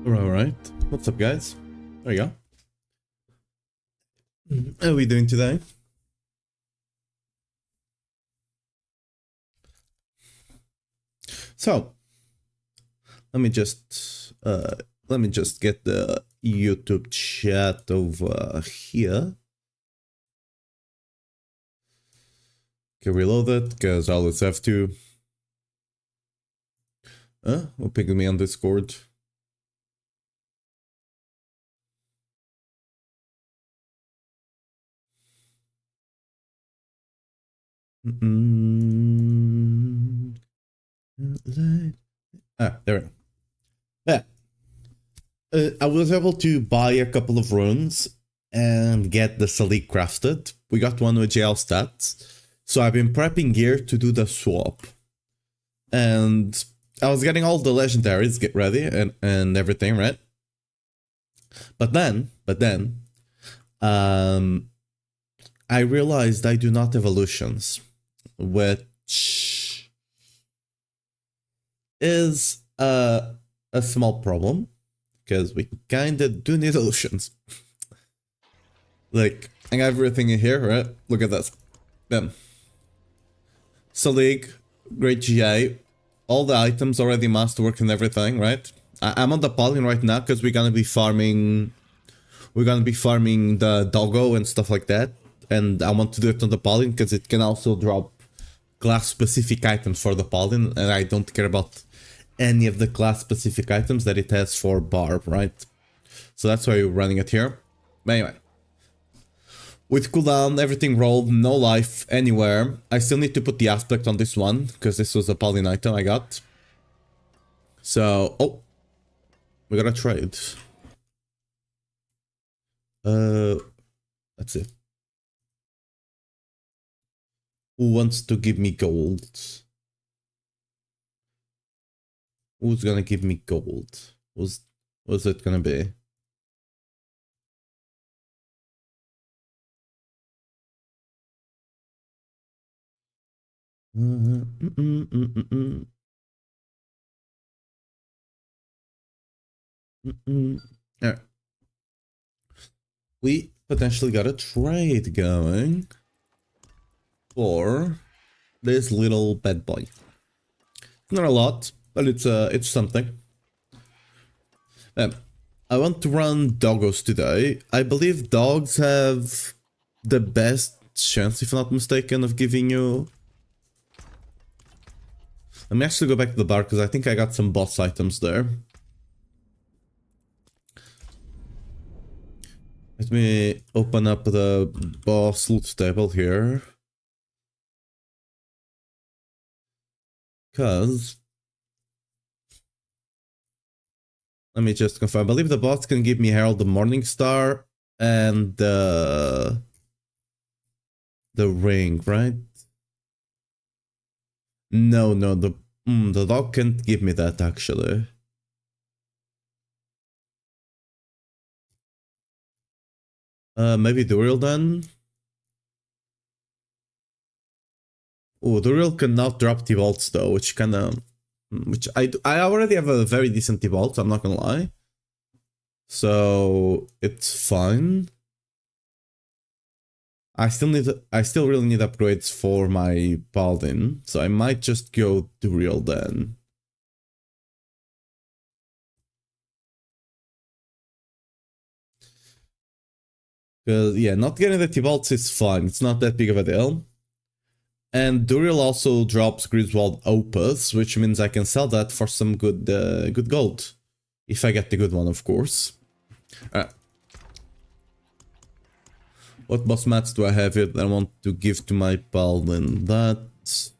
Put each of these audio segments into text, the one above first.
Alright, what's up guys? There you go. How are we doing today? So, let me just get the YouTube chat over here. Okay, reload it, because I always have to. Will ping me on Discord. There we go. Yeah. I was able to buy a couple of runes and get the Selig crafted. We got one with JL stats. So I've been prepping gear to do the swap. And I was getting all the legendaries, get ready, and everything, right? But then, I realized I do not have evolutions, which is a small problem, because we kinda do need evolutions. Like, I got everything in here, right? Look at this. Bam. Selig, great GA, all the items already masterwork and everything, right? I'm on the polygon right now because we're gonna be farming the doggo and stuff like that, and I want to do it on the polygon because it can also drop class specific items for the polygon, and I don't care about any of the class specific items that it has for Barb, right? So that's why we're running it here. But anyway, with cooldown, everything rolled, no life anywhere. I still need to put the aspect on this one, because this was a polygon item I got. So, oh, we got a trade. Let's see. Who wants to give me gold? Who's gonna give me gold? What's it gonna be? Alright. We potentially got a trade going for this little bad boy. Not a lot, but it's something. I want to run doggos today. I believe dogs have the best chance, if I'm not mistaken, of giving you... Let me actually go back to the bar, because I think I got some boss items there. Let me open up the boss loot table here. Because... let me just confirm. I believe the boss can give me Herald the Morningstar and the ring, right? No, the dog can't give me that actually. Maybe Duriel then? Oh, Duriel cannot drop T-Bolts though, which kinda... which I already have a very decent T-Bolt, I'm not gonna lie. So, it's fine. I still really need upgrades for my Paladin, so I might just go Duriel then. Because, yeah, not getting the T-Bolts is fine, it's not that big of a deal. And Duriel also drops Griswold Opus, which means I can sell that for some good gold. If I get the good one, of course. What boss mats do I have here that I want to give to my Paladin? That's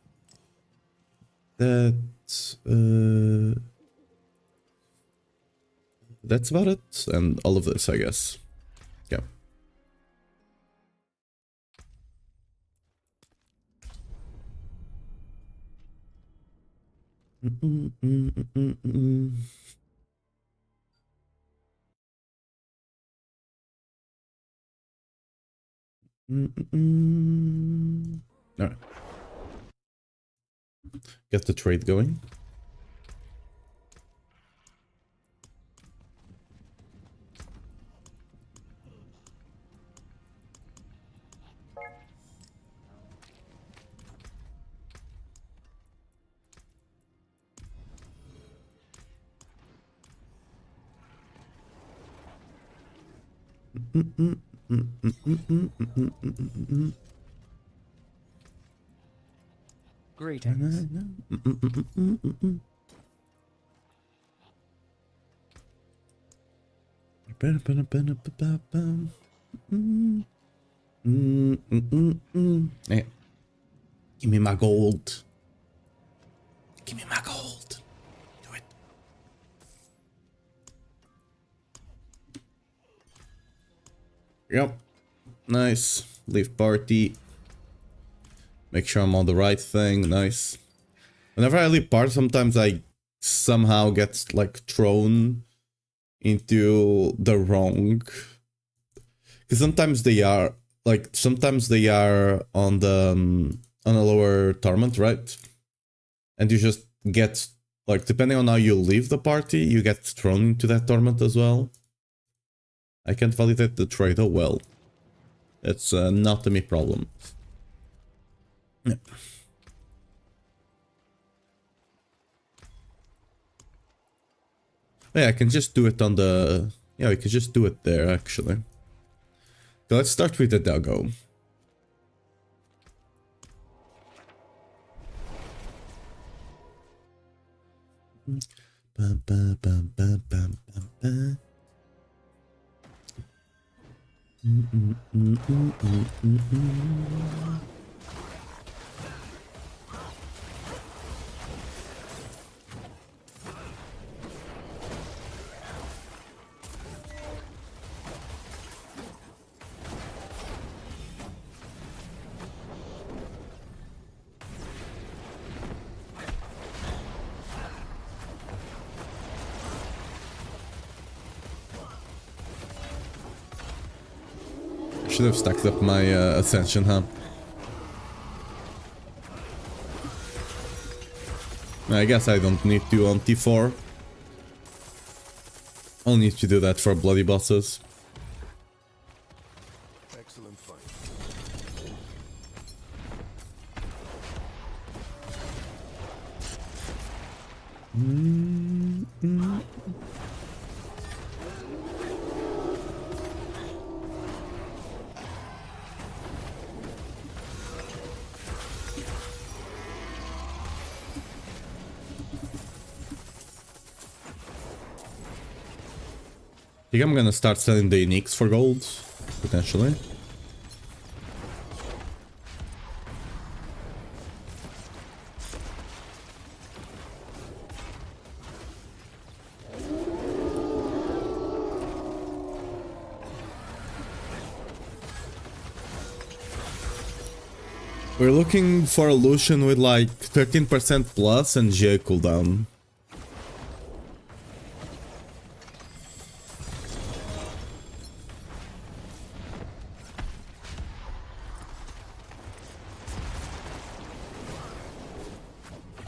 about it. And all of this, I guess. Yeah. Alright. Get the trade going. Greetings. Hey, give me my gold. Give me my gold. Do it. Yep. Nice. Leave party. Make sure I'm on the right thing. Nice. Whenever I leave party, sometimes I somehow get like thrown into the wrong. Because sometimes they are on the on a lower torment, right? And you just get like, depending on how you leave the party, you get thrown into that torment as well. I can't validate the trade. Oh well. It's not a me problem. Yeah. Yeah, I can just do it on the... Yeah, we can just do it there, actually. Okay, let's start with the doggo. Should have stacked up my ascension, huh? I guess I don't need to on T4. I'll need to do that for bloody bosses. Excellent fight. I think I'm gonna start selling the uniques for gold, potentially. We're looking for a Lucian with like 13% plus and GA cooldown.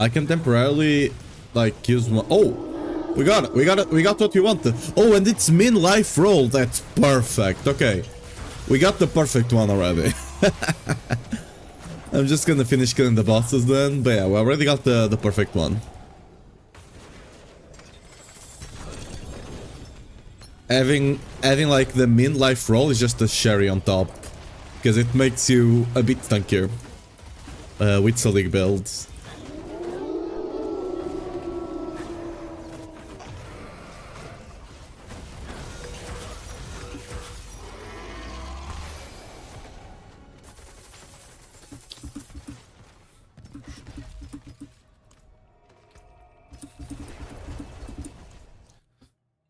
I can temporarily like use one. Oh, we got it. We got what we wanted. Oh, and it's min life roll. That's perfect. Okay, we got the perfect one already. I'm just gonna finish killing the bosses then. But yeah, we already got the perfect one. Having like the min life roll is just a cherry on top, because it makes you a bit tankier with Selig builds.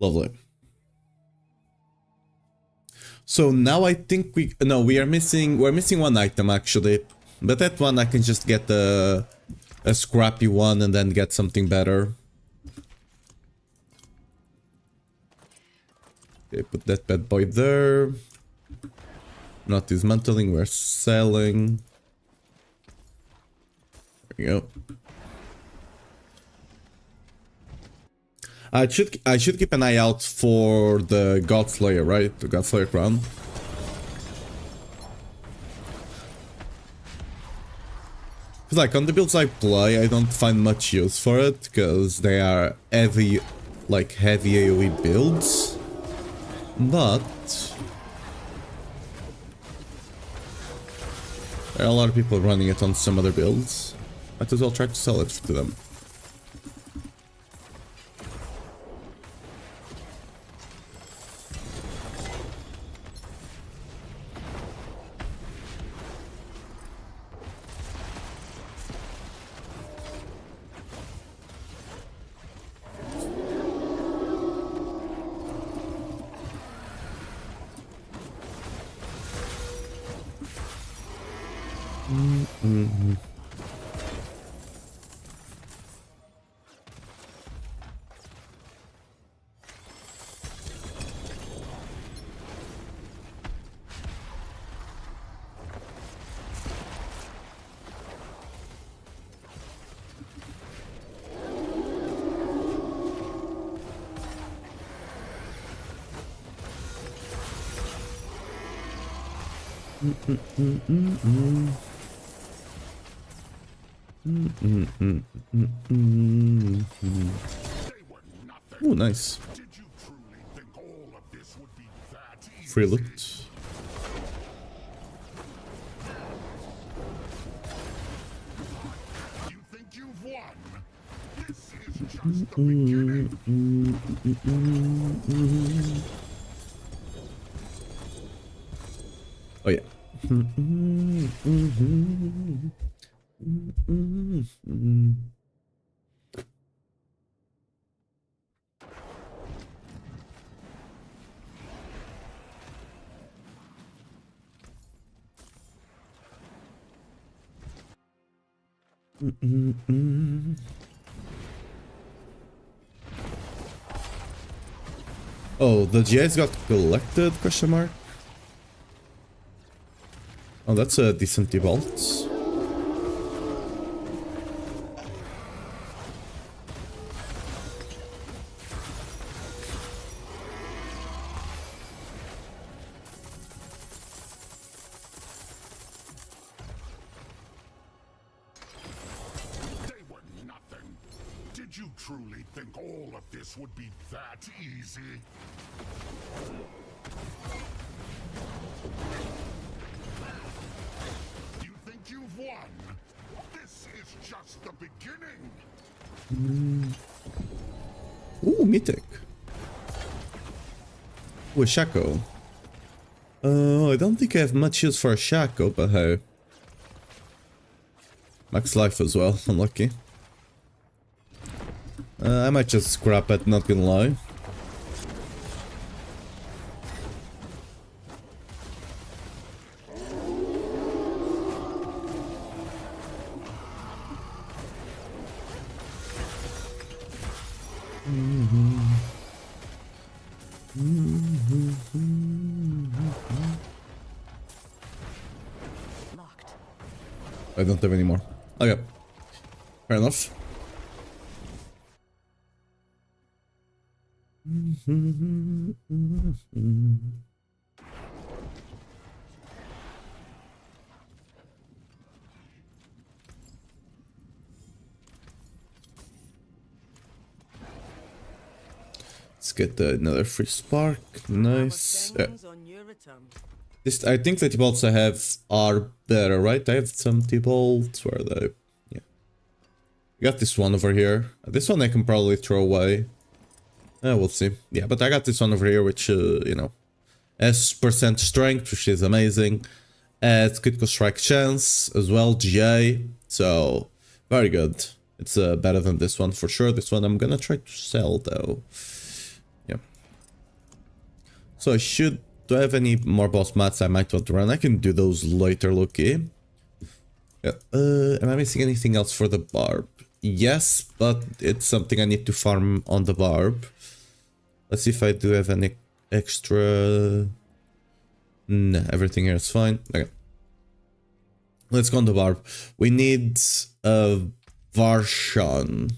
Lovely. So now I think we're missing one item actually, but that one I can just get a scrappy one and then get something better. Okay, put that bad boy there. Not dismantling, we're selling. There we go. I should keep an eye out for the Godslayer, right? The Godslayer crown. Cause like on the builds I play, I don't find much use for it because they are heavy, like heavy AoE builds. But There are a lot of people running it on some other builds. Might as well try to sell it to them. Oh, nice. Free loot. You think you've won? This is just the beginning. Oh yeah. Oh, the GIs got collected? Question mark. Oh, that's a decent default. They were nothing. Did you truly think all of this would be that easy? You think you've won? This is just the beginning. Ooh, mythic. Ooh, a Shaco. I don't think I have much use for a Shaco, but hey. Max life as well, unlucky. I might just scrap it, not gonna lie. Locked. I don't have any more. Okay. Fair enough. Let's get another free spark. Nice. On your return. This, I think the T-bolts I have are better, right? I have some T-bolts. Where are they? Yeah. I got this one over here. This one I can probably throw away. We'll see. Yeah, but I got this one over here, which, you know, has percent strength, which is amazing. It's critical strike chance as well, GA. So, very good. It's better than this one for sure. This one I'm gonna try to sell, though. Yeah. So, I should... Do I have any more boss mats I might want to run? I can do those later, Loki. Yeah. Am I missing anything else for the Barb? Yes, but it's something I need to farm on the Barb. Let's see if I do have any extra... Nah, everything here is fine. Okay. Let's go on the Barb. We need a Varshan.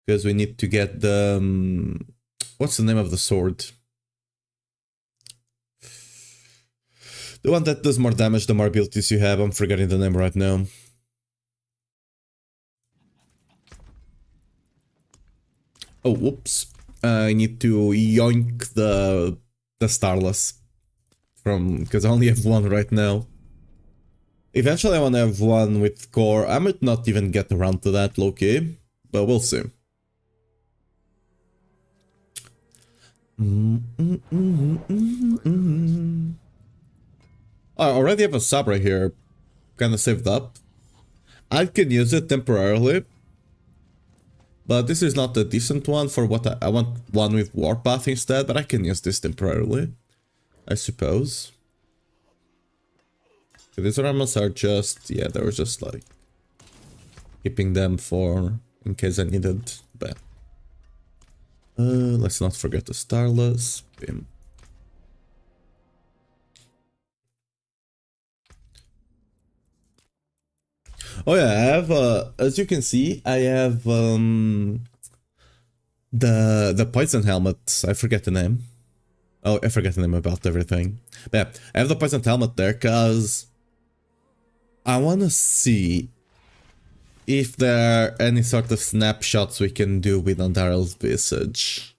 Because we need to get the... what's the name of the sword? The one that does more damage the more abilities you have. I'm forgetting the name right now. Oh, whoops. I need to yoink the Starless from because I only have one right now. Eventually I want to have one with core. I might not even get around to that, low-key, but we'll see. I already have a sub right here, kind of saved up. I can use it temporarily, but this is not a decent one for what I want. One with Warpath instead, but I can use this temporarily, I suppose. Okay, these armors are just, yeah, they were just like keeping them for in case I needed. But let's not forget the Starless. Bim. Oh yeah, I have as you can see, I have the poison helmet. I forget the name. Oh, I forget the name about everything. But yeah, I have the poison helmet there because I want to see if there are any sort of snapshots we can do with Andarel's visage.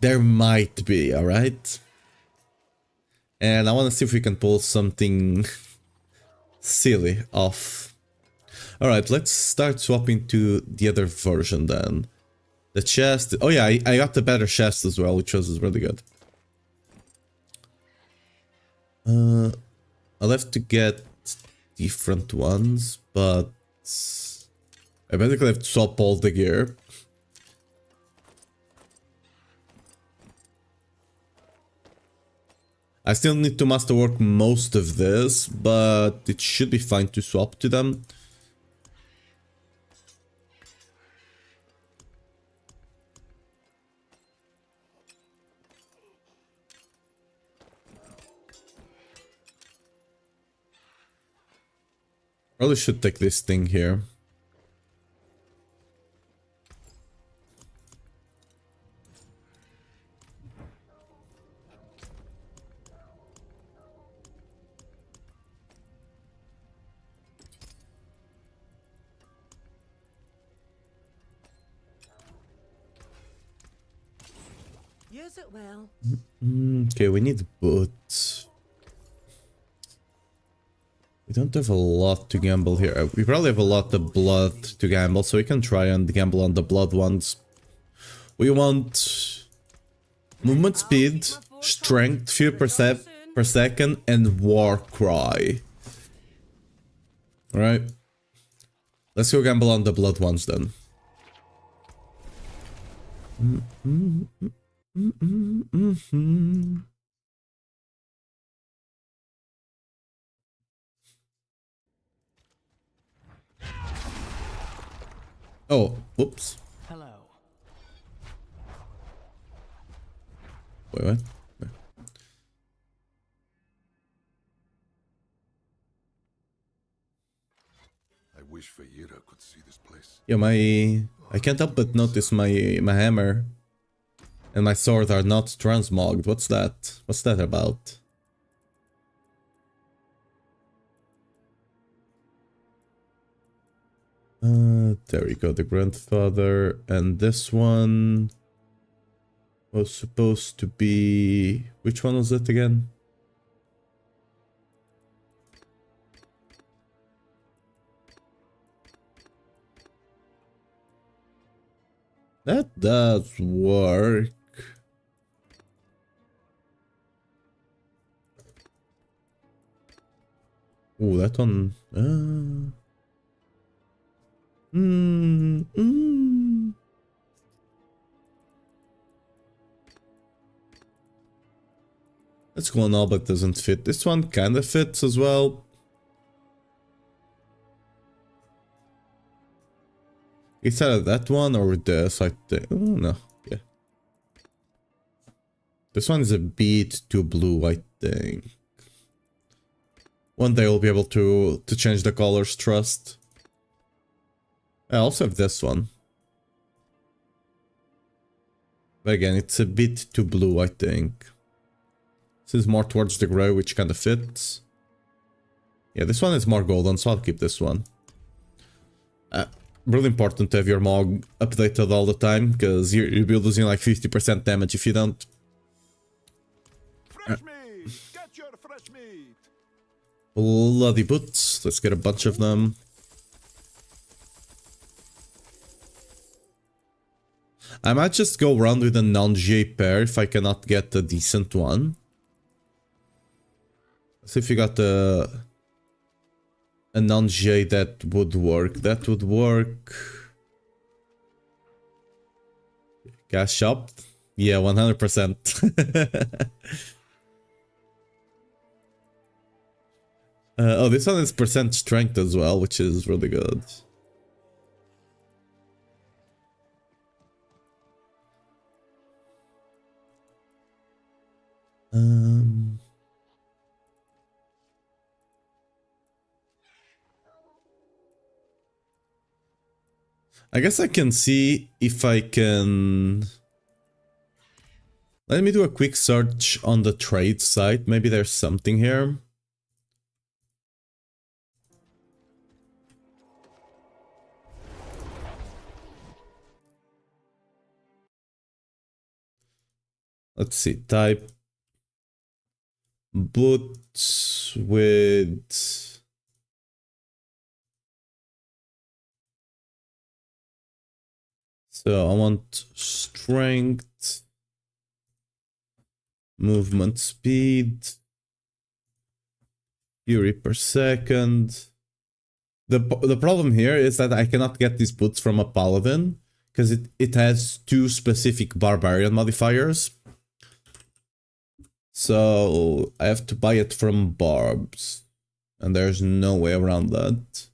There might be, alright? And I want to see if we can pull something silly off. Alright, let's start swapping to the other version then. The chest... Oh yeah, I got the better chest as well, which was really good. I'll have to get different ones, but... I basically have to swap all the gear. I still need to masterwork most of this, but it should be fine to swap to them. Probably should take this thing here. Use it well. Okay, we need boots. We don't have a lot to gamble here. We probably have a lot of blood to gamble, so we can try and gamble on the blood ones. We want movement speed, strength, fear per second, and war cry. Alright. Let's go gamble on the blood ones then. Oh, whoops. Hello. Wait, what? I wish Vieira could see this place. Yeah, I can't help but notice my hammer and my sword are not transmogged. What's that? What's that about? There we go, the grandfather, and this one was supposed to be... Which one was it again? That does work. Ooh, that one... Let's go on all, but doesn't fit. This one kind of fits as well. It's either that one or this, I think. Oh, no. Yeah. This one is a bit too blue, I think. One day I'll be able to change the colors, trust. I also have this one. But again, it's a bit too blue, I think. This is more towards the gray, which kind of fits. Yeah, this one is more golden, so I'll keep this one. Really important to have your Mog updated all the time, because you'll be losing like 50% damage if you don't. Fresh meat! Get your Bloody boots. Let's get a bunch of them. I might just go around with a non-GA pair if I cannot get a decent one. Let's see if you got a non-GA that would work. That would work. Gas shop? Yeah, 100%. Oh, this one is percent strength as well, which is really good. I guess I can see if I can... Let me do a quick search on the trade site. Maybe there's something here. Let's see, type boots with so I want strength, movement speed, fury per second. The problem here is that I cannot get these boots from a paladin because it has two specific barbarian modifiers. So I have to buy it from Barb's, and there's no way around that.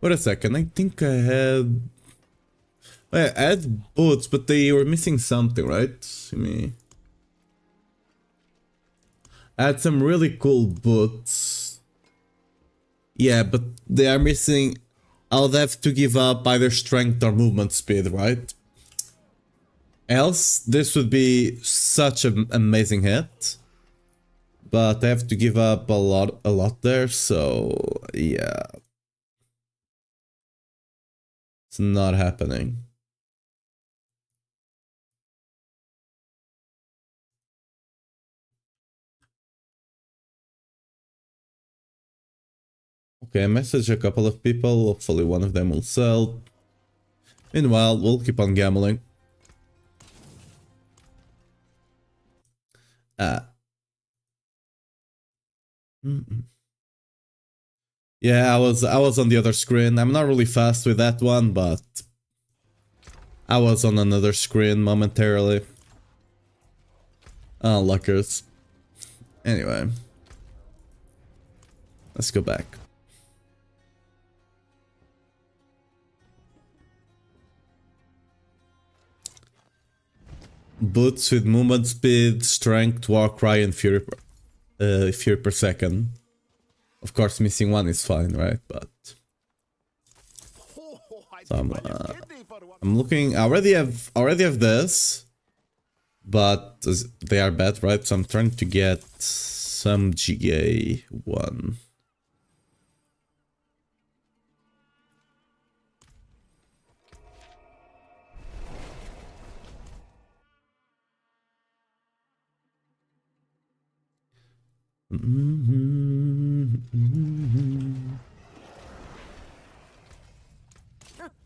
Wait a second, I think I had... Wait, I had boots, but they were missing something, right? I had some really cool boots. Yeah, but they are missing... I'll have to give up either strength or movement speed, right? Else, this would be such an amazing hit. But I have to give up a lot there, so... yeah. It's not happening. Okay, I messaged a couple of people, hopefully one of them will sell. Meanwhile, we'll keep on gambling. Yeah, I was on the other screen. I'm not really fast with that one, but I was on another screen momentarily. Oh, luckers. Anyway. Let's go back. Boots with movement speed, strength, war cry, and fury per second. Of course, missing one is fine, right? But so I'm looking. I already have this, but they are bad, right? So I'm trying to get some GA one.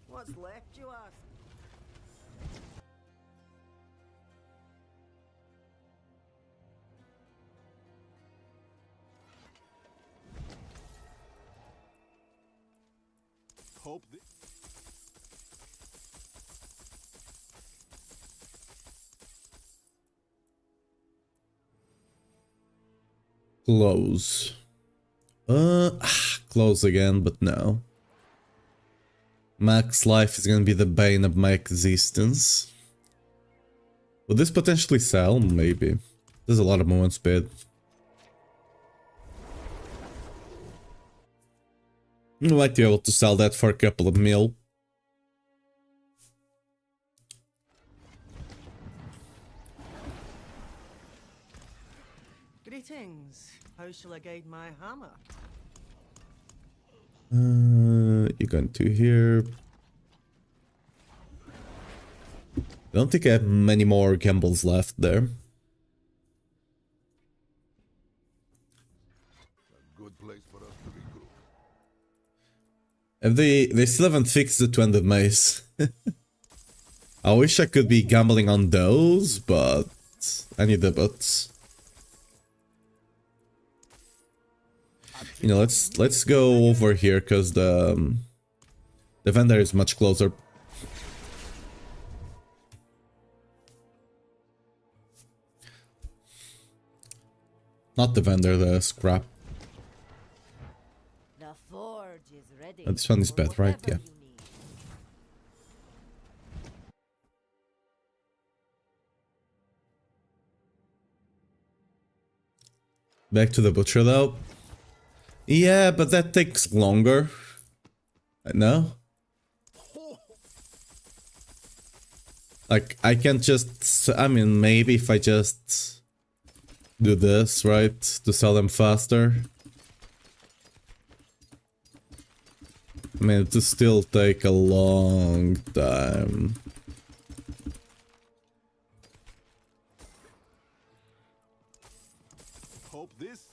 What's left, you ask? Hope Close. Close again, but no. Max life is gonna be the bane of my existence. Would this potentially sell? Maybe. There's a lot of movement speed. I might be able to sell that for a couple of mil. Greetings. How shall I guide my hammer? You're going to here. I don't think I have many more gambles left there. Good place for us to regroup. If they still haven't fixed the Twended Mace. I wish I could be gambling on those, but I need the buts. You know, let's go over here because the vendor is much closer. Not the vendor, the scrap. The forge is ready. This one is for bad, right? whatever Yeah. you need. Back to the butcher though. Yeah, but that takes longer. No? Like, I can't just... I mean, maybe if I just do this, right? To sell them faster. I mean, it will still take a long time. Hope this.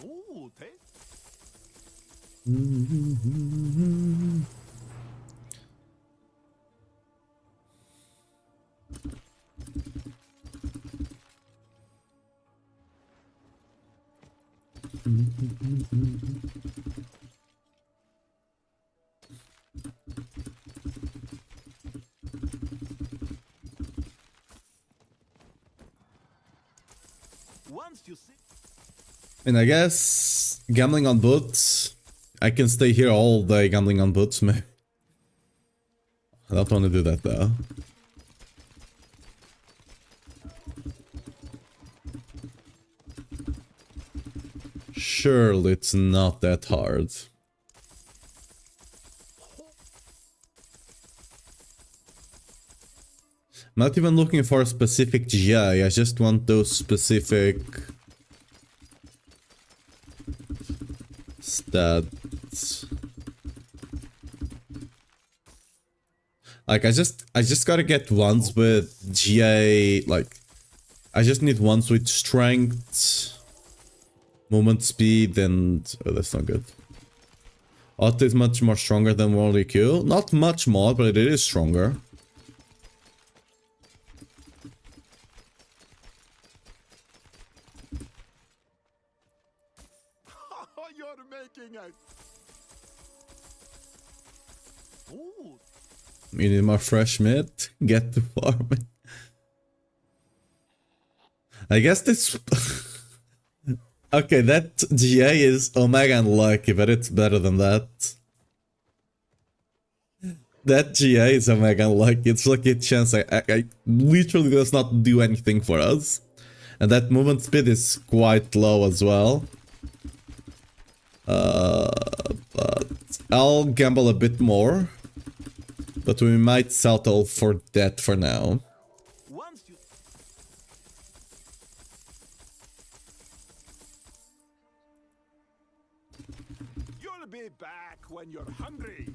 Ooh, taste. Once you see. And I guess gambling on boots. I can stay here all day gambling on boots, man. I don't want to do that though. Surely it's not that hard. I'm not even looking for a specific GI, I just want those specific stats. Like I just gotta get ones with GA, like I just need ones with strength, movement speed, and oh, that's not good. Auto is much more stronger than Worldly Q. Not much more, but it is stronger. You're making a. Ooh. You need more fresh meat? Get to farming. I guess this... Okay, that GA is Omega unlucky, but it's better than that. That GA is Omega unlucky, it's lucky chance I literally does not do anything for us. And that movement speed is quite low as well. But I'll gamble a bit more. But we might settle for that for now. Once you. You'll be back when you're hungry.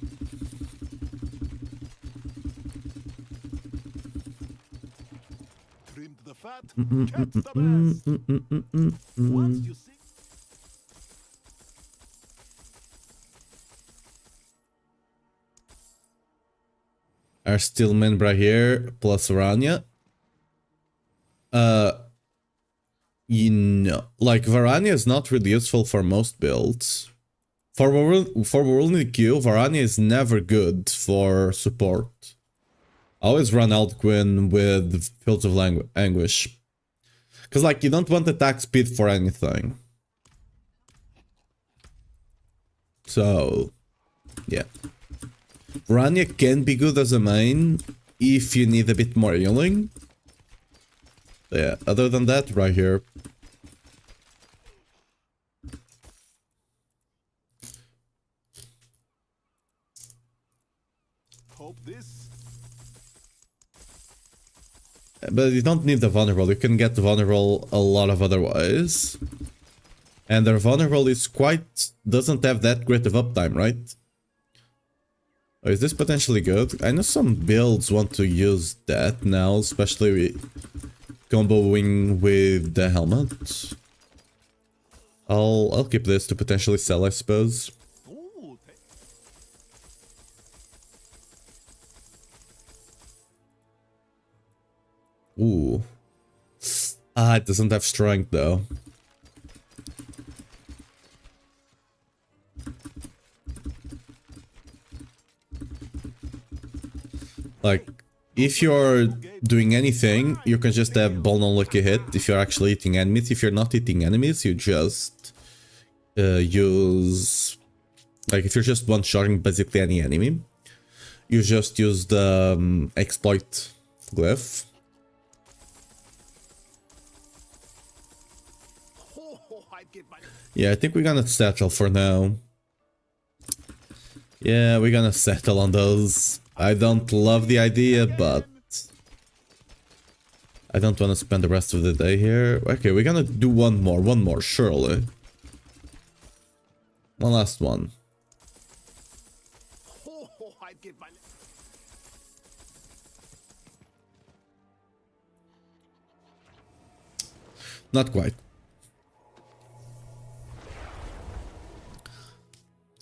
Trimmed the fat, kept the best. Once you see. Our Steel Membra here, plus Varanya. You know, like Varanya is not really useful for most builds. For Worldly Q, Varanya is never good for support. I always run Alquin with Fields of Anguish. Cause like you don't want attack speed for anything. So, yeah. Varanya can be good as a main if you need a bit more healing. Yeah, other than that, right here. Hope this. But you don't need the vulnerable, you can get the vulnerable a lot of other ways. And their vulnerable is doesn't have that great of uptime, right? Or is this potentially good? I know some builds want to use that now, especially comboing with the helmet. I'll keep this to potentially sell, I suppose. Ooh, Ooh. Ah, it doesn't have strength though. Like, if you're doing anything, you can just have bone unlucky hit if you're actually hitting enemies. If you're not hitting enemies, you just use... Like, if you're just one-shotting basically any enemy, you just use the exploit glyph. Yeah, I think we're gonna settle for now. Yeah, we're gonna settle on those. I don't love the idea, but I don't want to spend the rest of the day here. Okay, we're gonna do one more, surely. One last one. Not quite.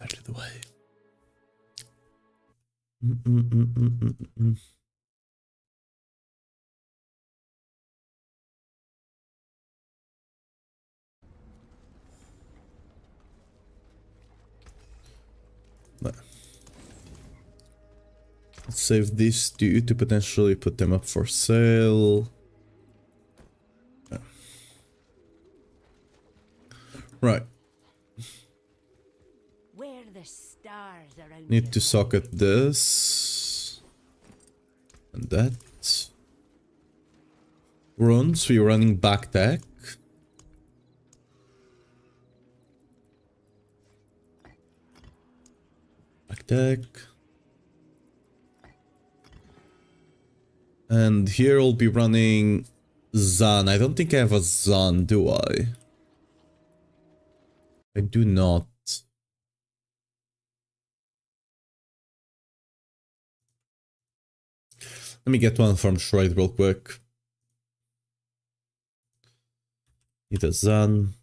Out of the way. No. Let's save these two to potentially put them up for sale. Yeah. Right. Where the stars around Need your to head. socket this. And that. Runes, we're running back tech. Back tech. And here I'll be running Zan. I don't think I have a Zan, do I? I do not. Let me get one from Shred real quick. Need a Zan.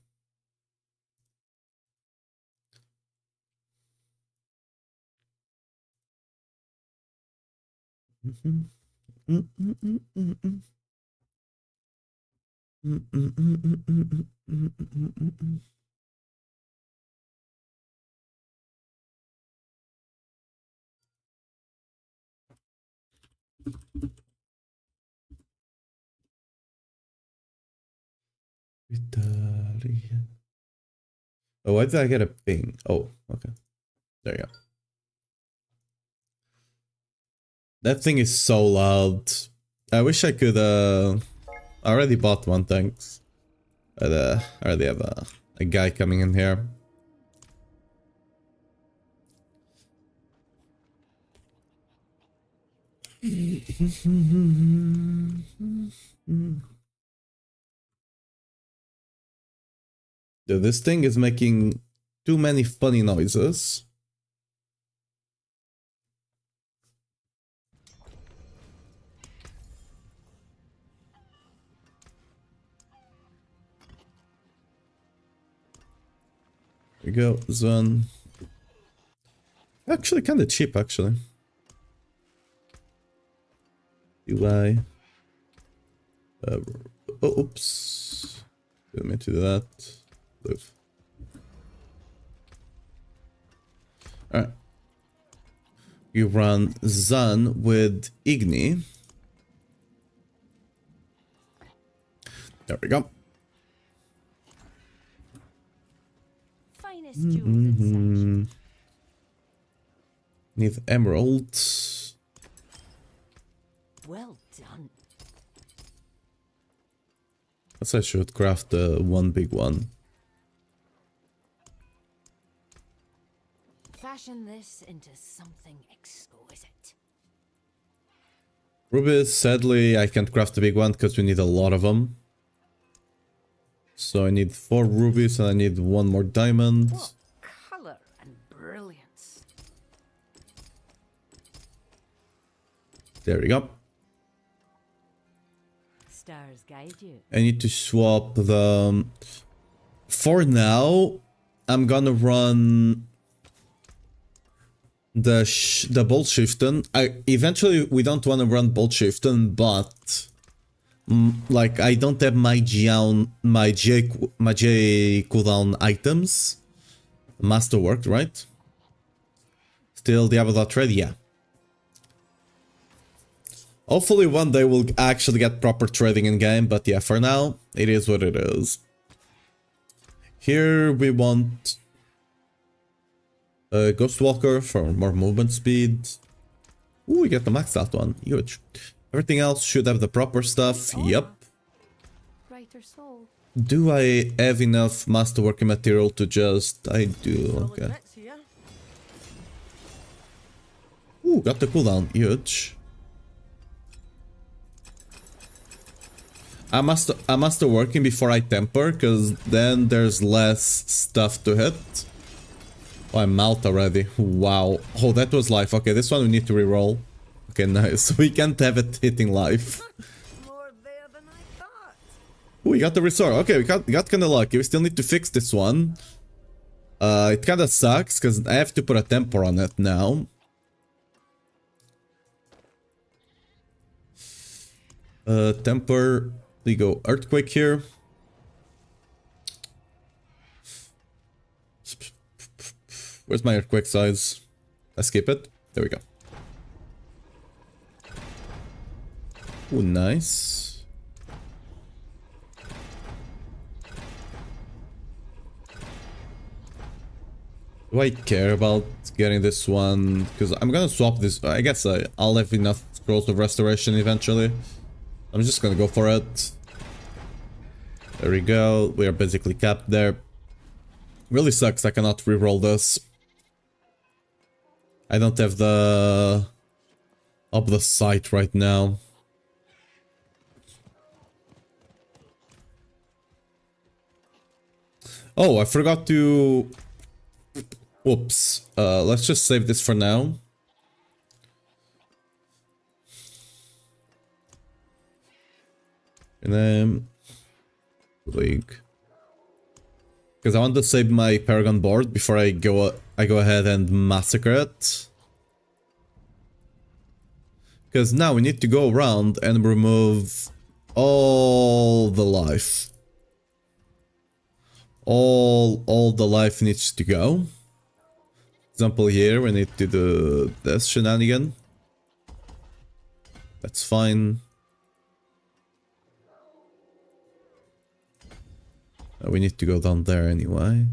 Italia. Oh, why did I get a ping? Oh, okay. There you go. That thing is so loud. I wish I could, I already bought one, thanks. But, I already have a guy coming in here. Dude, this thing is making too many funny noises. There we go, this one. Actually, kind of cheap, actually. UI. Oh, oops. Didn't mean to do that. Live. Alright. You run Zan with Igni. There we go. Finest jewels in search. Need emeralds. Well done. Guess I should craft one big one. Fashion this into something exquisite. Rubies, sadly, I can't craft the big one because we need a lot of them. So I need 4 rubies and I need 1 more diamond. What color and brilliance. There we go. Stars guide you. I need to swap the... For now, I'm gonna run the bolt shiften. Eventually we don't want to run bolt shiften, but like I don't have my J cooldown items. Masterwork, right? Still Diablo.red, yeah. Hopefully one day we'll actually get proper trading in game, but yeah, for now, it is what it is. Here we want a Ghostwalker for more movement speed. Ooh, we get the maxed out one, huge. Everything else should have the proper stuff, yep. Brighter soul. Do I have enough masterworking material to just... I do, okay. Ooh, got the cooldown, huge. I must working before I temper, because then there's less stuff to hit. Oh, I'm out already. Wow. Oh, that was life. Okay, this one we need to reroll. Okay, nice. We can't have it hitting life. More there than I thought. Ooh, we got the restore. Okay, we got kinda lucky. We still need to fix this one. It kinda sucks, because I have to put a temper on it now. Temper... We go earthquake here. Where's my earthquake size? I skip it. There we go. Ooh, nice. Do I care about getting this one? Because I'm gonna swap this. I guess I'll have enough scrolls of restoration eventually. I'm just gonna go for it. There we go. We are basically capped there. Really sucks I cannot reroll this. I don't have the... up the sight right now. Oh, I forgot to... Whoops. Let's just save this for now. And then... League. Because I want to save my Paragon board before I go ahead and massacre it. Because now we need to go around and remove all the life. All the life needs to go. Example here, we need to do this shenanigan. That's fine. We need to go down there anyway.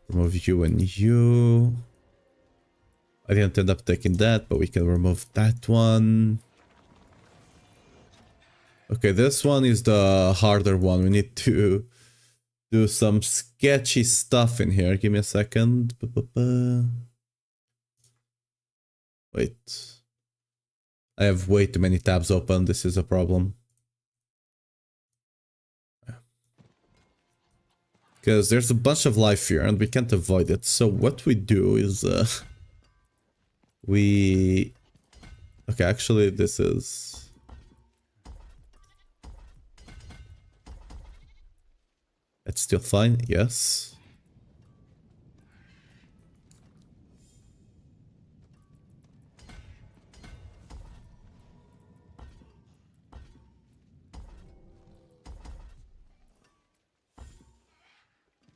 Remove you and you. I didn't end up taking that, but we can remove that one. Okay, this one is the harder one. We need to do some sketchy stuff in here. Give me a second. Wait. I have way too many tabs open. This is a problem. Because there's a bunch of life here and we can't avoid it. So what we do is... we... Okay, actually this is... It's still fine, yes.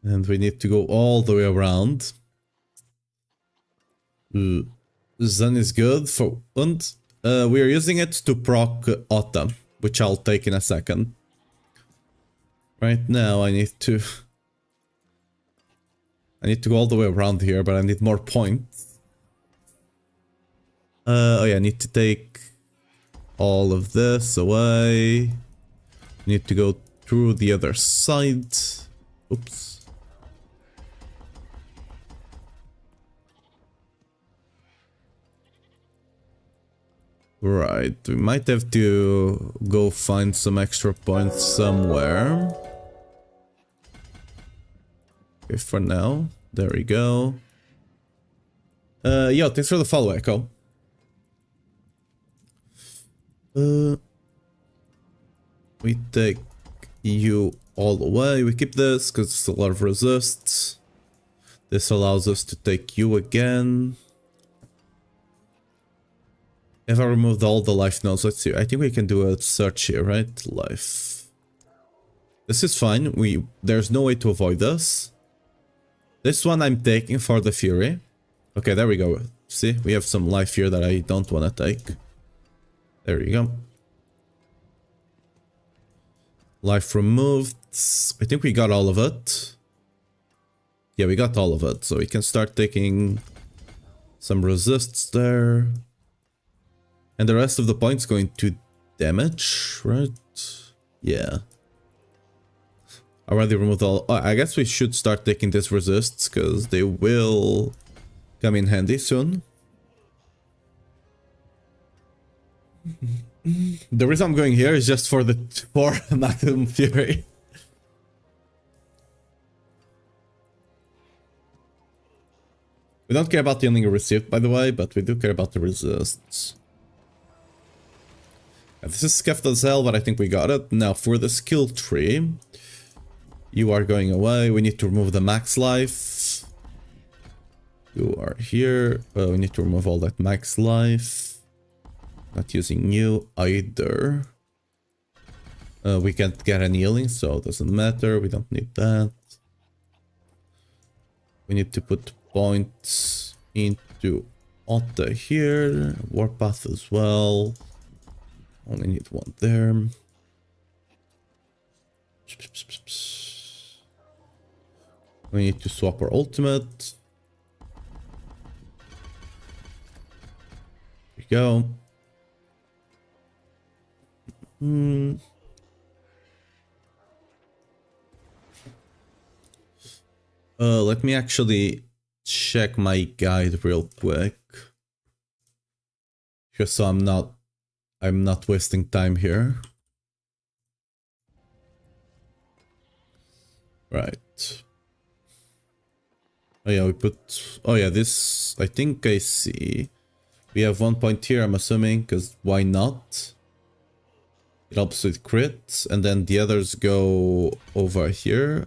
And we need to go all the way around. Zen is good for... And we are using it to proc Autumn, which I'll take in a second. Right now I need to... I need to go all the way around here, but I need more points. Oh yeah, I need to take all of this away. Need to go through the other side. Oops. Right, we might have to go find some extra points somewhere. Okay, for now, there we go. Yo, thanks for the follow, Echo. We take you all away. We keep this because it's a lot of resists. This allows us to take you again. If I removed all the life nodes, let's see. I think we can do a search here, right? Life. This is fine. There's no way to avoid this. This one I'm taking for the Fury. Okay, there we go. See, we have some life here that I don't want to take. There you go. Life removed. I think we got all of it. Yeah, we got all of it. So we can start taking some resists there. And the rest of the points going to damage, right? Yeah. I already removed all... Oh, I guess we should start taking these resists, because they will come in handy soon. The reason I'm going here is just for the 4 maximum fury. We don't care about the healing received, by the way, but we do care about the resists. This is scuffed as hell, but I think we got it. Now, for the skill tree, you are going away. We need to remove the max life. You are here. We need to remove all that max life. Not using you either. We can't get any healing, so it doesn't matter. We don't need that. We need to put points into Otta here. Warpath as well. Only need one there. We need to swap our ultimate. There we go. Let me actually check my guide real quick. Just so I'm not wasting time here. Right. Oh yeah, we put... Oh yeah, this... I think I see. We have 1 point here, I'm assuming, because why not? It helps with crits, and then the others go over here.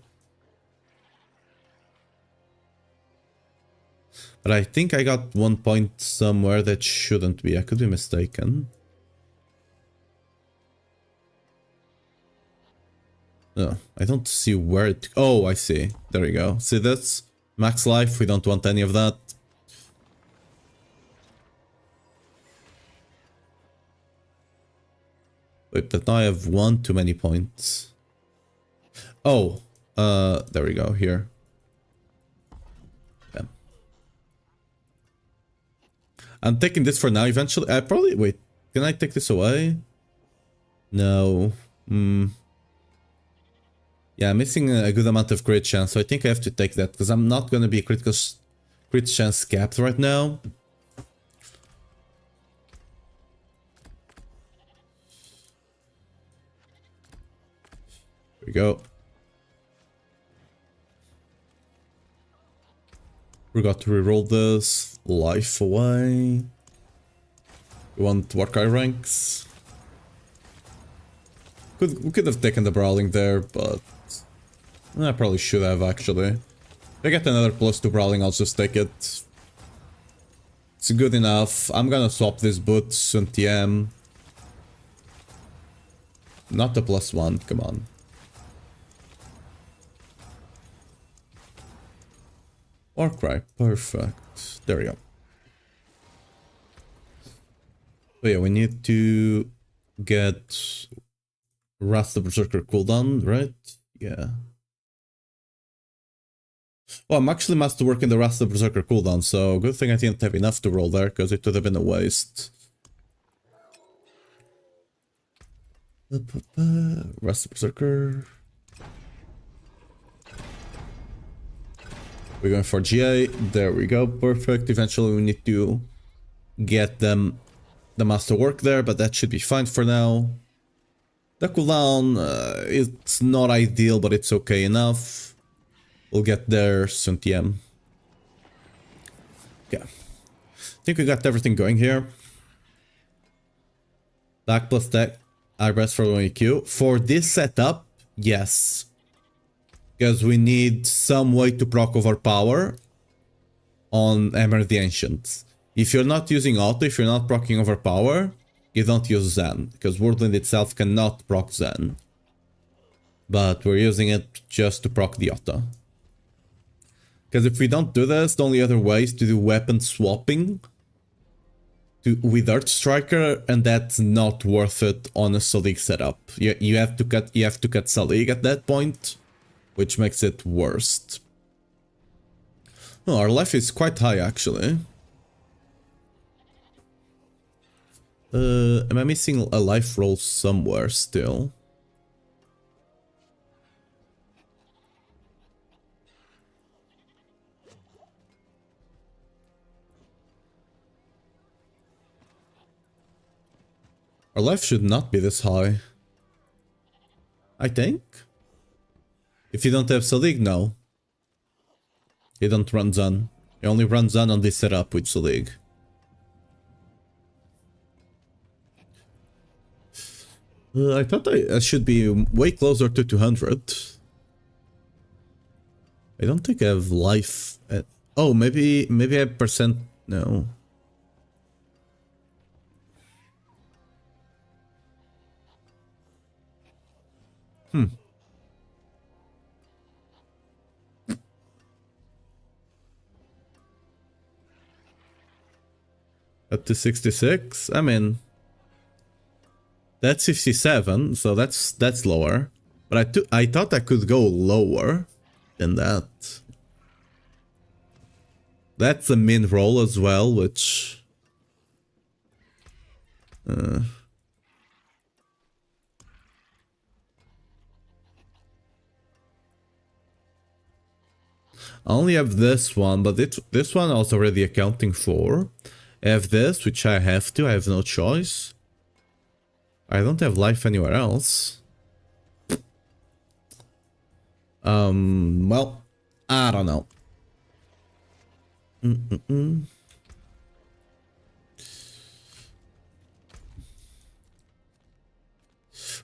But I think I got 1 point somewhere that shouldn't be. I could be mistaken. No, I don't see where it... Oh, I see. There we go. See this? Max life, we don't want any of that. Wait, but now I have 1 too many points. Oh, there we go, here. Yeah. I'm taking this for now. Eventually, I probably... Wait, can I take this away? No. Yeah, I'm missing a good amount of crit chance, so I think I have to take that, because I'm not going to be critical crit chance capped right now. There we go. Forgot to reroll this. Life away. We want Warcry ranks. We could have taken the brawling there, but I probably should have actually. If I get another +2 brawling, I'll just take it. It's good enough. I'm gonna swap these boots on TM. Not the +1, come on. Warcry, perfect. There we go. So yeah, we need to get Wrath the Berserker cooldown, right? Yeah. Well, I'm actually masterworking the Wrath the Berserker cooldown, so good thing I didn't have enough to roll there, because it would have been a waste. Rust Berserker. We're going for GA. There we go. Perfect. Eventually we need to get the master work there, but that should be fine for now. The cooldown, it's not ideal, but it's okay enough. We'll get there soon, TM. Yeah. I think we got everything going here. Back plus tech. Eyebrows for 1EQ. For this setup, yes. Because we need some way to proc overpower on Hammer the Ancient. If you're not using auto, if you're not proccing overpower, you don't use Zen. Because Worldwind itself cannot proc Zen. But we're using it just to proc the auto. Because if we don't do this, the only other way is to do weapon swapping with Earth Striker, and that's not worth it on a Selig setup. You have to cut Selig at that point, which makes it worst. Oh, our life is quite high actually. Am I missing a life roll somewhere still? Our life should not be this high. I think. If you don't have Selig, no. You don't run Zan. You only run Zan on this setup with Selig. I thought I should be way closer to 200. I don't think I have life at... Oh, maybe I have percent... No. Up to 66? I mean... That's 57, so that's lower. But I thought I could go lower than that. That's a min roll as well, which... I only have this one, but this one I was already accounting for. I have this, which I have to, I have no choice. I don't have life anywhere else. Well, I don't know. We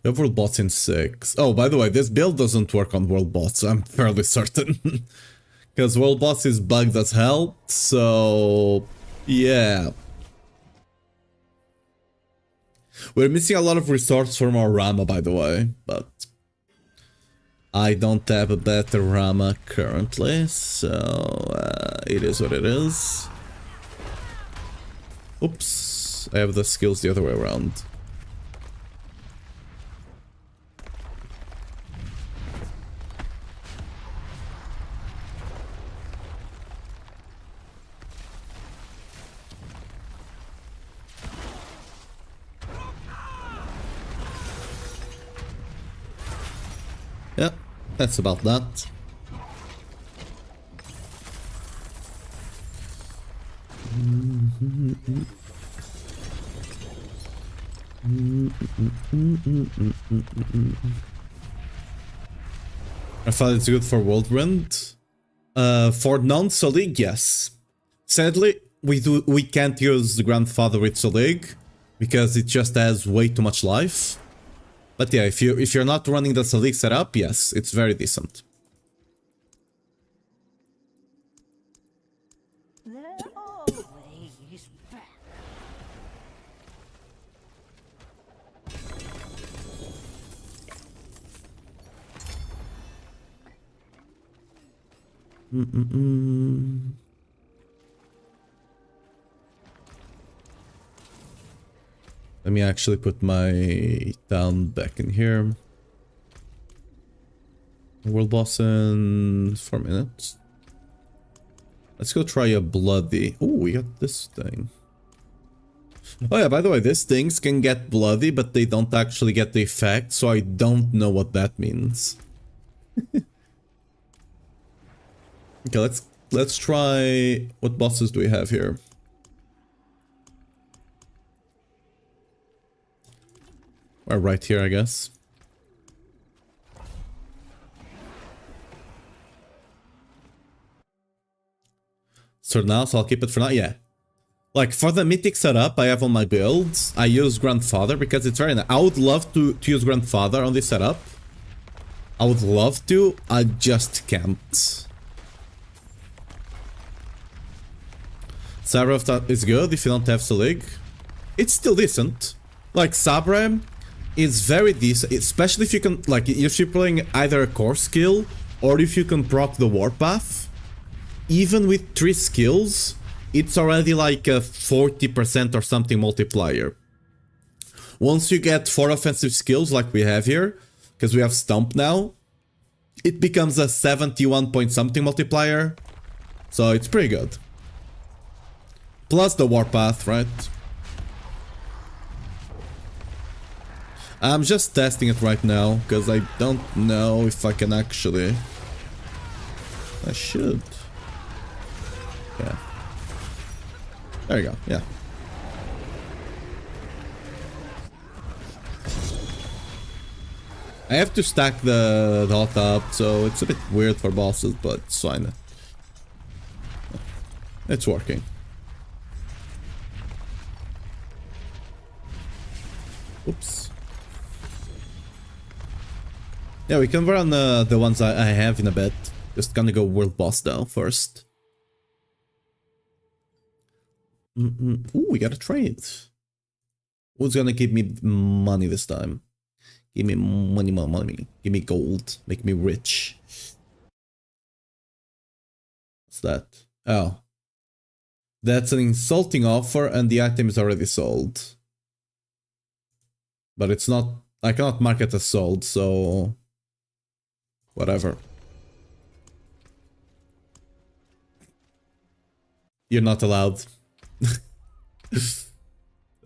have world bots in 6. Oh, by the way, this build doesn't work on world bots, I'm fairly certain. Because world bots is bugged as hell, so... yeah. We're missing a lot of resources from our Rama, by the way, but... I don't have a better Rama currently, so... it is what it is. Oops, I have the skills the other way around. Yeah, that's about that. I thought it's good for Worldwind. For non-Selig, yes. Sadly, we can't use the Grandfather with Selig because it just has way too much life. But yeah, if you're not running the Selig setup, yes, it's very decent. They're always back. Let me actually put my town back in here. World boss in 4 minutes. Let's go try a bloody... Oh, we got this thing. Oh yeah, by the way, these things can get bloody, but they don't actually get the effect, so I don't know what that means. Okay, let's try... What bosses do we have here? We're right here, I guess. So now, so I'll keep it for now, yeah. Like, for the mythic setup I have on my builds, I use Grandfather because it's very nice. I would love to use Grandfather on this setup. I would love to, I just can't. Sabra is good if you don't have Selig. It's still decent. Like, Sabra is very decent, especially if you can, like, if you're playing either a core skill or if you can proc the Warpath. Even with 3 skills, it's already like a 40% or something multiplier. Once you get 4 offensive skills like we have here, because we have Stomp now, it becomes a 71 point something multiplier. So it's pretty good. Plus the Warpath, right? I'm just testing it right now, because I don't know if I can actually... I should. Yeah. There you go, yeah. I have to stack the hot up, so it's a bit weird for bosses, but it's fine. It's working. Oops. Yeah, we can run the ones I have in a bit. Just gonna go world boss though first. Ooh, we got a trade. Who's gonna give me money this time? Give me money, more money. Give me gold. Make me rich. What's that? Oh. That's an insulting offer and the item is already sold. But it's not... I cannot mark it as sold, so... Whatever. You're not allowed.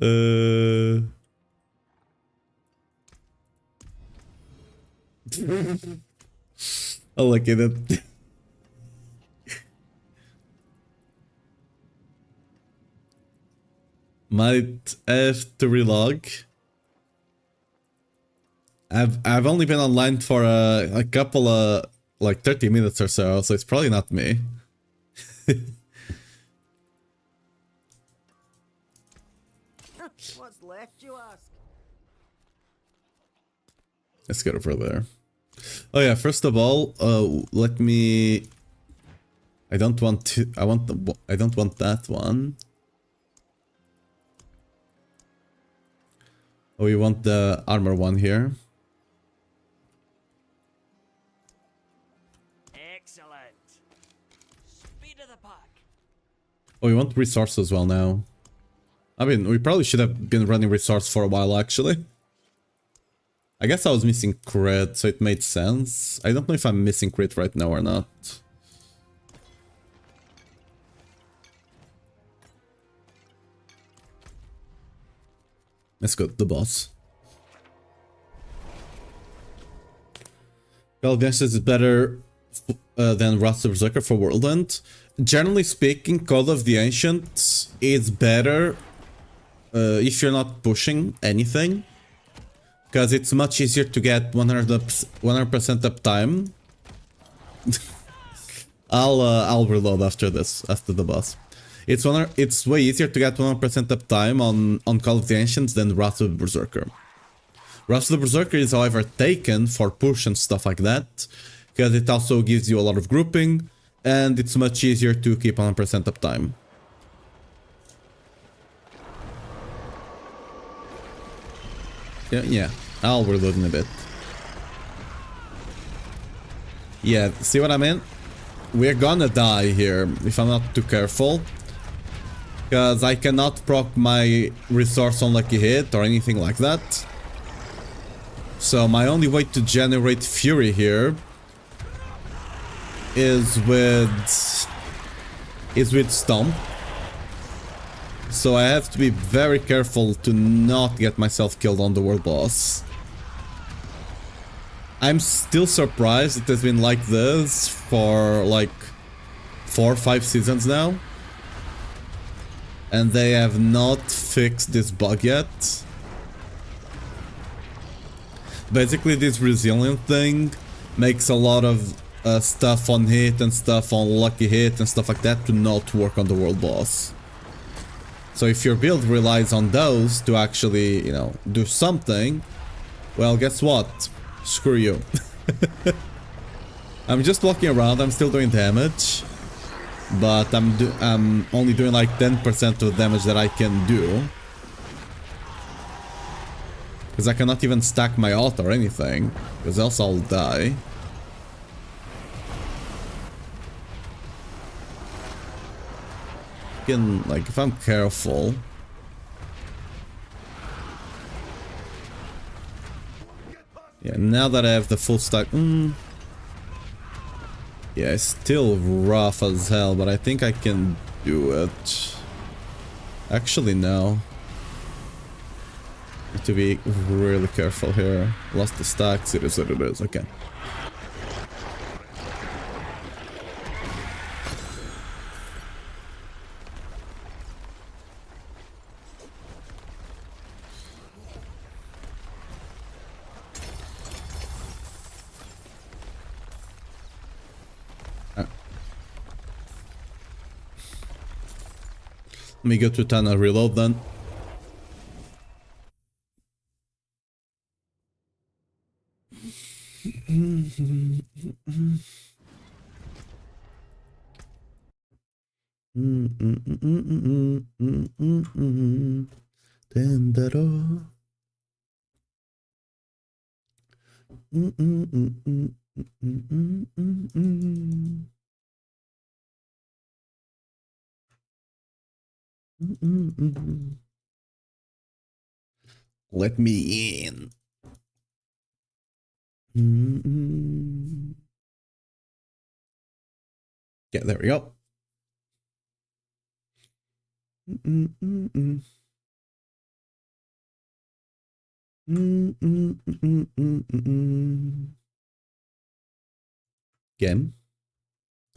Oh, look at it. Might have to relog. I've only been online for a couple of like 30 minutes or so it's probably not me. What's left, you ask? Let's get over there. Oh yeah, first of all, let me... I don't want to... I don't want that one. Oh, we want the armor one here. Excellent. Speed of the puck. Oh, we want resource as well now. I mean, we probably should have been running resource for a while, actually. I guess I was missing crit, so it made sense. I don't know if I'm missing crit right now or not. Let's go to the boss. Call of the Ancients is better than Wrath of the Berserker for World End. Generally speaking, Call of the Ancients is better if you're not pushing anything. Because it's much easier to get 100% uptime. I'll reload after this, after the boss. It's way easier to get 100% uptime on Call of the Ancients than Wrath of the Berserker. Wrath of the Berserker is however taken for push and stuff like that, because it also gives you a lot of grouping, and it's much easier to keep 100% uptime. Yeah, I'll reload in a bit. Yeah, see what I mean? We're gonna die here if I'm not too careful. Because I cannot proc my resource on lucky hit or anything like that. So my only way to generate fury here is with Stomp. So I have to be very careful to not get myself killed on the world boss. I'm still surprised it has been like this for like 4 or 5 seasons now. And they have not fixed this bug yet. Basically, this resilient thing makes a lot of stuff on hit and stuff on lucky hit and stuff like that to not work on the world boss. So if your build relies on those to actually, you know, do something, well, guess what? Screw you. I'm just walking around, I'm still doing damage. But I'm only doing like 10% of the damage that I can do. Because I cannot even stack my ult or anything. Because else I'll die. Can, like, if I'm careful. Yeah, now that I have the full stack. Yeah, it's still rough as hell, but I think I can do it. Actually, no. Need to be really careful here. Lost the stacks, it is what it is, okay. Let me go to Tana reload then. Tendero. Let me in. Yeah, there we go. Game.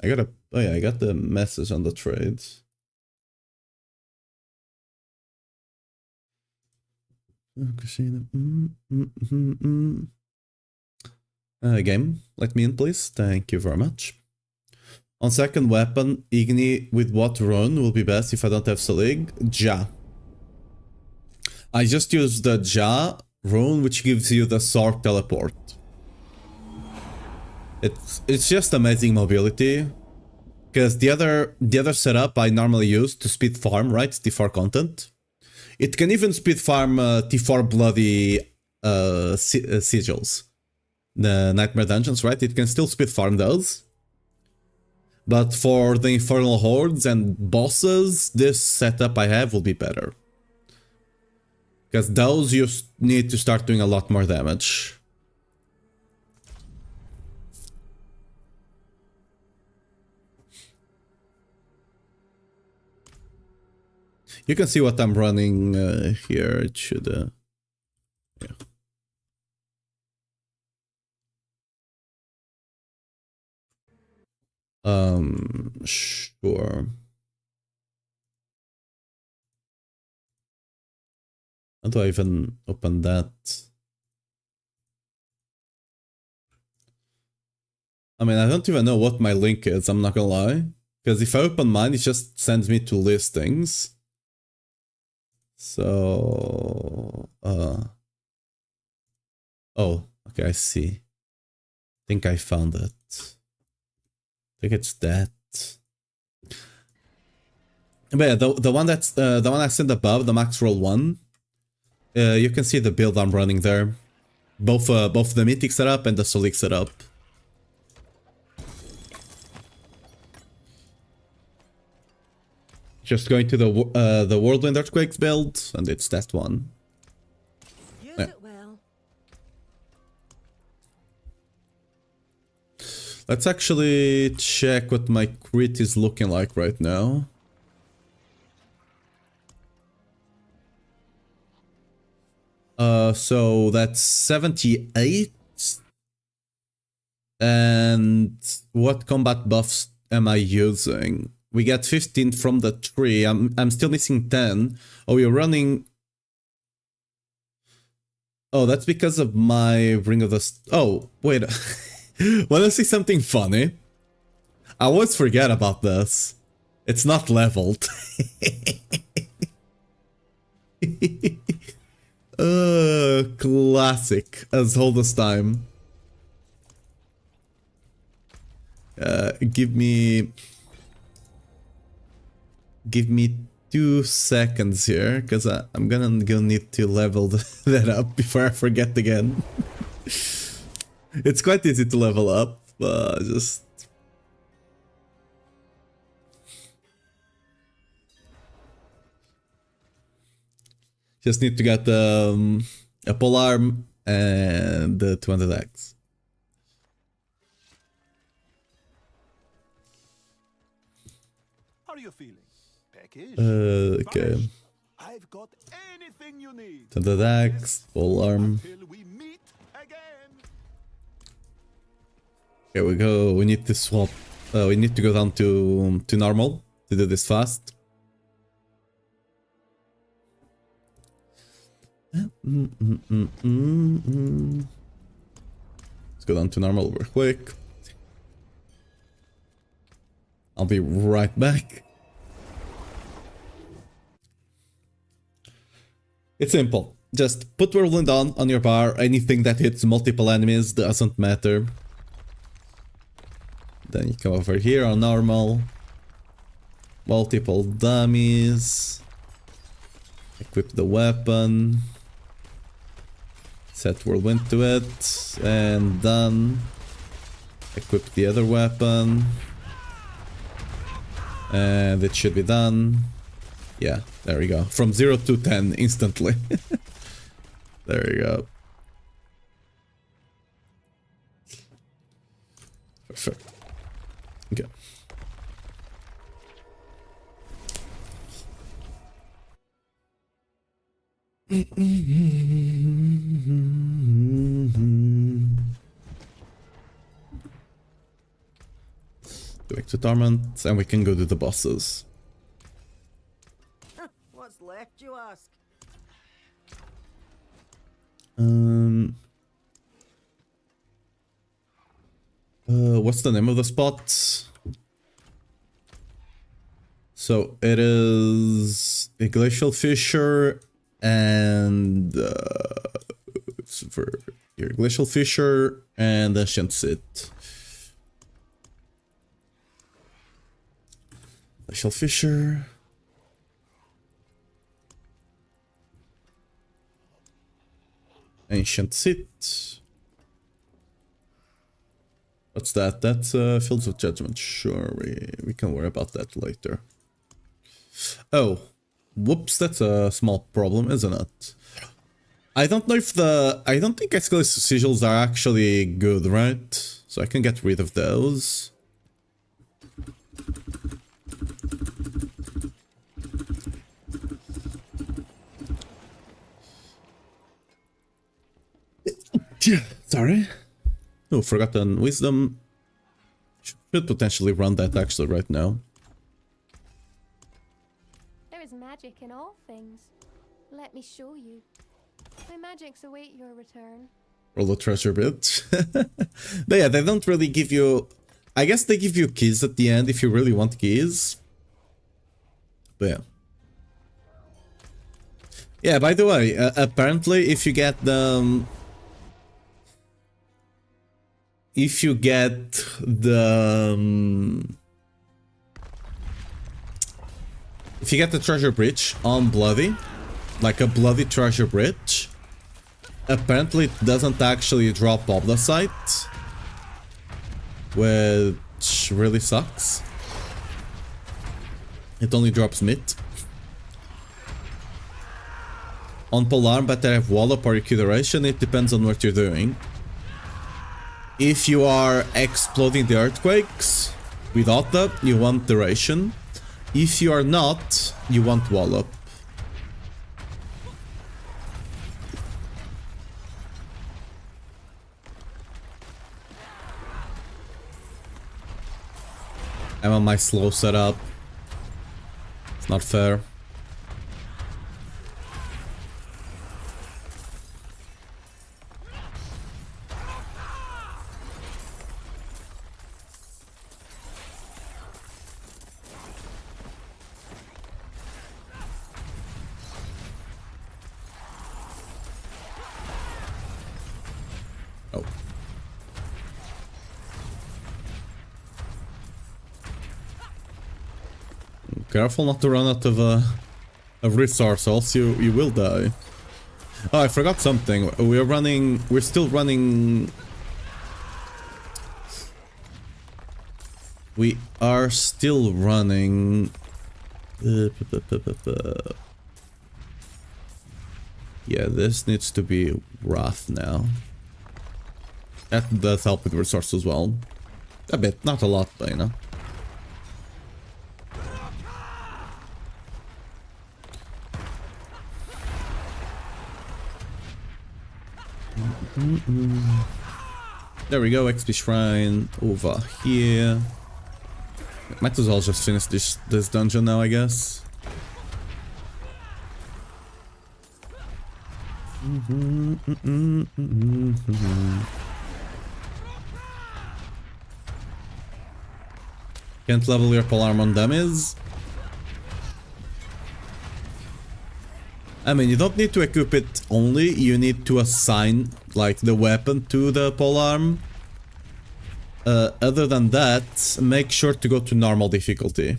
I got a. Oh yeah, I got the message on the trades. Game, let me in, please. Thank you very much. On second weapon, Igni with what rune will be best if I don't have Selig? Ja. I just used the Ja rune, which gives you the sword teleport. It's just amazing mobility. Because the other setup I normally use to speed farm, right? T4 content. It can even speed farm T4 bloody sigils. The Nightmare Dungeons, right? It can still speed farm those. But for the Infernal Hordes and bosses, this setup I have will be better. Because those you need to start doing a lot more damage. You can see what I'm running here. It should... yeah. Sure. How do I even open that? I mean, I don't even know what my link is, I'm not gonna lie. Because if I open mine, it just sends me to listings. So... oh, okay, I see. I think I found it. I think it's that. But yeah, the one that's the one I sent above, the max roll one. You can see the build I'm running there. Both the mythic setup and the Selig setup. Just going to the Whirlwind Earthquakes build, and it's that one. Use Yeah. it well. Let's actually check what my crit is looking like right now. So that's 78. And what combat buffs am I using? We get 15 from the tree. I'm still missing 10. Oh, you're running. Oh, that's because of my Ring of the... Oh, wait. Wanna see something funny? I always forget about this. It's not leveled. Classic. As whole this time. Give me 2 seconds here, because I'm gonna need to level that up before I forget again. It's quite easy to level up, just need to get a polearm and the 200x. How are you feeling? Package? Okay. I've got anything you need. 200x, polearm. Till we meet again. Here we go. We need to swap. We need to go down to normal to do this fast. Let's go down to normal real quick. I'll be right back. It's simple. Just put whirlwind on your bar. Anything that hits multiple enemies doesn't matter. Then you come over here on normal. Multiple dummies. Equip the weapon. Set whirlwind to it. And done. Equip the other weapon. And it should be done. Yeah, there we go. From 0 to 10 instantly. There we go. Perfect. Okay. Back to Torment, and we can go to the bosses. What's left, you ask? What's the name of the spot? So it is a glacial fissure and it's for your glacial fissure and ancient sit. Glacial fissure. Ancient sit. What's that? That's Fields of Judgment. Sure, we can worry about that later. Oh, whoops, that's a small problem, isn't it? I don't know if I don't think Escalation sigils are actually good, right? So I can get rid of those. Sorry. Oh, Forgotten Wisdom. Should potentially run that actually right now. There is magic in all things. Let me show you. My magics await your return. Roll the treasure bit. But yeah, they don't really give you... I guess they give you keys at the end if you really want keys. But yeah. Yeah, by the way, apparently if you get the... If you get the... if you get the treasure bridge on Bloody, like a Bloody treasure bridge, apparently it doesn't actually drop Oblasite, which really sucks. It only drops Myth. On Polearm, but I have Wallop or Recuperation, it depends on what you're doing. If you are exploding the earthquakes without that, you want Duration. If you are not, you want Wallop. I'm on my slow setup. It's not fair. Oh. Careful not to run out of resource, else you will die. Oh, I forgot something. We're still running. We are still running. Yeah, this needs to be rough now. That does help with resource as well. A bit, not a lot, but you know. There we go, XP Shrine over here. Might as well just finish this dungeon now, I guess. Can't level your polearm on dummies. I mean, you don't need to equip it only, you need to assign, like, the weapon to the polearm. Other than that, make sure to go to normal difficulty.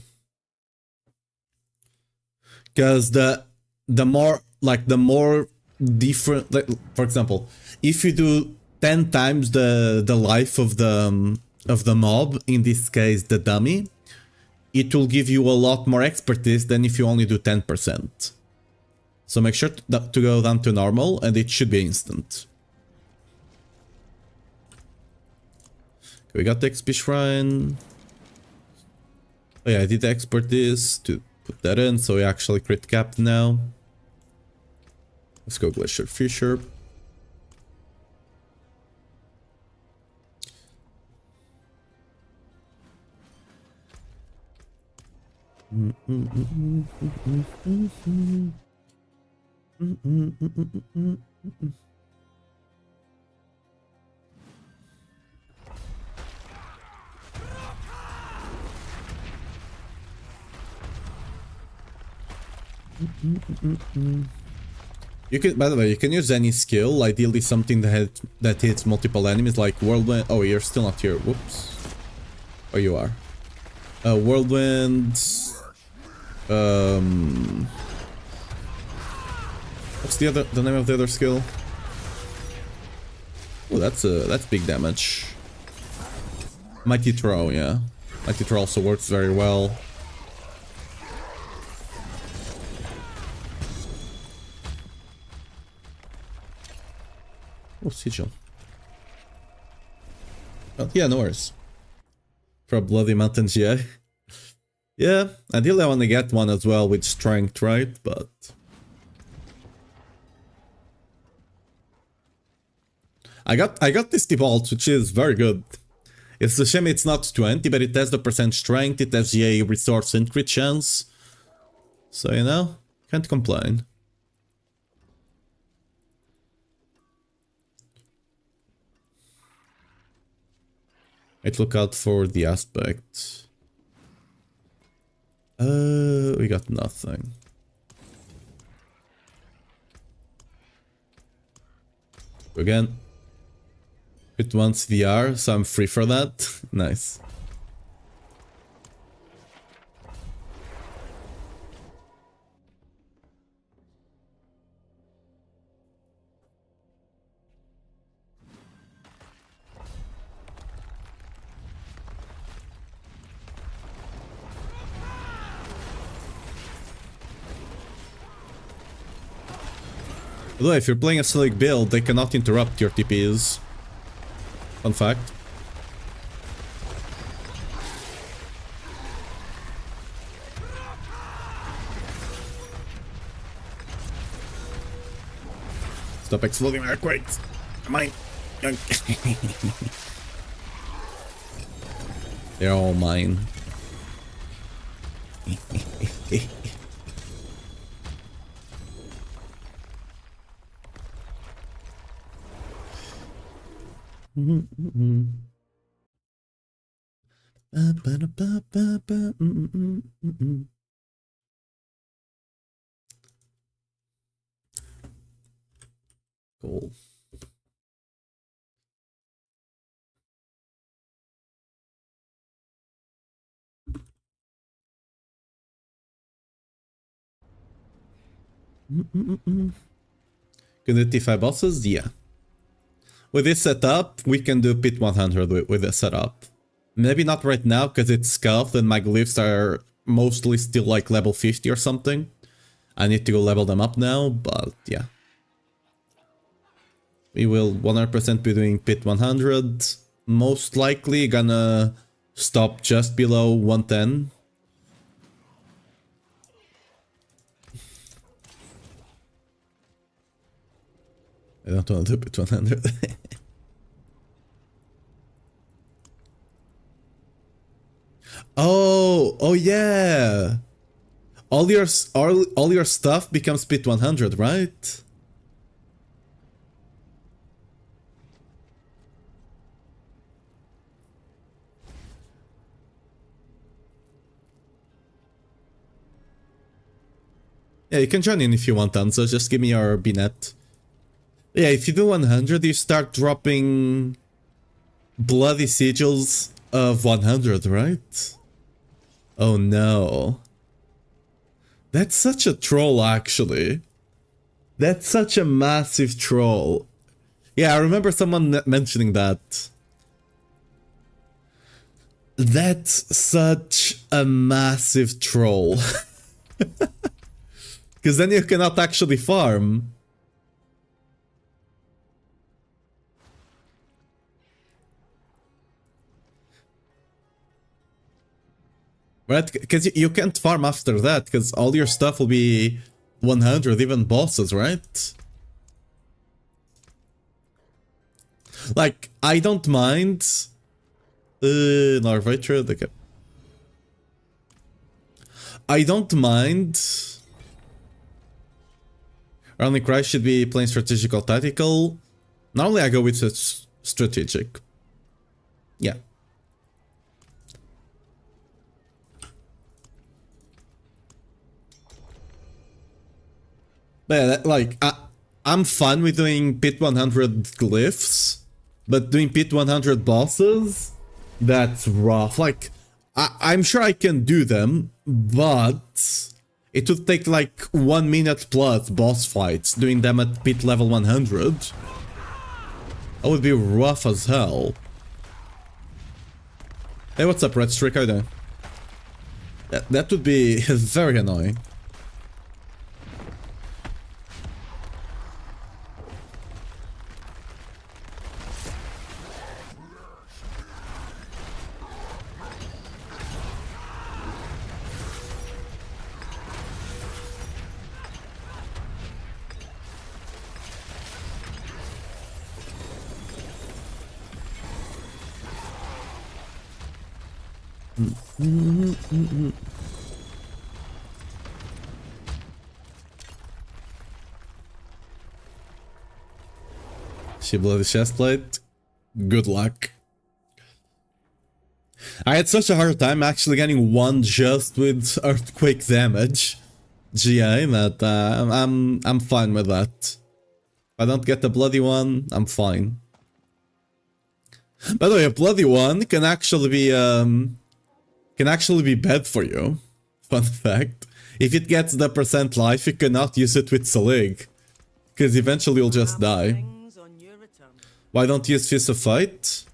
Because the more different, like, for example, if you do 10 times the life of the mob, in this case the dummy, it will give you a lot more expertise than if you only do 10%. So make sure to go down to normal, and it should be instant. Okay, we got the XP Shrine. Oh yeah, I did export this to put that in, so we actually crit capped now. Let's go Glacier Fisher. You can, by the way, you can use any skill, ideally something that hits multiple enemies, like Whirlwind. Oh, you're still not here. Whoops. Oh, you are. Whirlwind. What's the name of the other skill? Oh, that's big damage. Mighty Throw, yeah. Mighty Throw also works very well. Oh, Sigil. Oh, yeah, no worries. For a Bloody Mountain GI. Yeah, ideally I want to get one as well with strength, right? But I got this default, which is very good. It's a shame it's not 20, but it has the percent strength, it has the resource and crit chance. So, you know, can't complain. I'd look out for the aspect. We got nothing. Again. It wants VR, so I'm free for that. Nice. Although if you're playing a Selig build, they cannot interrupt your TPs. Fun fact. Stop exploding earthquakes. Mine. They're all mine. Cool. Can do T5 bosses? Yeah. With this setup, we can do Pit 100 with this setup. Maybe not right now, because it's scuffed and my glyphs are mostly still like level 50 or something. I need to go level them up now, but yeah. We will 100% be doing Pit 100. Most likely gonna stop just below 110. I don't want to do Pit 100. Oh yeah. All your stuff becomes Pit 100, right? Yeah, you can join in if you want, Anzo. Just give me your BNet. Yeah, if you do 100, you start dropping bloody sigils of 100, right? Oh no. That's such a troll, actually. That's such a massive troll. Yeah, I remember someone mentioning that. That's such a massive troll. Because then you cannot actually farm. Right? Because you can't farm after that, because all your stuff will be 100, even bosses, right? Like, I don't mind... Narvator, okay. I don't mind... Only Christ should be playing strategic or tactical. Normally I go with strategic. Yeah. But yeah, like, I'm fine with doing Pit 100 glyphs, but doing Pit 100 bosses, that's rough. Like, I'm sure I can do them, but it would take like 1 minute plus boss fights doing them at Pit level 100. That would be rough as hell. Hey, what's up, Red Streak? How you doing? That would be very annoying. She blew the chestplate. Good luck. I had such a hard time actually getting one just with earthquake damage. GA, that I'm fine with that. If I don't get the bloody one, I'm fine. By the way, a bloody one can actually be bad for you. Fun fact. If it gets the percent life, you cannot use it with Selig. Because eventually you'll just die. Why don't you use Fist of Fight?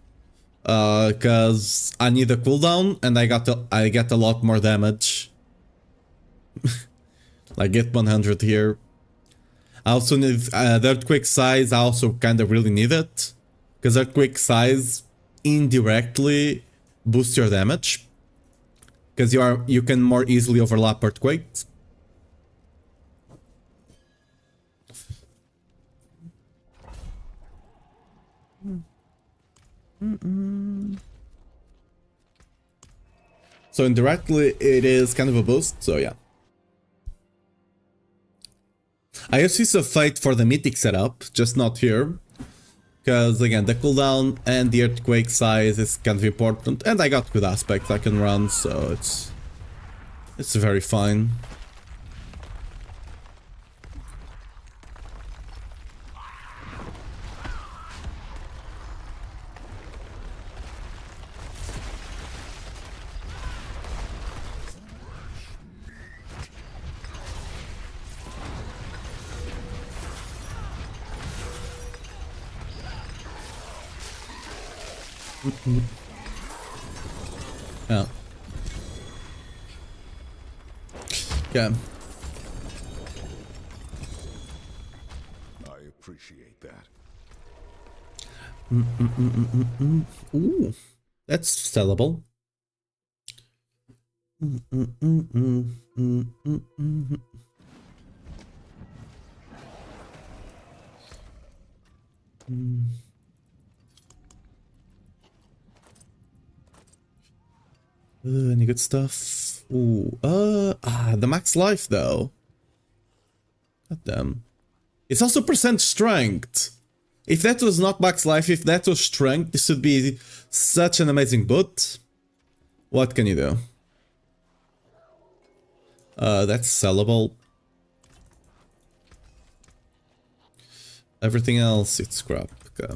Cause I need a cooldown and I get a lot more damage. Like get 100 here. I also need the Earthquake Size. I also kind of really need it. Because Earthquake Size indirectly boosts your damage. Because you can more easily overlap Earthquakes. So indirectly, it is kind of a boost, so yeah. I also use a Fate for the Mythic setup, just not here. Because again, the cooldown and the earthquake size is kind of important, and I got good aspects I can run, so it's very fine. Yeah. Yeah. I appreciate that. Ooh, that's sellable. Any good stuff? Ooh, the max life though. God damn. It's also percent strength. If that was not max life, if that was strength, this would be such an amazing boot. What can you do? That's sellable. Everything else, it's scrap. Okay.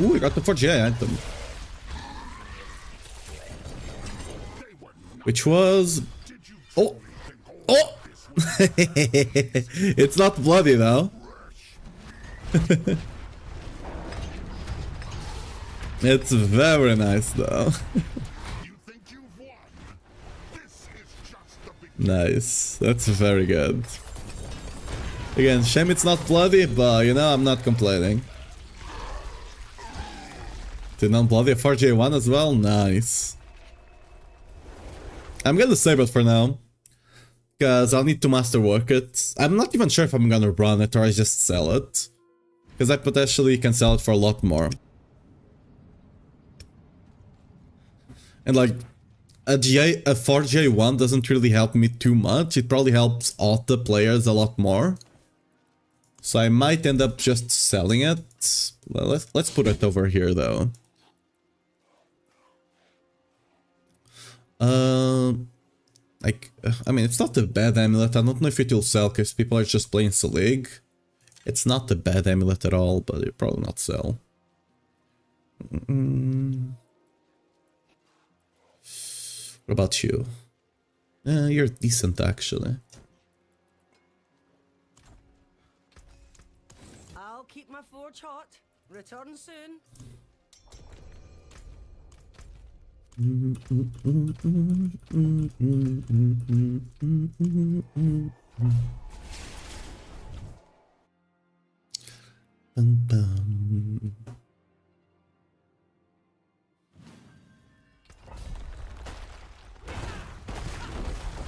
Ooh, we got the 4G anthem. Which was... Oh! Oh! It's not bloody though. It's very nice though. Nice. That's very good. Again, shame it's not bloody, but you know, I'm not complaining. Did not bloody a 4J1 as well? Nice. I'm gonna save it for now. Because I'll need to masterwork it. I'm not even sure if I'm gonna run it or I just sell it. Because I potentially can sell it for a lot more. And like, a 4J1 doesn't really help me too much. It probably helps auto players a lot more. So I might end up just selling it. Well, let's put it over here though. Like, I mean, it's not a bad amulet. I don't know if it will sell because people are just playing Selig. It's not a bad amulet at all, but it'll probably not sell. What about you? You're decent actually. I'll keep my forge hot. Return soon.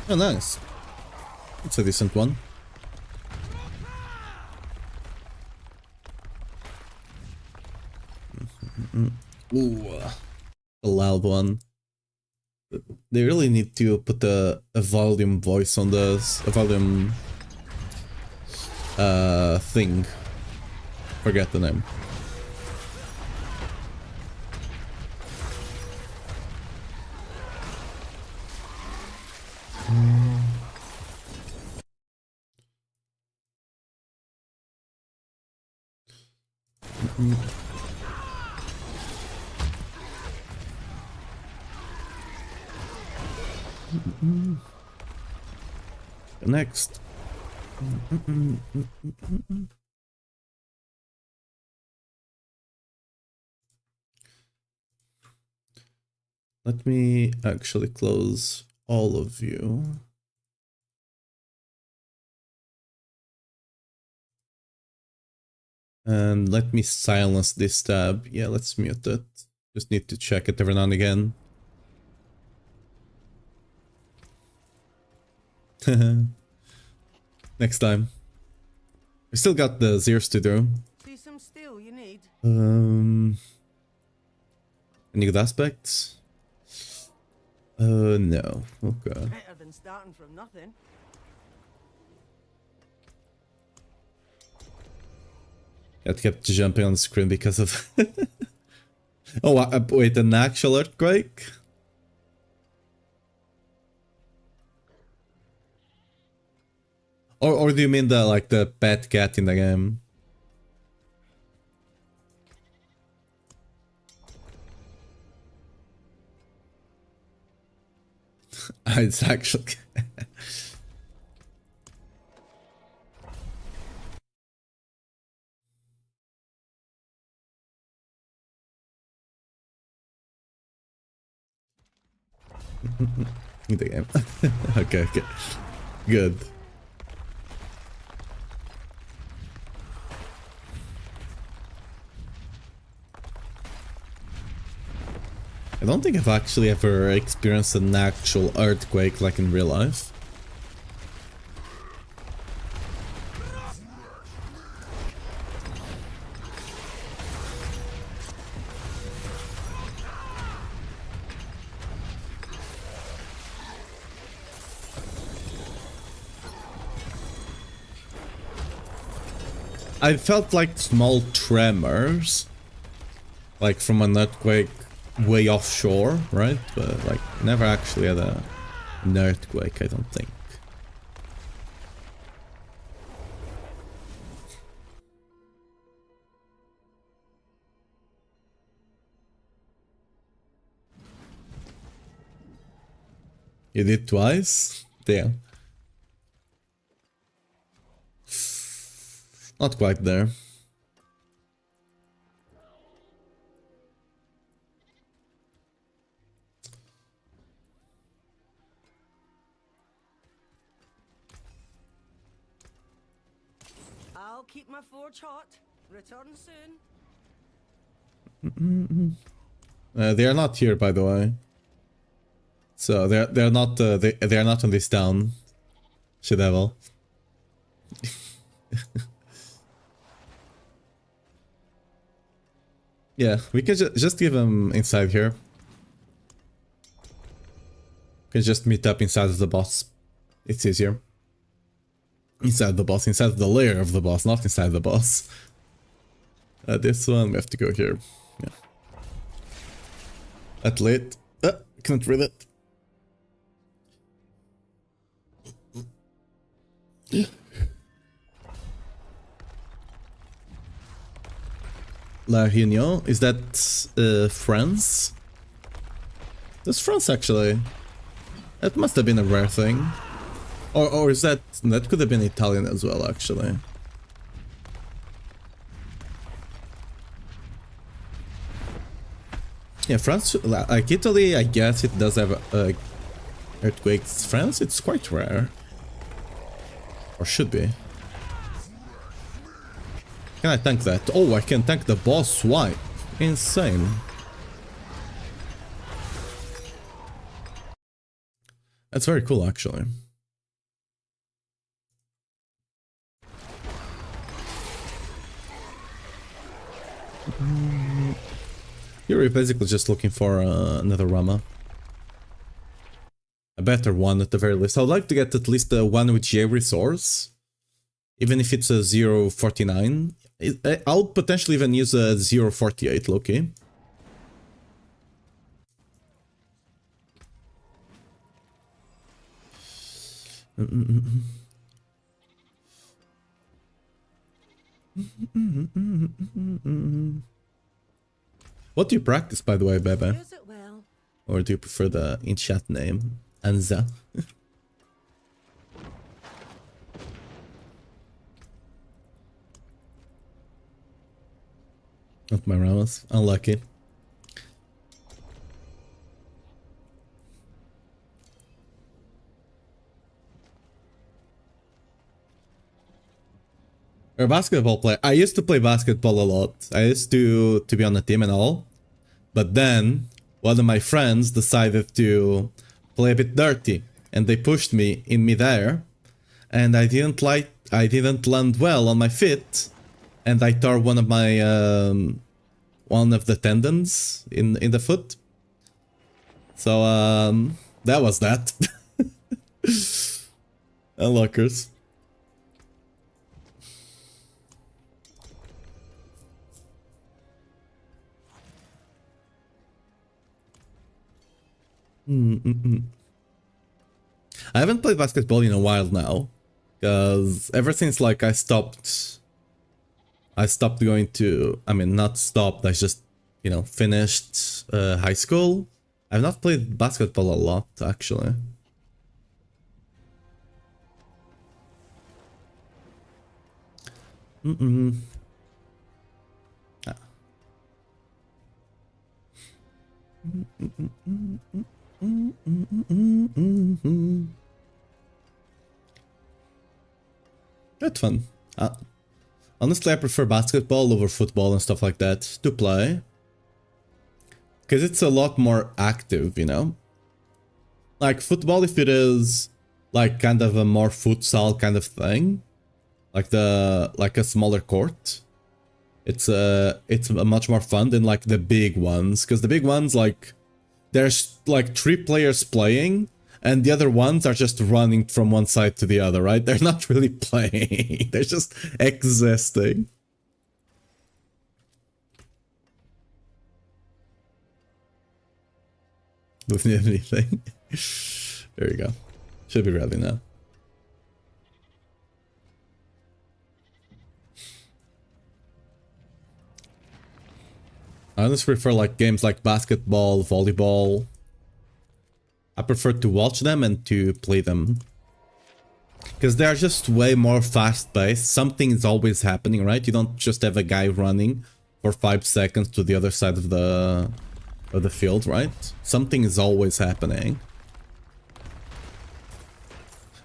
Oh, nice. It's a decent one. Ooh, a loud one. They really need to put a volume voice on this, a volume thing. Forget the name. Next. Let me actually close all of you. And let me silence this tab. Yeah, let's mute it. Just need to check it every now and again. Next time. We still got the Zeers to do. See some steel you need. Any good aspects? No. Okay. Better than starting from nothing. It kept jumping on the screen because of... Oh, wait, an actual earthquake? Or do you mean the, like, the pet cat in the game? It's actually... in the game. Okay. Good. I don't think I've actually ever experienced an actual earthquake like in real life. I felt like small tremors, like from an earthquake way offshore, right? But like never actually had an earthquake, I don't think. You did twice? Damn. Not quite there. I'll keep my forge hot. Return soon. They are not here, by the way. So they're not they are not on this town. Shedevil. Yeah, we can just give them inside here. We can just meet up inside of the boss. It's easier. Inside the boss, inside of the lair of the boss, not inside the boss. This one, we have to go here. Yeah. At late. Can't read it. La Réunion, is that France? That's France actually. That must have been a rare thing. Or is that could have been Italian as well actually. Yeah, France, like Italy, I guess it does have earthquakes. France, it's quite rare. Or should be. Can I tank that? Oh, I can tank the boss swipe. Insane. That's very cool, actually. You're basically just looking for another Rama. A better one at the very least. I'd like to get at least the one with J resource. Even if it's a 0.49. I'll potentially even use a 0.48 Loki. What do you practice, by the way, Bebe? Use it well. Or do you prefer the in-chat name? Anza? Not my Ramos. Unlucky. Or a basketball player. I used to play basketball a lot. I used to be on the team and all. But then one of my friends decided to play a bit dirty, and they pushed me in midair, and I didn't land well on my feet, and I tore one of my one of the tendons in the foot. So that was that. Unlockers. I haven't played basketball in a while now, because ever since like I stopped going to, I mean not stopped, I just, you know, finished high school. I've not played basketball a lot actually. That's fun. Honestly, I prefer basketball over football and stuff like that to play, because it's a lot more active, you know? Like football, if it is like kind of a more futsal kind of thing, like a smaller court, it's a much more fun than like the big ones, because the big ones, like there's like 3 players playing and the other ones are just running from one side to the other, right? They're not really playing, they're just existing. Don't need anything. There you go. Should be ready now. I just prefer like games like basketball, volleyball. I prefer to watch them and to play them, because they're just way more fast-paced. Something is always happening, right? You don't just have a guy running for 5 seconds to the other side of the field, right? Something is always happening.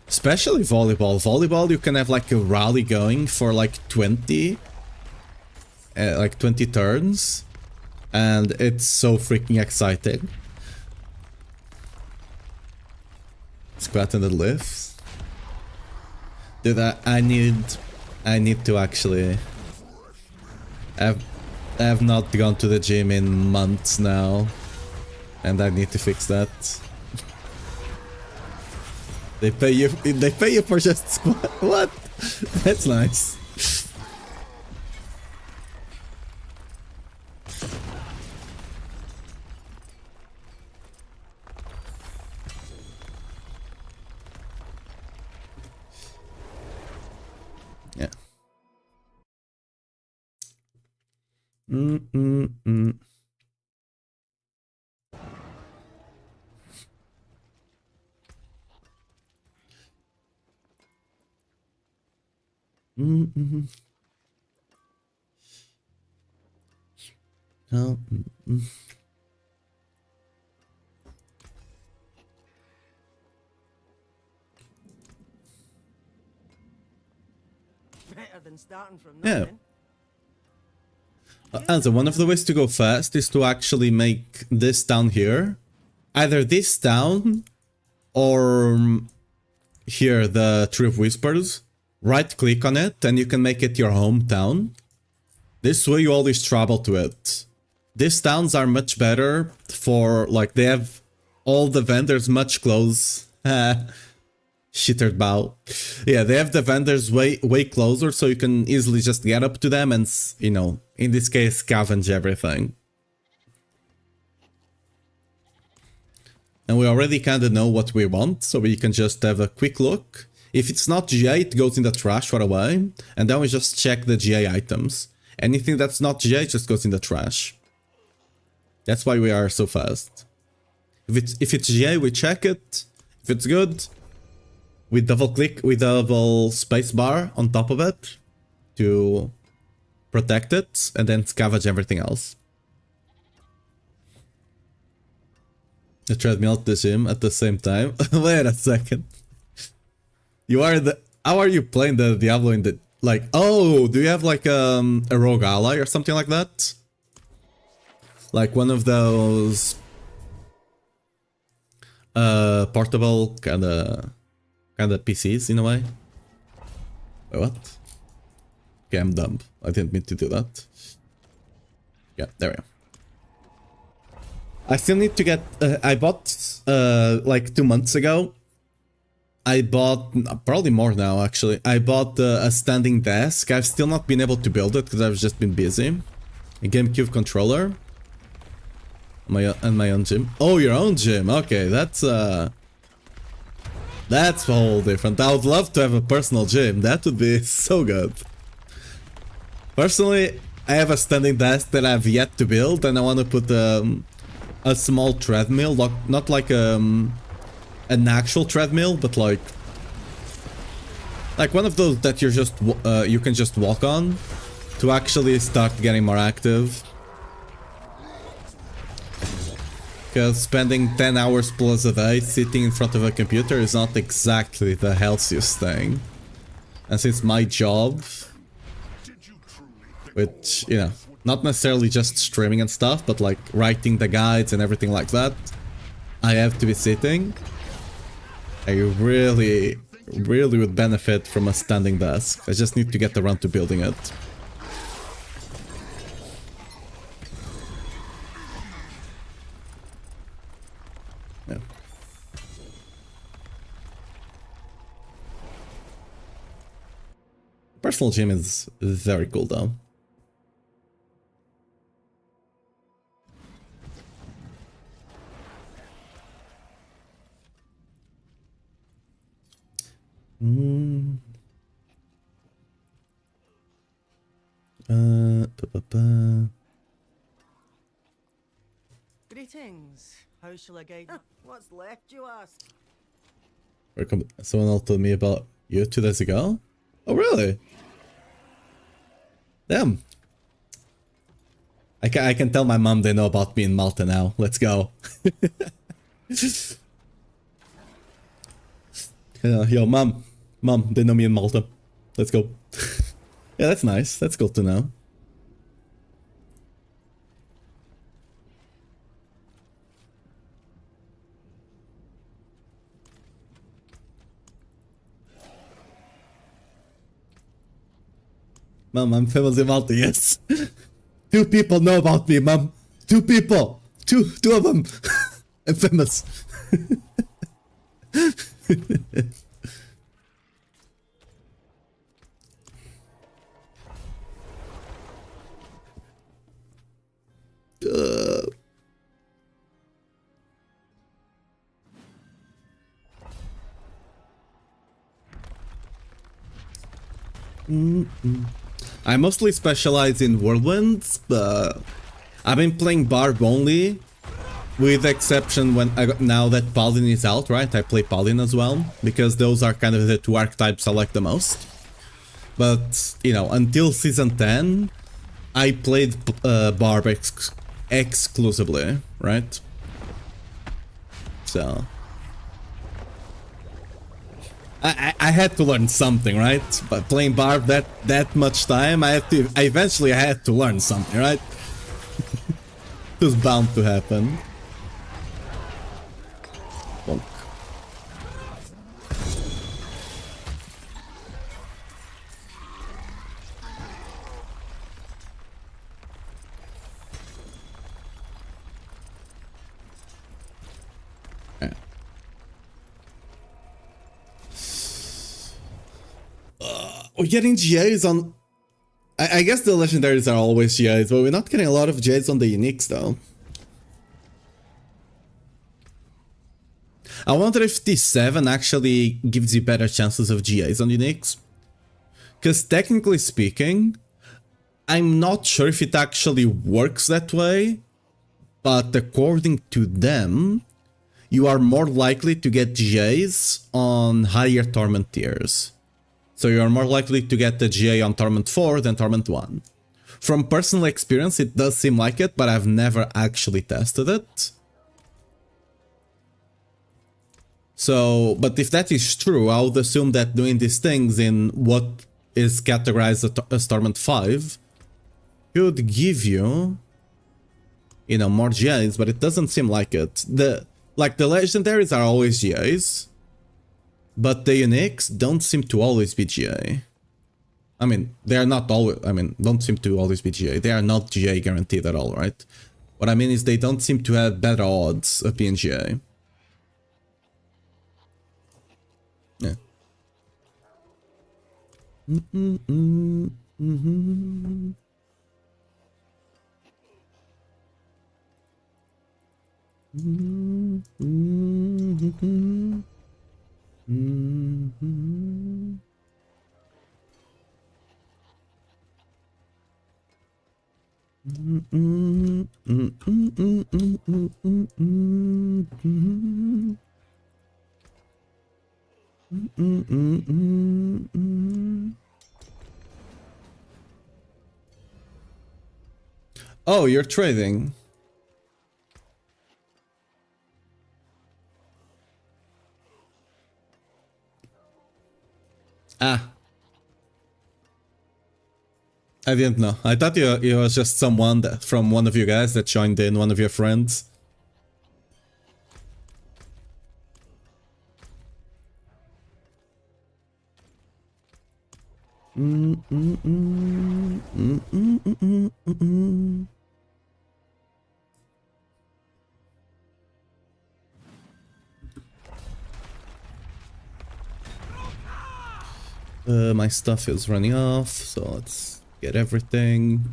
Especially volleyball. Volleyball, you can have like a rally going for like 20 turns, and it's so freaking exciting. Squat and the lifts. Dude, I need to actually. I have not gone to the gym in months now, and I need to fix that. They pay you for just squat. What? That's nice. Yeah. Oh. Better than starting from Yeah. nothing. Also, one of the ways to go fast is to actually make this down here, either this down or here, the Tree of Whispers. Right click on it and you can make it your hometown. This way you always travel to it. These towns are much better for, like, they have all the vendors much close. Shittered bow. Yeah, they have the vendors way closer, so you can easily just get up to them and, you know, in this case, scavenge everything. And we already kind of know what we want, so we can just have a quick look. If it's not GA, it goes in the trash right away, and then we just check the GA items. Anything that's not GA just goes in the trash. That's why we are so fast. If it's GA, we check it. If it's good, we double space bar on top of it to protect it, and then scavenge everything else. The treadmill at the gym at the same time. Wait a second. How are you playing the Diablo in the, like, oh, do you have like a rogue ally or something like that? Like one of those portable kinda PCs in a way? Wait, what? Okay, I'm dumb. I didn't mean to do that. Yeah, there we go. I still need to get, I bought, like 2 months ago, I bought, probably more now actually, I bought a standing desk. I've still not been able to build it because I've just been busy. A GameCube controller. And my own gym. Oh, your own gym, okay, that's a whole different. I would love to have a personal gym, that would be so good. Personally, I have a standing desk that I've yet to build, and I want to put a small treadmill, not like an actual treadmill, but like one of those that you're just you can just walk on to actually start getting more active. Because spending 10 hours plus a day sitting in front of a computer is not exactly the healthiest thing. And since my job, which, you know, not necessarily just streaming and stuff, but like writing the guides and everything like that, I have to be sitting. I really would benefit from a standing desk. I just need to get around to building it. Yeah. Personal gym is very cool though. Greetings. How shall I guide? What's left, you ask? Someone else told me about you 2 days ago? Oh, really? Damn. I can tell my mom they know about me in Malta now. Let's go. Yo, mom, they know me in Malta. Let's go. Yeah, that's nice. That's cool to know. Mom, I'm famous in Malta, yes. 2 people know about me, mom. 2 people. Two of them. I'm famous. I mostly specialize in whirlwinds, but I've been playing Barb only, with the exception when now that Paladin is out, right? I play Paladin as well, because those are kind of the 2 archetypes I like the most. But, you know, until Season 10, I played Barb exclusively, right? So I had to learn something, right? But playing Barb that much time, I eventually had to learn something, right? It was bound to happen. Bonk. We're getting GAs on... I guess the legendaries are always GAs, but we're not getting a lot of GAs on the uniques though. I wonder if T7 actually gives you better chances of GAs on uniques. Because technically speaking, I'm not sure if it actually works that way, but according to them, you are more likely to get GAs on higher Torment tiers. So you are more likely to get the GA on Torment 4 than Torment 1. From personal experience, it does seem like it, but I've never actually tested it. So, but if that is true, I would assume that doing these things in what is categorized as Torment 5 could give you, you know, more GAs, but it doesn't seem like it. The legendaries are always GAs, but the uniques don't seem to always be GA. I mean, they are not always, don't seem to always be GA. They are not GA guaranteed at all, right? What I mean is they don't seem to have better odds of being GA. Yeah. Oh, you're trading. Ah. I didn't know. I thought it was just someone from one of you guys that joined in, one of your friends. My stuff is running off, so let's get everything.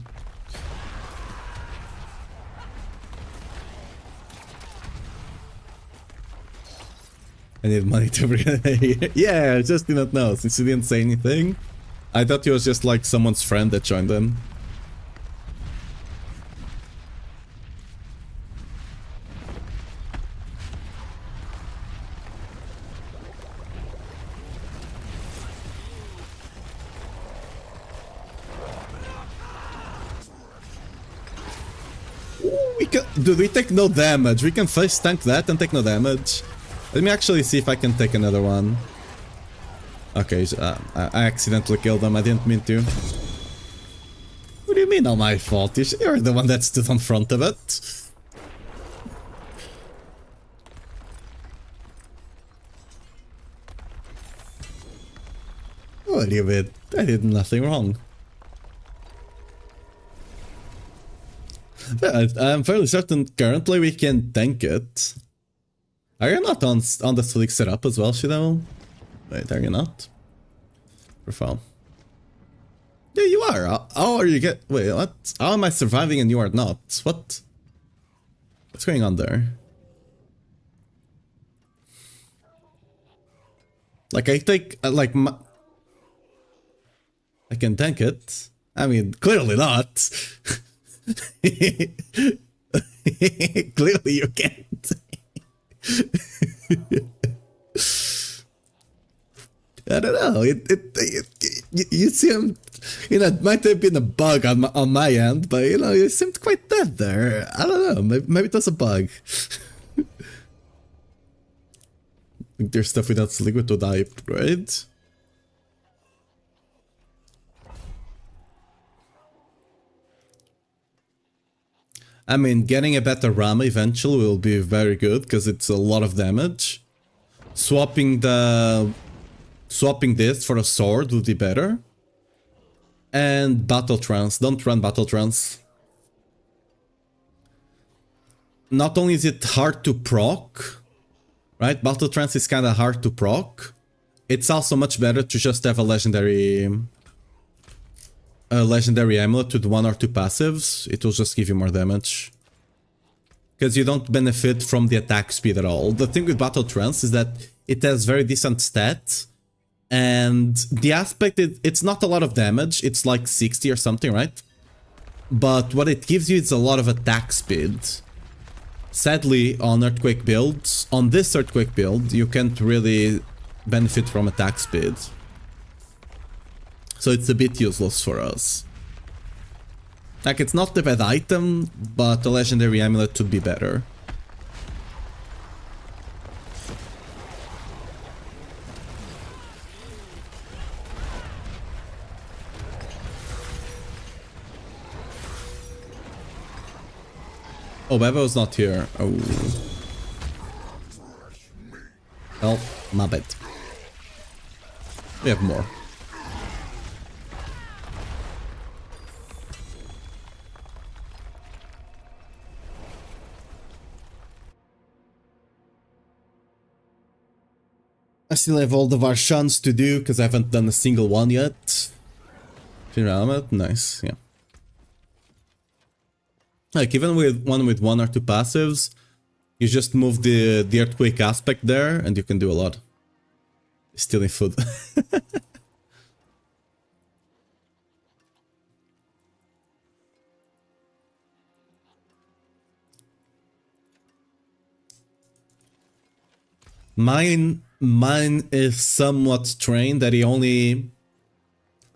I need money to bring. Yeah, I just didn't know since he didn't say anything. I thought he was just like someone's friend that joined them. Dude, we take no damage. We can face tank that and take no damage. Let me actually see if I can take another one. Okay, I accidentally killed him. I didn't mean to. What do you mean not my fault? You're the one that stood on front of it. What do you mean? I did nothing wrong. I'm fairly certain currently we can tank it. Are you not on the Selig setup as well, Shido? Wait, are you not? Profile. Yeah, you are. How are you wait, what? How am I surviving and you are not? What? What's going on there? Like, I take, I can tank it. I mean, clearly not. Clearly you can't. I don't know. You seem, you know, it might have been a bug on my end, but you know, you seemed quite dead there. I don't know. Maybe it was a bug. I think there's stuff without Selig to die, right? I mean, getting a better Rama eventually will be very good because it's a lot of damage. Swapping this for a sword would be better. And Battle Trance. Don't run Battle Trance. Not only is it hard to proc, right? Battle Trance is kind of hard to proc. It's also much better to just have a legendary amulet with 1 or 2 passives. It will just give you more damage. because you don't benefit from the attack speed at all. The thing with Battle Trance is that it has very decent stats, and the aspect, it's not a lot of damage, it's like 60 or something, right? But what it gives you is a lot of attack speed. Sadly, on Earthquake builds, on this Earthquake build, you can't really benefit from attack speed. So it's a bit useless for us. Like, it's not the bad item, but a legendary amulet would be better. Oh, Bevo's not here. Oh. Oh, my bad. We have more. I still have all the Varshans to do because I haven't done a single one yet. Nice, yeah. Like, even with one or two passives, you just move the Earthquake aspect there and you can do a lot. Stealing food. Mine is somewhat strained that he only,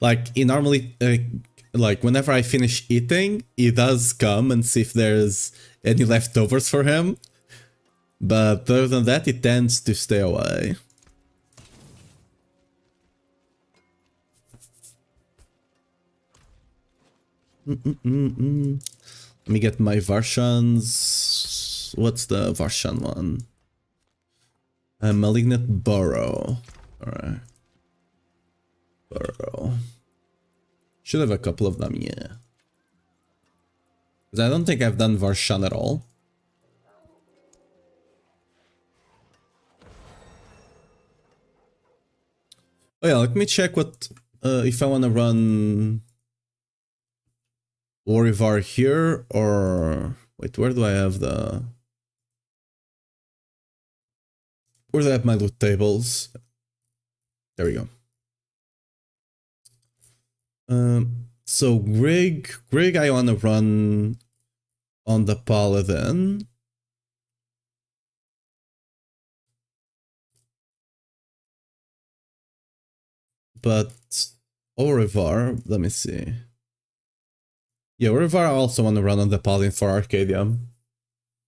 like, he normally, like, whenever I finish eating, he does come and see if there's any leftovers for him. But other than that, he tends to stay away. Let me get my Varshans. What's the Varshan one? A Malignant Burrow. Alright. Burrow. Should have a couple of them, yeah. Because I don't think I've done Varshan at all. Oh yeah, let me check what... if I want to run... Warivar here, or... Wait, where do I have the... Where do I have my loot tables? There we go. So Grig I want to run on the Paladin. But Orivar, let me see. Yeah, Orivar I also want to run on the Paladin for Arcadia.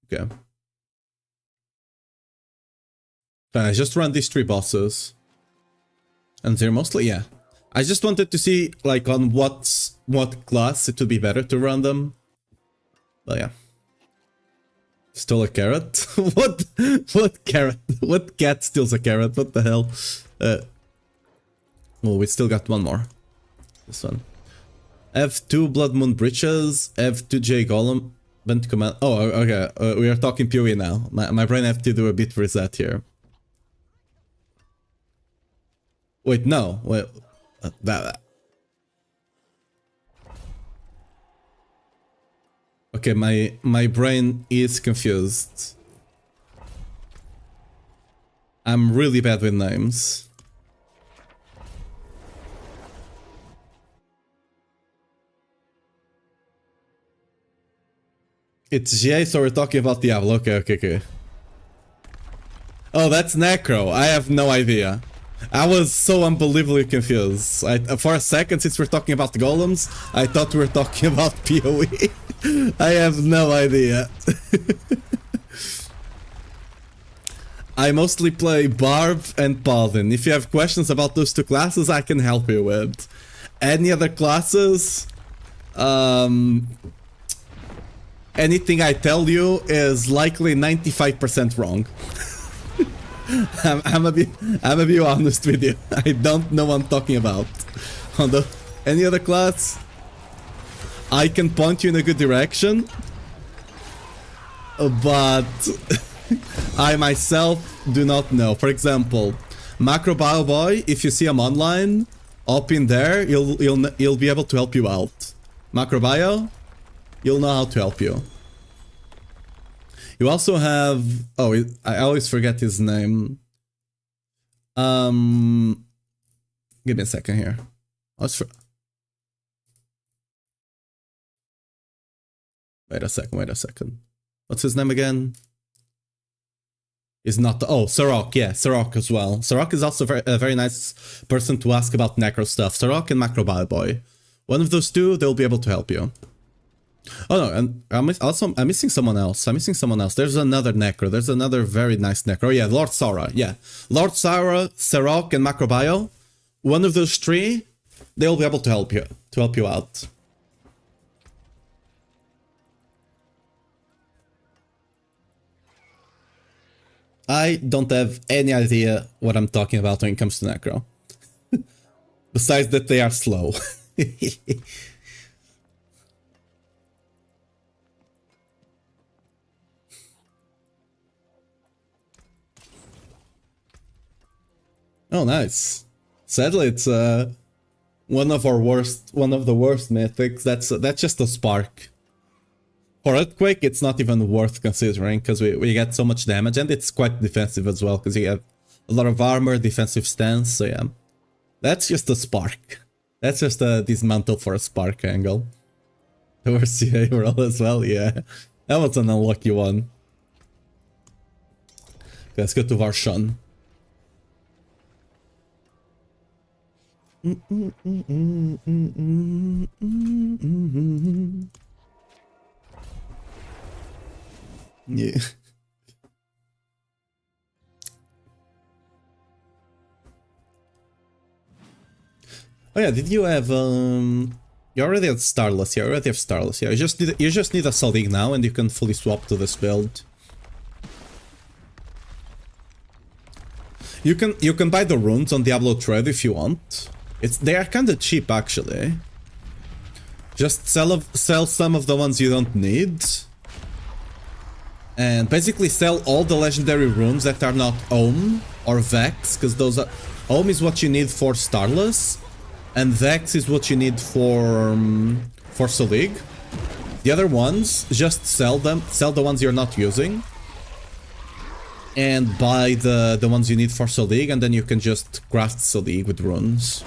Okay. I just run these 3 bosses. And they're mostly, yeah. I just wanted to see, like, on what class it would be better to run them. But yeah. Stole a carrot? What carrot? What cat steals a carrot? What the hell? Oh, we still got one more. This one. I have 2 Blood Moon Breaches. I have 2 J Golem. Bent command. Oh, okay. We are talking PoE now. My brain have to do a bit reset here. Wait, no. Wait. That. Okay, my brain is confused. I'm really bad with names. It's GA, so we're talking about Diablo. Okay. Oh, that's Necro. I have no idea. I was so unbelievably confused. For a second, since we're talking about golems, I thought we were talking about PoE. I have no idea. I mostly play Barb and Paladin. If you have questions about those 2 classes, I can help you with. Any other classes? Anything I tell you is likely 95% wrong. I'm a bit honest with you. I don't know what I'm talking about. Any other class, I can point you in a good direction, but I myself do not know. For example, Macro Bio Boy, if you see him online, up in there, he'll be able to help you out. Macro Bio, he'll know how to help you. You also have... Oh, I always forget his name. Give me a second here. Wait a second. What's his name again? Is not... Oh, Sarok, yeah, Sarok as well. Sarok is also a very nice person to ask about necro stuff. Sarok and Macro Boy. One of those two, they'll be able to help you. Oh no, and I'm missing someone else. There's another necro. There's another very nice necro. Oh, yeah, Lord Sara. Yeah, Lord Sara, Sarok, and Macrobio. One of those three, they'll be able to help you out. I don't have any idea what I'm talking about when it comes to necro. Besides that they are slow. Oh, nice. Sadly, it's one of the worst mythics. That's just a spark. For Earthquake, it's not even worth considering because we get so much damage and it's quite defensive as well because you have a lot of armor, defensive stance. So yeah, that's just a spark. That's just a dismantle for a spark angle. Over CA roll as well. Yeah, that was an unlucky one. Let's go to Varshan. Yeah. Oh yeah, did you have you already have Starless, yeah, You just need a Selig now and you can fully swap to this build. You can buy the runes on Diablo Trade if you want. They are kinda cheap actually. Just sell some of the ones you don't need. And basically sell all the legendary runes that are not Ohm or Vex, because those are... Ohm is what you need for Starless, and Vex is what you need for Selig. The other ones, just sell them, sell the ones you're not using. And buy the ones you need for Selig, and then you can just craft Selig with runes.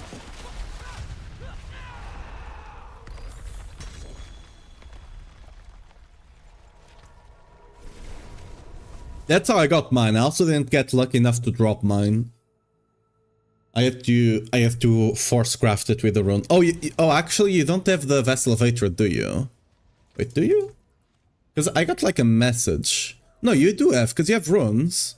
That's how I got mine. I also didn't get lucky enough to drop mine. I have to force craft it with the rune. Oh, actually, you don't have the Vessel of Hatred, do you? Wait, do you? Because I got like a message. No, you do have, because you have runes.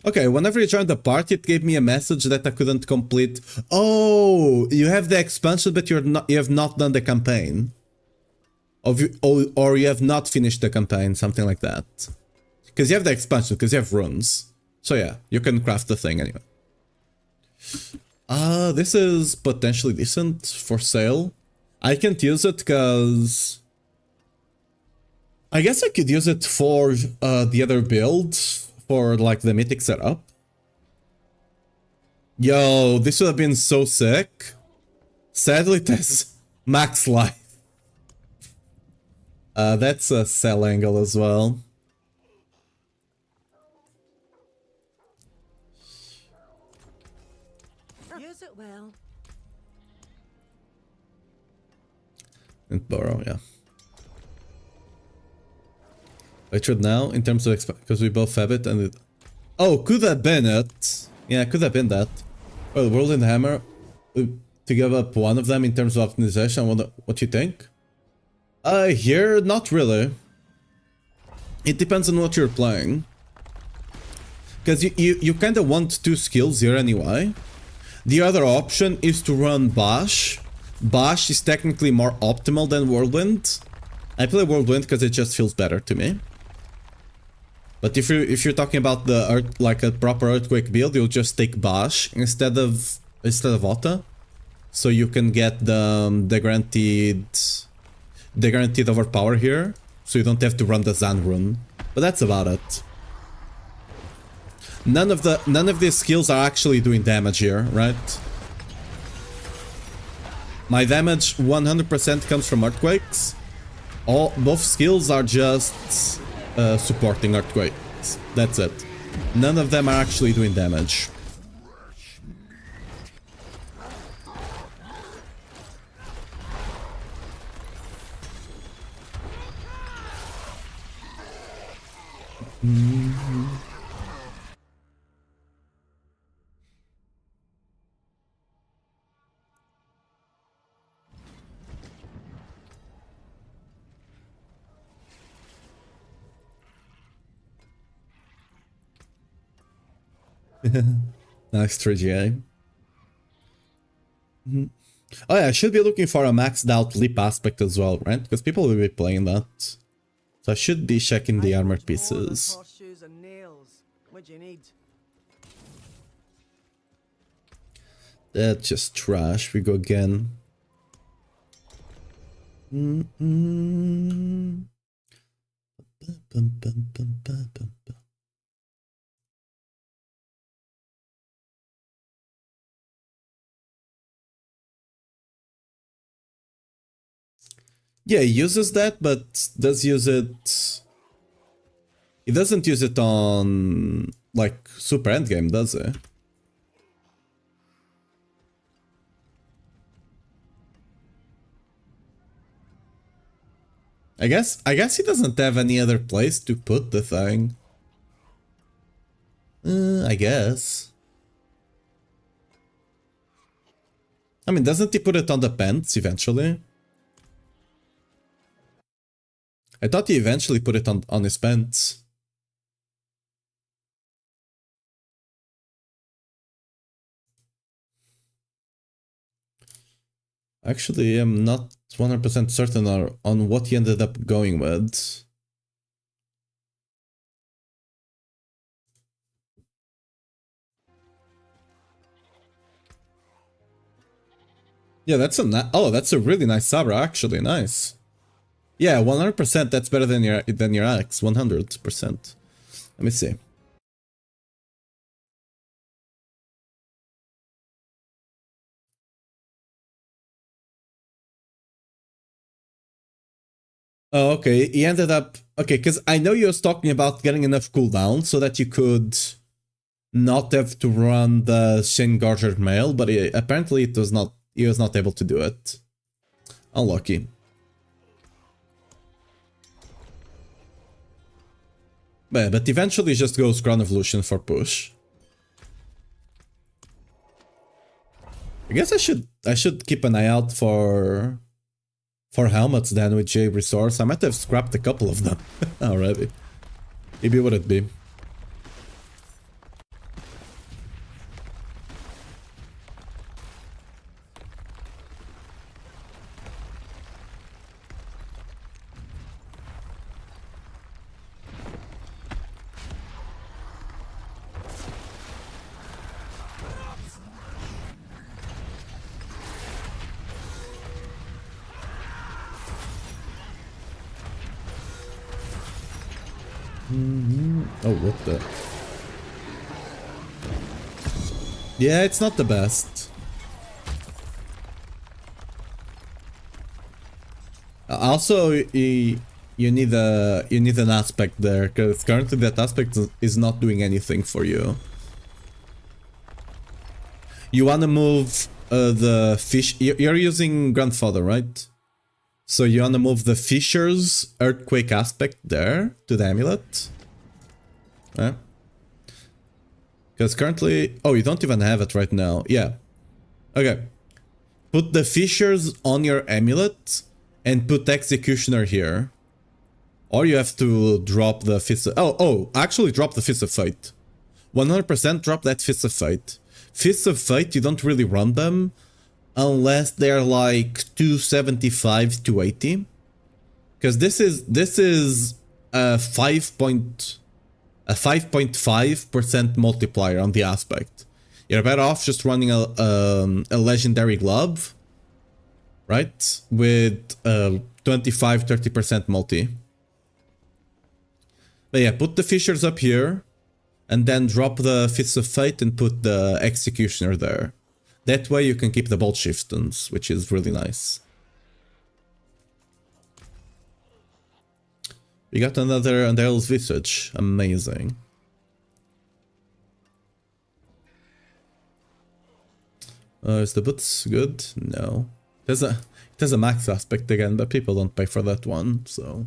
Okay, whenever you joined the party, it gave me a message that I couldn't complete. Oh, you have the expansion, but you have not done the campaign. Or you have not finished the campaign, something like that. Because you have the expansion, because you have runes. So yeah, you can craft the thing anyway. This is potentially decent for sale. I can't use it because... I guess I could use it for the other build, for like the mythic setup. Yo, this would have been so sick. Sadly, it has max life. That's a sell angle as well. Use it well. And borrow, yeah. Hatred now, in terms of because we both have it and it... Oh, could have been it. Yeah, could have been that. Well, World and Hammer, to give up one of them in terms of optimization, what you think? Here, not really. It depends on what you're playing. Because you kind of want two skills here anyway. The other option is to run Bash. Bash is technically more optimal than Whirlwind. I play Whirlwind because it just feels better to me. But if you're talking about like a proper Earthquake build, you'll just take Bash instead of Otta, so you can get the guaranteed overpower here, so you don't have to run the Zan rune. But that's about it. None of these skills are actually doing damage here, right? My damage 100% comes from Earthquakes. Both skills are just supporting earthquakes. That's it. None of them are actually doing damage. Nice 3GA. Oh yeah, I should be looking for a maxed out leap aspect as well, right? Because people will be playing that. So I should be checking the armor pieces. Horseshoes and nails. What do you need? That's just trash. We go again. Yeah, he uses that, but does use it... He doesn't use it on, like, super endgame, does he? I guess he doesn't have any other place to put the thing. I guess. I mean, doesn't he put it on the pants eventually? I thought he eventually put it on his pants. Actually, I'm not 100% certain on what he ended up going with. Yeah, that's a really nice Sabra, actually, nice. Yeah, 100%, that's better than your axe, 100%. Let me see. Oh, okay, he ended up... Okay, because I know you was talking about getting enough cooldown so that you could not have to run the Shin Gorger mail, but apparently it was not... He was not able to do it. Unlucky. But eventually just goes Crown Evolution for push. I guess I should keep an eye out for helmets then with J resource. I might have scrapped a couple of them already. Maybe would it be? Oh, what the... Yeah, it's not the best. Also, you need an aspect there, because currently that aspect is not doing anything for you. You wanna move the fish... You're using Grandfather, right? So you wanna move the Fisher's Earthquake aspect there to the amulet. Yeah. Because currently... Oh, you don't even have it right now. Yeah. Okay. Put the Fishers on your amulet and put Executioner here. Or you have to drop the Fist of... Oh, actually drop the Fist of Fate. 100% drop that Fist of Fate. Fists of Fate, you don't really run them unless they're like 275 to 80. Because this is a 5.5% multiplier on the aspect. You're better off just running a legendary glove, right? With 25-30% multi. But yeah, put the Fishers up here, and then drop the Fists of Fate and put the Executioner there. That way you can keep the Bolt Shiftons, which is really nice. We got another Undead's Visage. Amazing. Is the boots good? No. It has a max aspect again, but people don't pay for that one, so...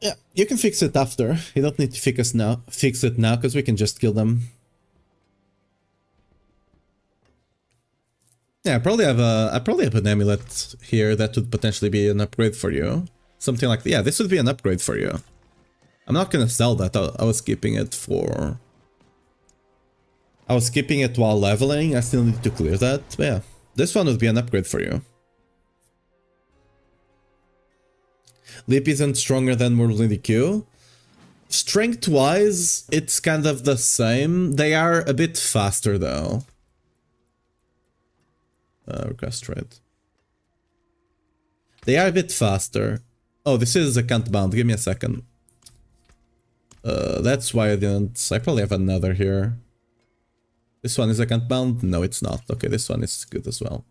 Yeah, you can fix it after. You don't need to fix it now, because we can just kill them. Yeah, I probably have an amulet here that would potentially be an upgrade for you. Something like that. Yeah, this would be an upgrade for you. I'm not gonna sell that. I was keeping it for... I was keeping it while leveling. I still need to clear that. But yeah, this one would be an upgrade for you. Leap isn't stronger than Worldly Q. Strength-wise, it's kind of the same. They are a bit faster though. Request trade. They are a bit faster. Oh, this is account bound. Give me a second. That's why I didn't... I probably have another here. This one is account bound? No, it's not. Okay, this one is good as well.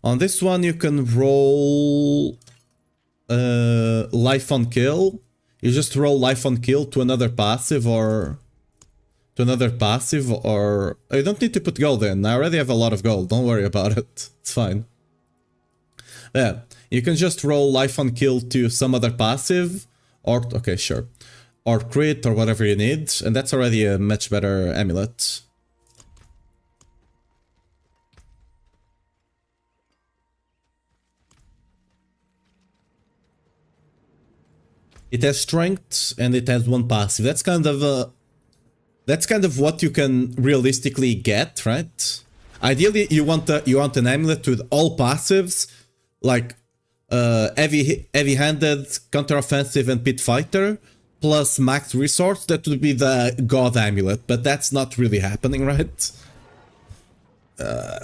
On this one, you can roll life on kill. You just roll life on kill to another passive or... you don't need to put gold in. I already have a lot of gold. Don't worry about it. It's fine. Yeah, you can just roll life on kill to some other passive, or okay, sure, or crit or whatever you need, and that's already a much better amulet. It has strength and it has one passive. That's kind of what you can realistically get, right? Ideally, you want an amulet with all passives, like heavy-handed, counteroffensive, and pit fighter, plus max resource. That would be the god amulet, but that's not really happening, right?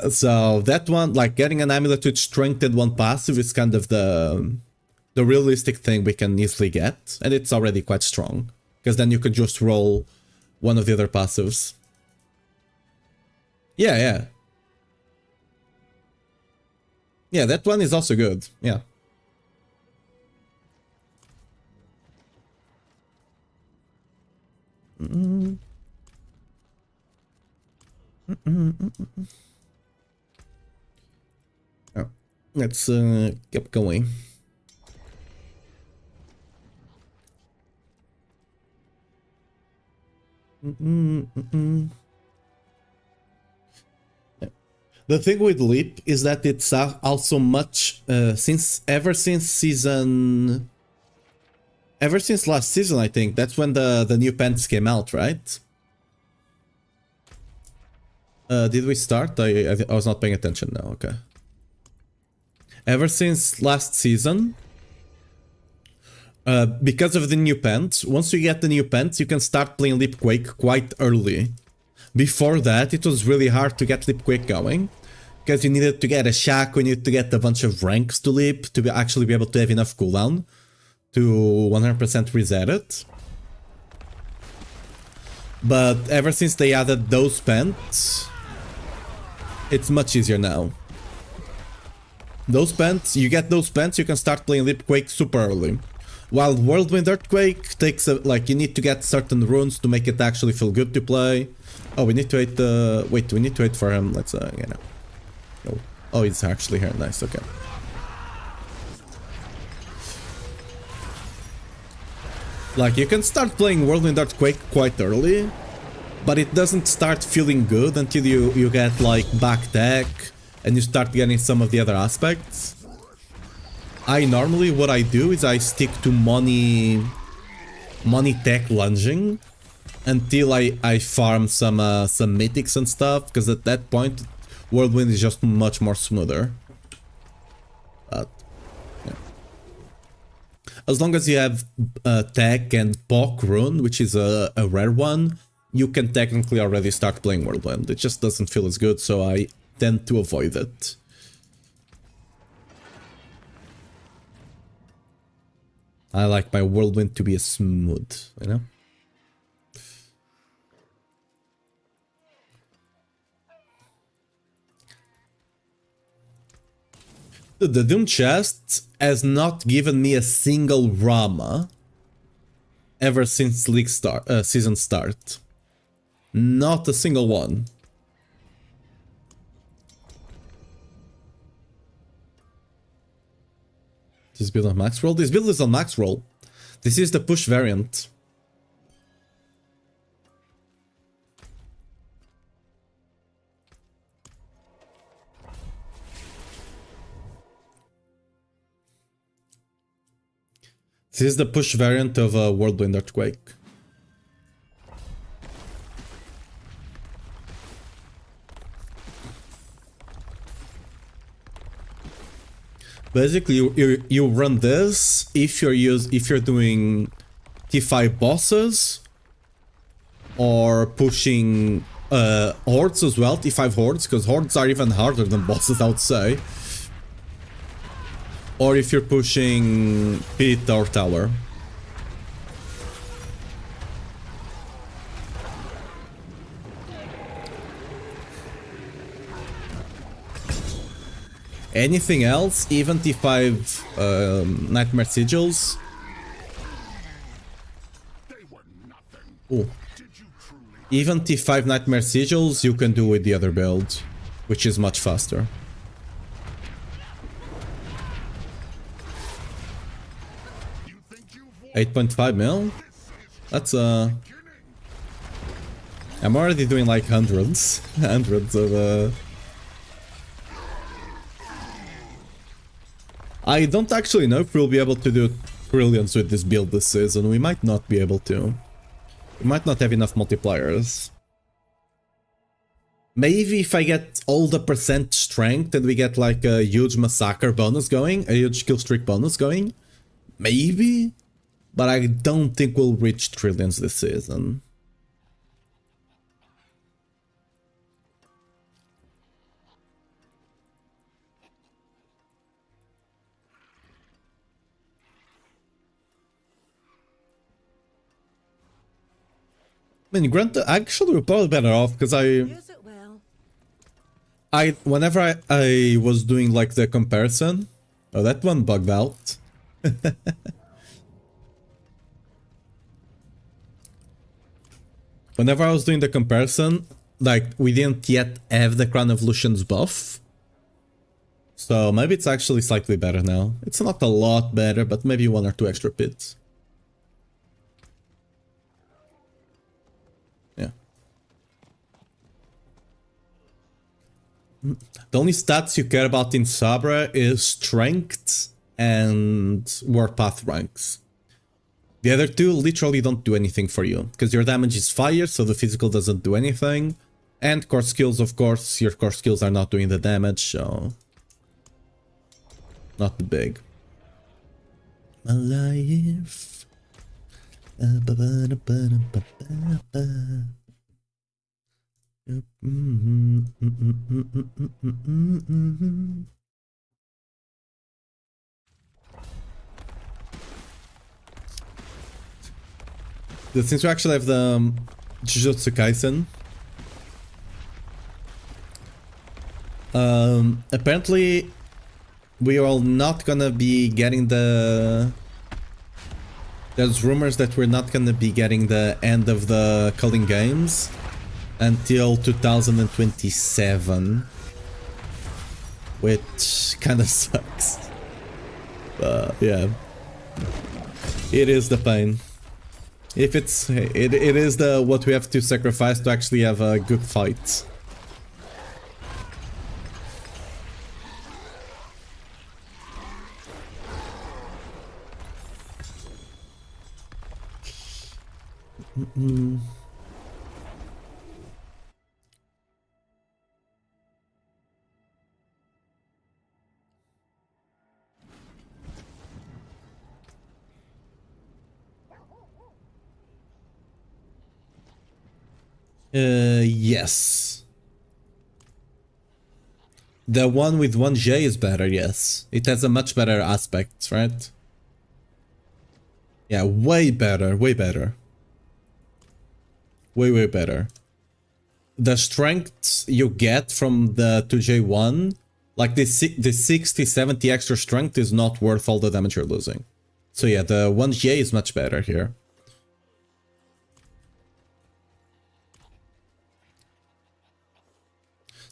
So that one, like getting an amulet with strength and one passive, is kind of the realistic thing we can easily get, and it's already quite strong because then you could just roll one of the other passives. Yeah, that one is also good. Yeah. Oh, let's keep going. The thing with Leap is that it's also much ever since last season, I think. That's when the new pants came out, right? Did we start? I was not paying attention now. Okay. Ever since last season, because of the new pants, once you get the new pants, you can start playing Leap Quake quite early. Before that, it was really hard to get Leap Quake going, because you needed to get a shack, you needed to get a bunch of ranks to Leap to actually be able to have enough cooldown to 100% reset it. But ever since they added those pants, it's much easier now. Those pants, you get those pants, you can start playing Leap Quake super early. While Whirlwind Earthquake takes like you need to get certain runes to make it actually feel good to play. Oh, we need to wait. Wait, we need to wait for him. Let's Oh, he's actually here. Nice. Okay. Like you can start playing Whirlwind Earthquake quite early, but it doesn't start feeling good until you get like back tech and you start getting some of the other aspects. What I do is I stick to money tech lunging until I farm some mythics and stuff, because at that point Whirlwind is just much more smoother. But yeah. As long as you have tech and Pok rune, which is a rare one, you can technically already start playing Whirlwind. It just doesn't feel as good, so I tend to avoid it. I like my whirlwind to be smooth, you know? The Doom chest has not given me a single Rama ever since season start. Not a single one. This build on max roll? This build is on max roll. This is the push variant. This is the push variant of a Whirlwind Earthquake. Basically, you run this if you're doing T5 bosses or pushing hordes as well, T5 hordes, because hordes are even harder than bosses, I would say. Or if you're pushing pit or tower. Anything else, even T5 Nightmare Sigils. Ooh. Even T5 Nightmare Sigils you can do with the other build, which is much faster. $8.5 mil? That's I'm already doing like hundreds of I don't actually know if we'll be able to do trillions with this build this season. We might not be able to. We might not have enough multipliers. Maybe if I get all the percent strength and we get like a huge massacre bonus going, a huge kill streak bonus going. Maybe? But I don't think we'll reach trillions this season. I mean, granted, actually, we're probably better off because whenever I was doing like the comparison, oh, that one bugged out. Whenever I was doing the comparison, like we didn't yet have the Crown of Lucian's buff, so maybe it's actually slightly better now. It's not a lot better, but maybe 1 or 2 extra pits. Yeah. The only stats you care about in Sabra is strength and warpath ranks. The other two literally don't do anything for you, because your damage is fire, so the physical doesn't do anything. And core skills, of course, your core skills are not doing the damage, so... not big. Alive. Since we actually have the Jujutsu Kaisen, apparently we are not gonna be getting the... There's rumors that we're not gonna be getting the end of the Culling Games until 2027, which kinda sucks. Yeah, it is the pain. If it's it is the what we have to sacrifice to actually have a good fight. Yes. The one with 1J is better, yes. It has a much better aspect, right? Yeah, way better, way better. Way better. The strength you get from the 2J1, like the 60, 70 extra strength is not worth all the damage you're losing. So yeah, the 1J is much better here.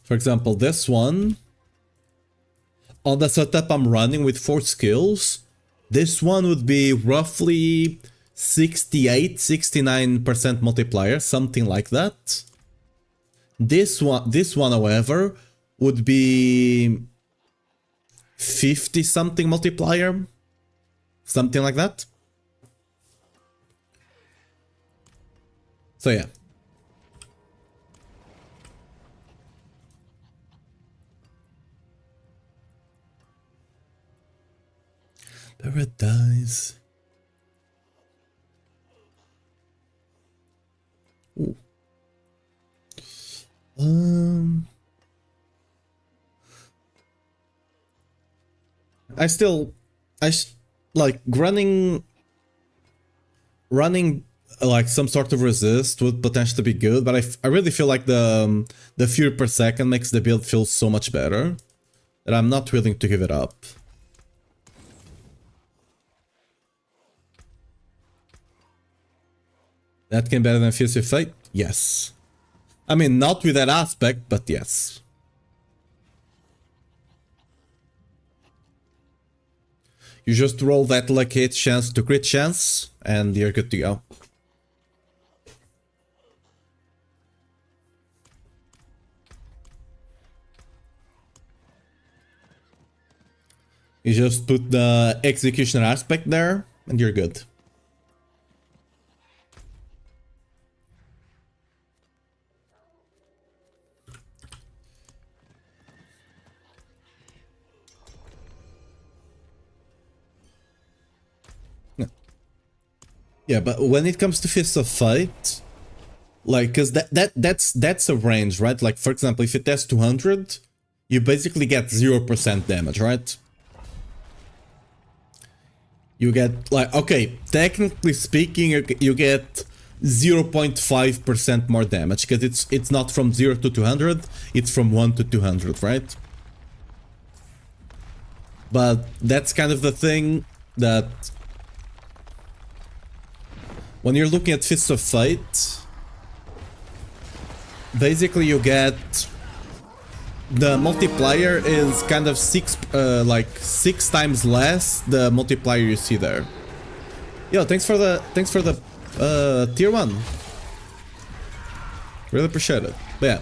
For example, this one, on the setup I'm running with 4 skills, this one would be roughly 68, 69% multiplier, something like that. This one, however, would be 50 something multiplier, something like that. So yeah. Paradise. Ooh. Like running like some sort of resist would potentially be good, but I really feel like the fury per second makes the build feel so much better that I'm not willing to give it up. That came better than Fierce with Fate? Yes. I mean, not with that aspect, but yes. You just roll that luck hit chance to crit chance, and you're good to go. You just put the executioner aspect there, and you're good. Yeah, but when it comes to Fist of Fight, like, cause that's a range, right? Like, for example, if it has 200, you basically get 0% damage, right? You get, like, okay, technically speaking, you get 0.5% more damage, because it's not from 0 to 200, it's from 1 to 200, right? But that's kind of the thing that when you're looking at Fists of Fate, basically you get the multiplier is kind of 6 times less the multiplier you see there. Yo, thanks for the tier 1. Really appreciate it. But yeah,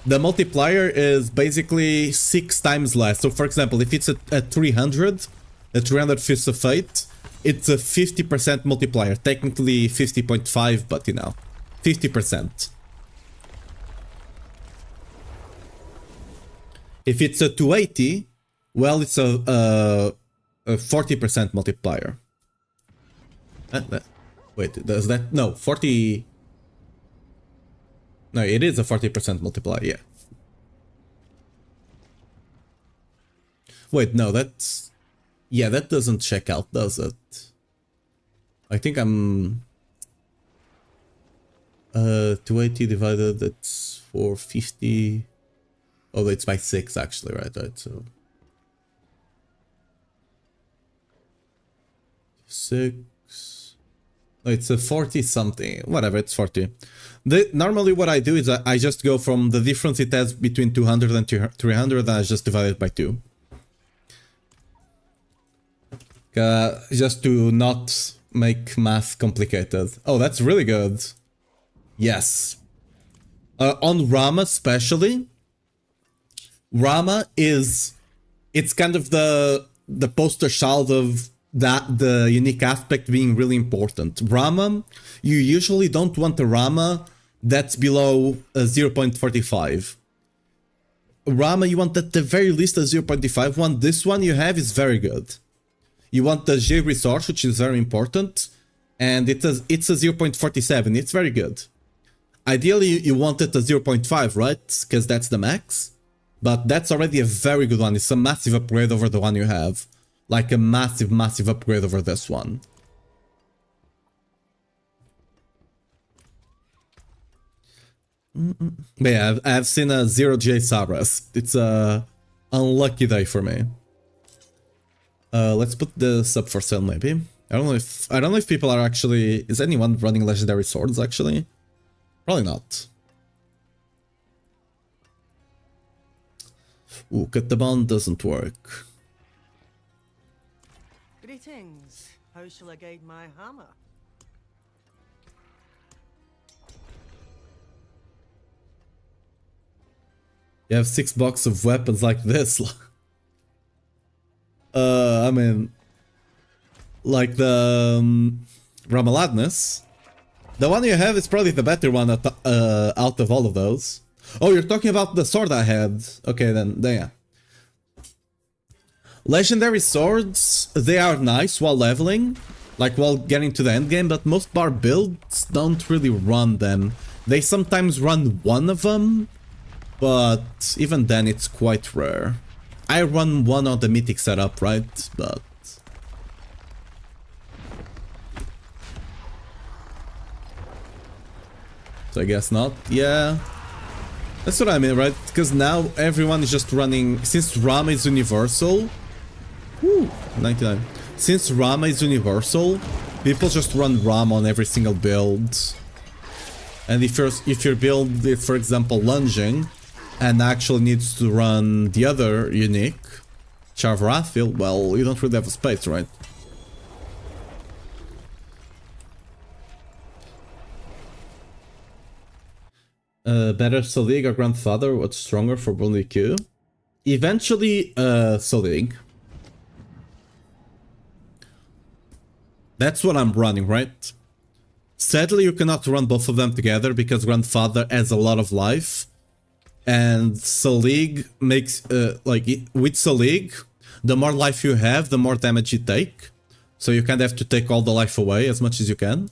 the multiplier is basically 6 times less. So for example, if it's a 300, a 300 Fists of Fate, it's a 50% multiplier. Technically 50.5, but you know, 50%. If it's a 280, well, it's a 40% multiplier. Wait, does that? No, 40. No, it is a 40% multiplier, yeah. Wait, no, that's... Yeah, that doesn't check out, does it? I think I'm... 280 divided, that's 450... Oh, it's by 6 actually, right, so... 6... Oh, it's a 40 something, whatever, it's 40. Normally what I do is I just go from the difference it has between 200 and 300 and I just divide it by 2. Just to not make math complicated. Oh, that's really good. Yes. On Rama especially, Rama is... It's kind of the poster child of the unique aspect being really important. Rama, you usually don't want a Rama that's below 0.45. Rama, you want at the very least a 0.5 one. This one you have is very good. You want the J resource, which is very important, and it's a 0.47. It's very good. Ideally, you want it a 0.5, right? Because that's the max. But that's already a very good one. It's a massive upgrade over the one you have. like a massive, massive upgrade over this one. But yeah, I've seen a 0J Sabras. It's a unlucky day for me. Let's put this up for sale maybe. I don't know if people are actually... Is anyone running legendary swords actually? Probably not. Ooh, cut the bond doesn't work. Greetings. How shall I guide my hammer? You have 6 boxes of weapons like this. I mean... Like the... Ramaladness. The one you have is probably the better one out of all of those. Oh, you're talking about the sword I had. Okay, then yeah. Legendary swords, they are nice while leveling, like while getting to the end game, but most Barb builds don't really run them. They sometimes run one of them, but even then it's quite rare. I run one on the mythic setup, right? But... So I guess not. Yeah. That's what I mean, right? Because now everyone is just running... Since Rama is universal... Woo! 99. Since Rama is universal, people just run Rama on every single build. And if your build is, for example, lunging, and actually needs to run the other unique, Charvarathil, well, you don't really have a space, right? Better Selig or Grandfather? What's stronger for only Q? Eventually, Selig. That's what I'm running, right? Sadly, you cannot run both of them together because Grandfather has a lot of life. And Selig makes, with Selig, the more life you have, the more damage you take. So you kind of have to take all the life away as much as you can.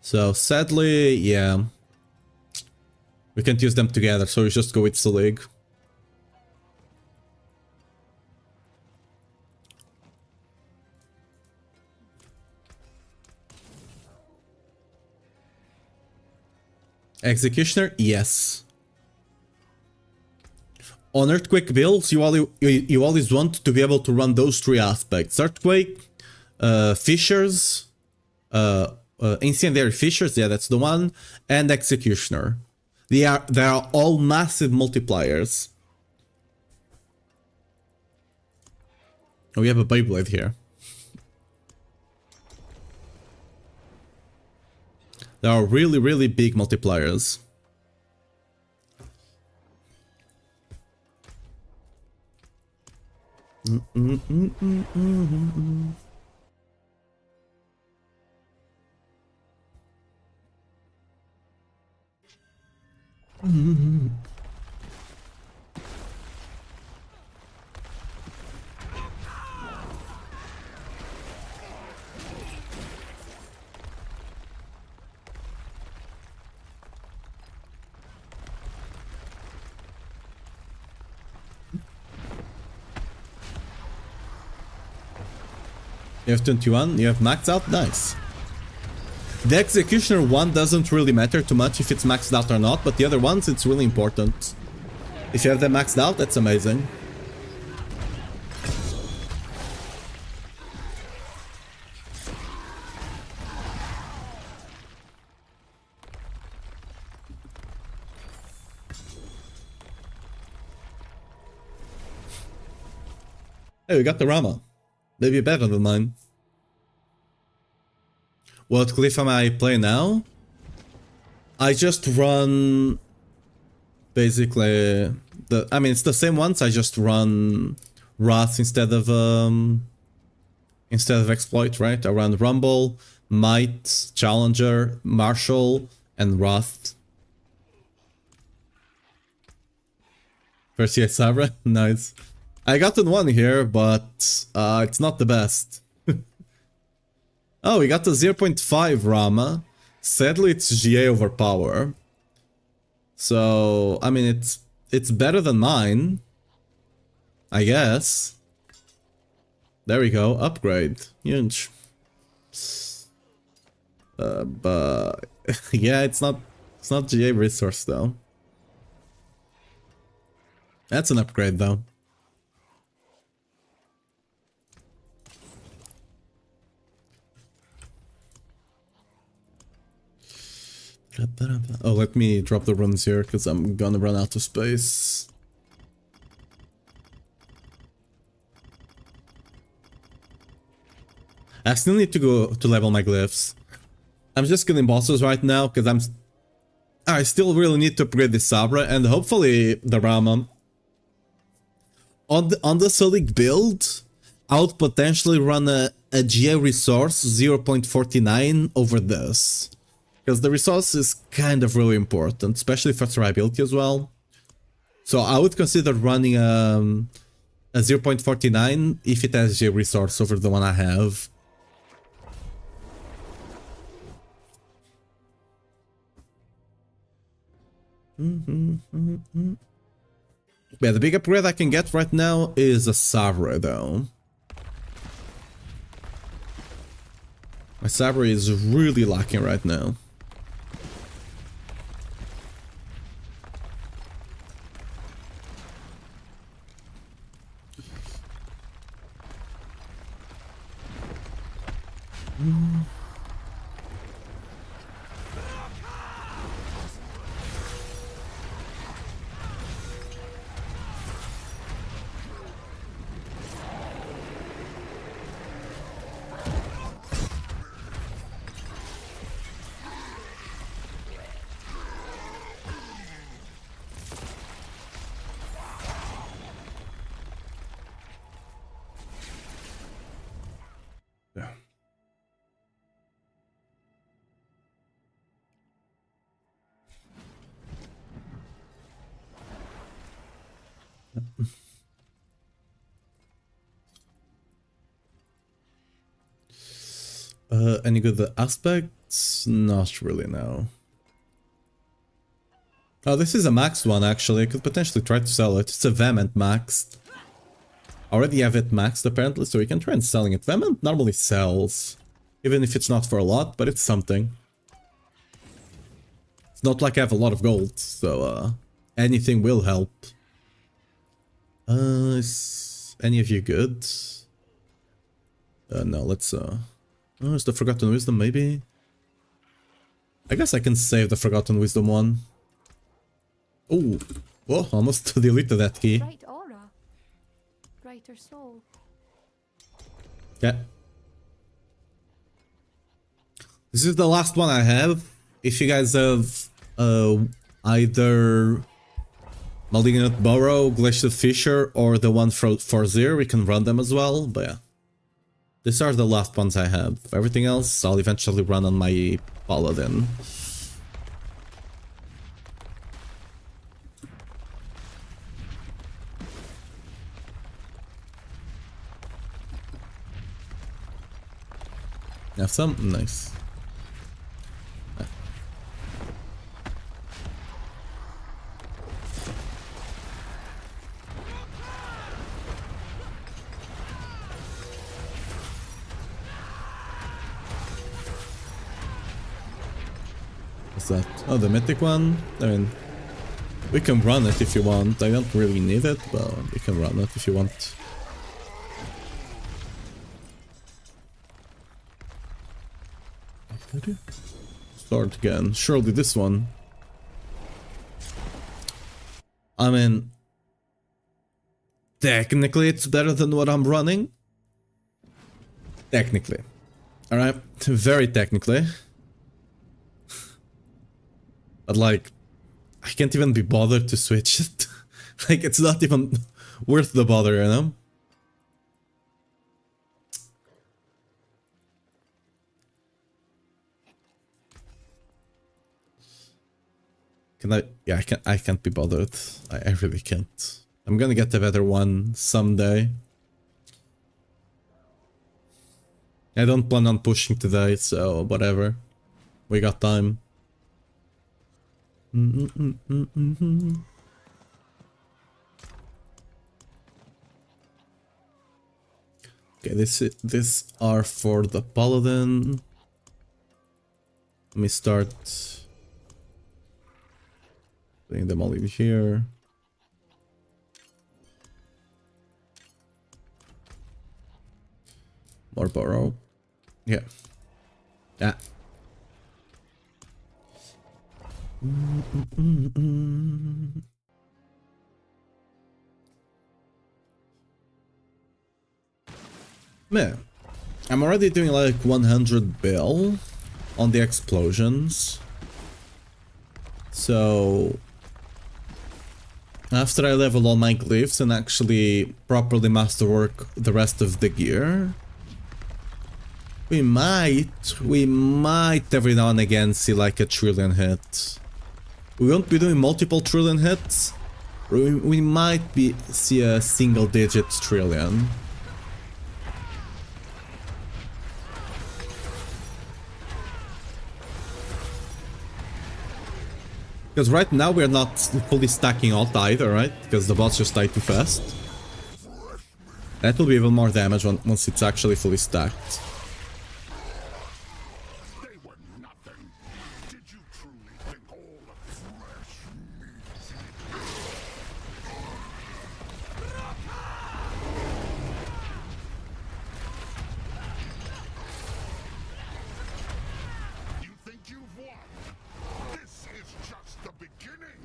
So sadly, yeah. We can't use them together, so we just go with Selig. Executioner, yes. On Earthquake builds, you always want to be able to run those 3 aspects. Earthquake, Fissures, Incendiary Fissures, yeah, that's the one, and Executioner. They are all massive multipliers. Oh, we have a Beyblade here. They are really, really big multipliers. You have 21, you have maxed out, nice. The Executioner one doesn't really matter too much if it's maxed out or not, but the other ones, it's really important. If you have them maxed out, that's amazing. Hey, we got the Rama. Maybe better than mine. What cliff am I playing now? I just run... Basically... I mean, it's the same ones, I just run... Wrath instead of Exploit, right? I run Rumble, Might, Challenger, Marshall, and Wrath. First year Sabra? Nice. I got in one here, but it's not the best. Oh, we got the 0.5 Rama. Sadly, it's GA over power. So, I mean, it's better than mine. I guess. There we go, upgrade. Huge. But yeah, it's not GA resource though. That's an upgrade though. Oh, let me drop the runes here because I'm gonna run out of space. I still need to go to level my glyphs. I'm just killing bosses right now because I still really need to upgrade the Sabra and hopefully the Rama. On the Selig build, I would potentially run a GA resource 0.49 over this. Because the resource is kind of really important, especially for survivability as well. So I would consider running a 0.49 if it has GA resource over the one I have. Yeah, the big upgrade I can get right now is a Sabra though. My Sabra is really lacking right now. Yeah. Any good aspects? Not really, no. Oh, this is a maxed one actually. I could potentially try to sell it. It's a Vehement maxed. I already have it maxed apparently, so we can try and selling it. Vehement normally sells. Even if it's not for a lot, but it's something. It's not like I have a lot of gold, so anything will help. Is any of you good? No, let's oh, is the Forgotten Wisdom maybe? I guess I can save the Forgotten Wisdom one. Oh, whoa, almost deleted that key. Bright aura. Brighter soul. Yeah. This is the last one I have. If you guys have either Malignant Burrow, Glacial Fissure, or the one for Zir, we can run them as well, but yeah. These are the last ones I have. Everything else I'll eventually run on my Paladin. Have some? Nice. What's that? Oh, the mythic one? I mean, we can run it if you want. I don't really need it, but we can run it if you want. Start again. Surely this one. I mean, technically it's better than what I'm running. Technically. Alright, very technically. But like, I can't even be bothered to switch it. Like, it's not even worth the bother, you know? Can I? Yeah, I can't be bothered. I really can't. I'm gonna get the better one someday. I don't plan on pushing today, so whatever. We got time. Okay, this are for the paladin. Let me start putting them all in here. More borrow. Yeah. Yeah. Man, I'm already doing like 100 bill on the explosions. So after I level all my glyphs and actually properly masterwork the rest of the gear, we might every now and again see like a trillion hit. We won't be doing multiple trillion hits. We might see a single digit trillion. Because right now we're not fully stacking alt either, right? Because the bots just die too fast. That will be even more damage once it's actually fully stacked. They were nothing. Did you truly think all of fresh meat? You think you've won? This is just the beginning.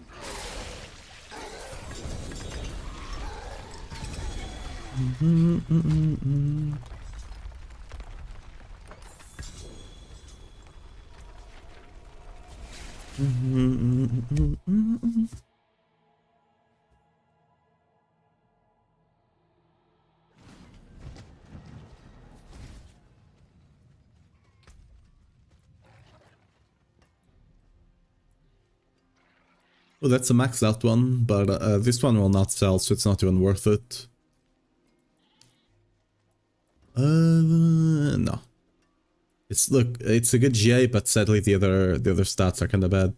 Oh, that's a maxed out one, but this one will not sell, so it's not even worth it. No. It's a good GA, but sadly the other stats are kinda bad.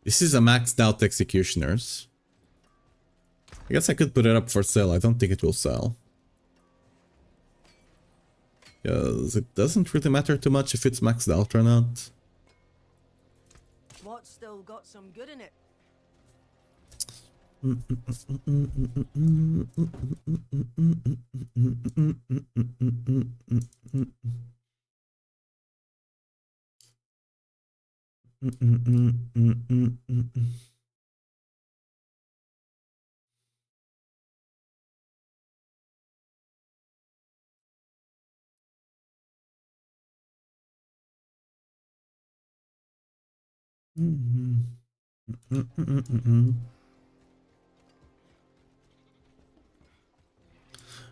This is a maxed out Executioners. I guess I could put it up for sale. I don't think it will sell. Because it doesn't really matter too much if it's maxed out or not. What's still got some good in it?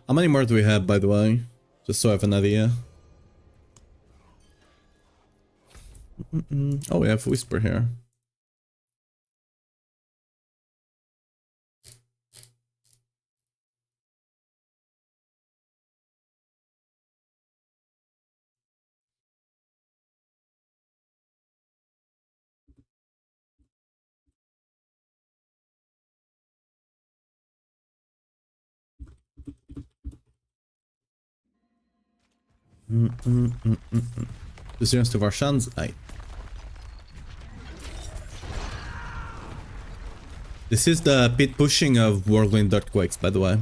How many more do we have, by the way? Just so I have an idea. Oh, we have Whisper here. The Zeros to Varshans. Aye. This is the pit pushing of Whirlwind Earthquakes, by the way.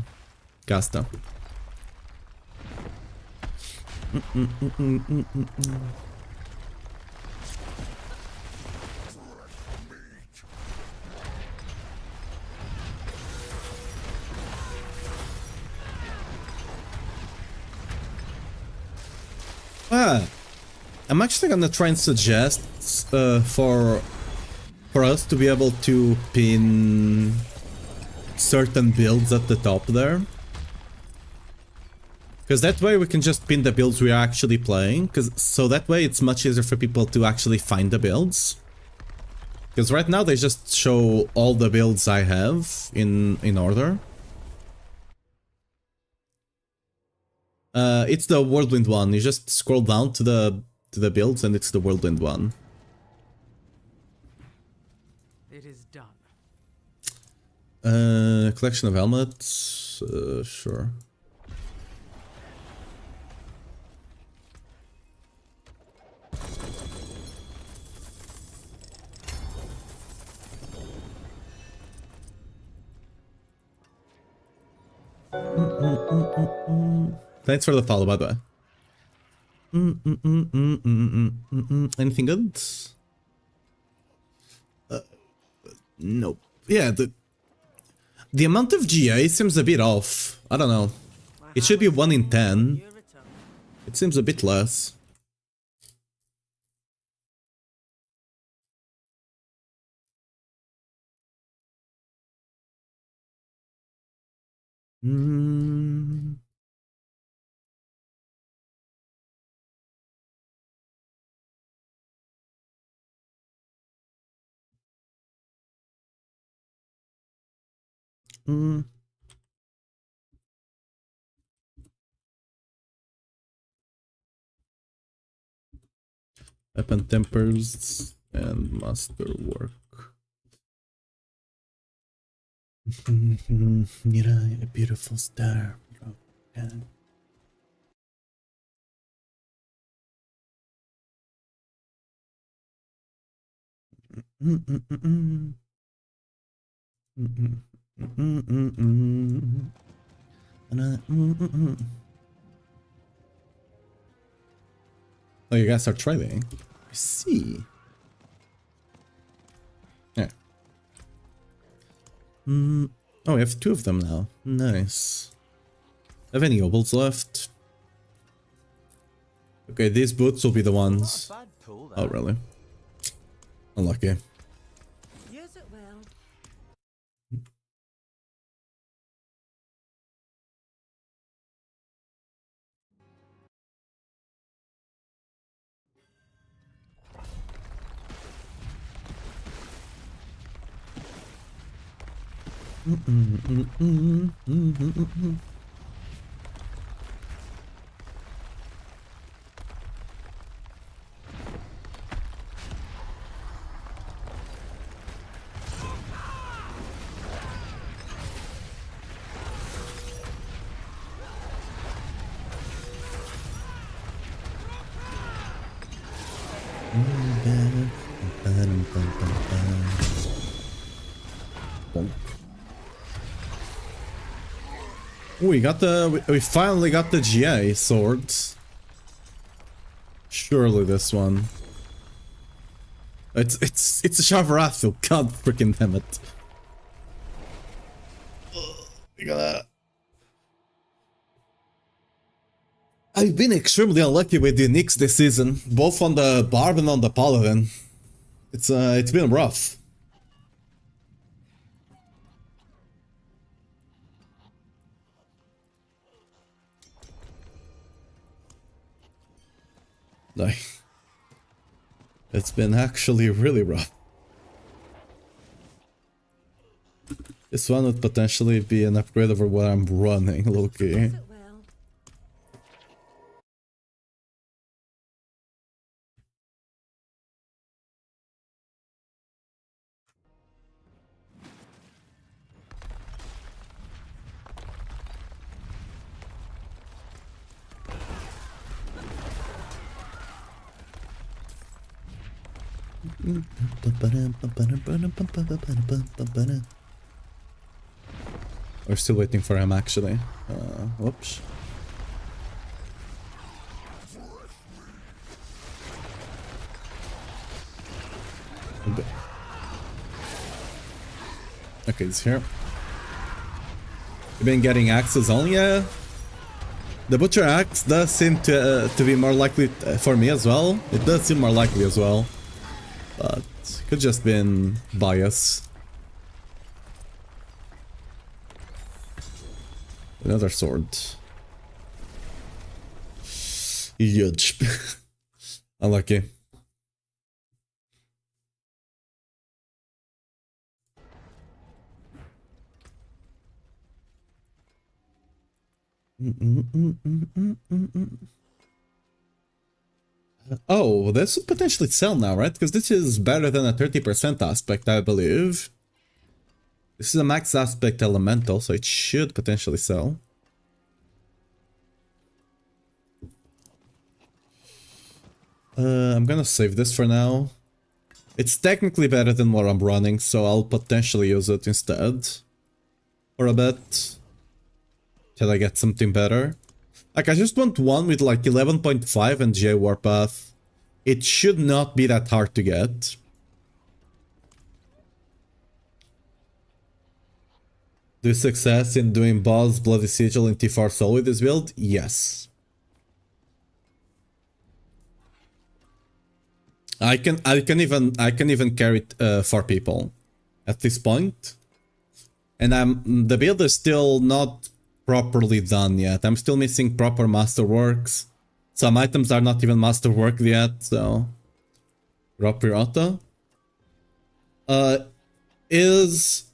Casta. I'm actually gonna try and suggest for us to be able to pin certain builds at the top there. Because that way we can just pin the builds we are actually playing, so that way it's much easier for people to actually find the builds. Because right now they just show all the builds I have in order. It's the Whirlwind one. You just scroll down to the builds and it's the Whirlwind one. It is done. Collection of helmets. Sure. Thanks for the follow, by the way. Anything good? Nope. Yeah, the amount of GA seems a bit off. I don't know. It should be 1 in 10. Your return. It seems a bit less. Mm. Mm. Weapon tempers and masterwork. Mira, a beautiful star. Okay. Oh, you guys are trading. I see. Yeah. Oh, we have 2 of them now. Nice. Have any obols left? Okay, these boots will be the ones. Bad pull, Oh, that. really? Unlucky. Use it well. We finally got the GA swords. Surely this one. It's a Shavarathil. God freaking damn it. We gotta. I've been extremely unlucky with the uniques this season, both on the Barb and on the Paladin. It's been rough. Like, it's been actually really rough. This one would potentially be an upgrade over what I'm running, low-key. Use it well. We're still waiting for him, actually. Whoops. Okay, he's here. You've been getting axes only, yeah? The butcher axe does seem to be more likely for me as well. It does seem more likely as well. But could just been bias. Another sword. Huge. Unlucky. Oh, this would potentially sell now, right? Because this is better than a 30% aspect, I believe. This is a max aspect elemental, so it should potentially sell. I'm gonna save this for now. It's technically better than what I'm running, so I'll potentially use it instead. For a bit. till I get something better. Like, I just want one with like 11.5 and GA Warpath. It should not be that hard to get. Do success in doing boss, Bloody Sigil, and T4 Soul with this build? Yes. I can even carry it 4 people at this point. And the build is still not properly done yet. I'm still missing proper masterworks. Some items are not even masterworked yet, so drop your auto. Is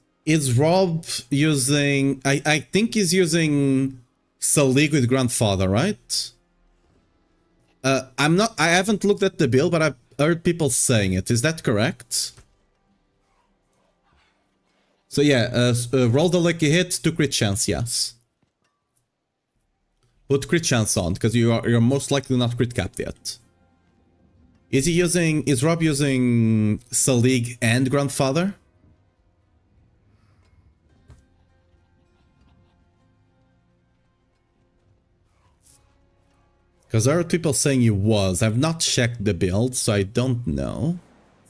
Rob using... I think he's using Selig with Grandfather, right? I haven't looked at the build, but I've heard people saying it. Is that correct? So yeah, roll the lucky hit to crit chance, yes. Put crit chance on, because you're most likely not crit capped yet. Is Rob using Selig and Grandfather? Because there are people saying he was. I've not checked the build, so I don't know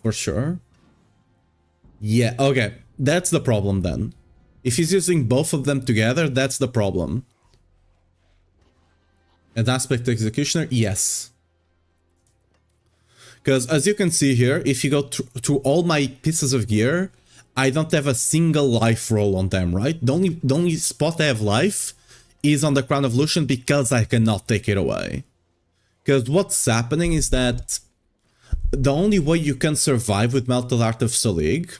for sure. Yeah, okay. That's the problem then. If he's using both of them together, that's the problem. And Aspect Executioner, yes. Because as you can see here, if you go through all my pieces of gear, I don't have a single life roll on them, right? The only spot I have life is on the Crown of Lucian because I cannot take it away. Because what's happening is that the only way you can survive with Melted Heart of Selig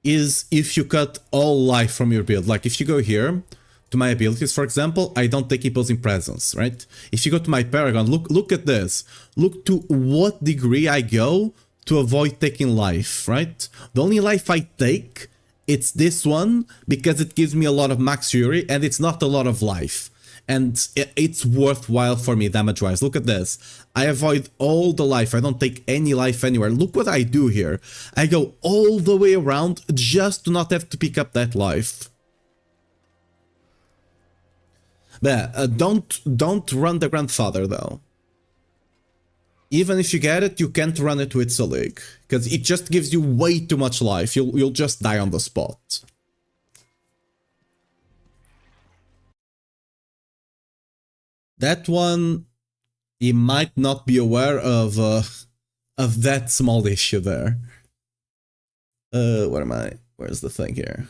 is if you cut all life from your build. Like if you go here to my abilities, for example, I don't take Imposing Presence, right? If you go to my Paragon, look at this. Look to what degree I go to avoid taking life, right? The only life I take, it's this one because it gives me a lot of Max Fury and it's not a lot of life. And it's worthwhile for me damage-wise. Look at this. I avoid all the life. I don't take any life anywhere. Look what I do here. I go all the way around just to not have to pick up that life. But don't run the Grandfather though. Even if you get it, you can't run it with Selig. Because it just gives you way too much life. You'll just die on the spot. That one, you might not be aware of that small issue there. Where am I? Where's the thing here?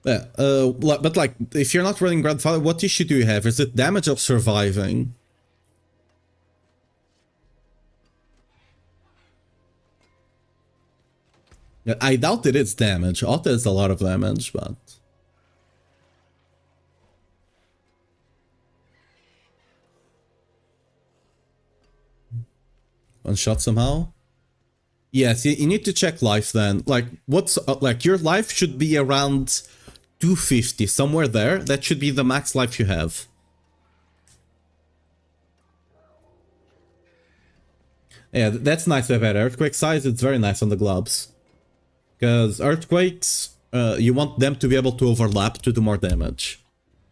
Yeah, but like, if you're not running Grandfather, what issue do you have? Is it damage or surviving? I doubt it is damage. Auto is a lot of damage, but... One shot somehow? Yes, you need to check life then. Like, what's... like, your life should be around 250, somewhere there. That should be the max life you have. Yeah, that's nice to have at Earthquake size. It's very nice on the gloves. Because Earthquakes, you want them to be able to overlap to do more damage.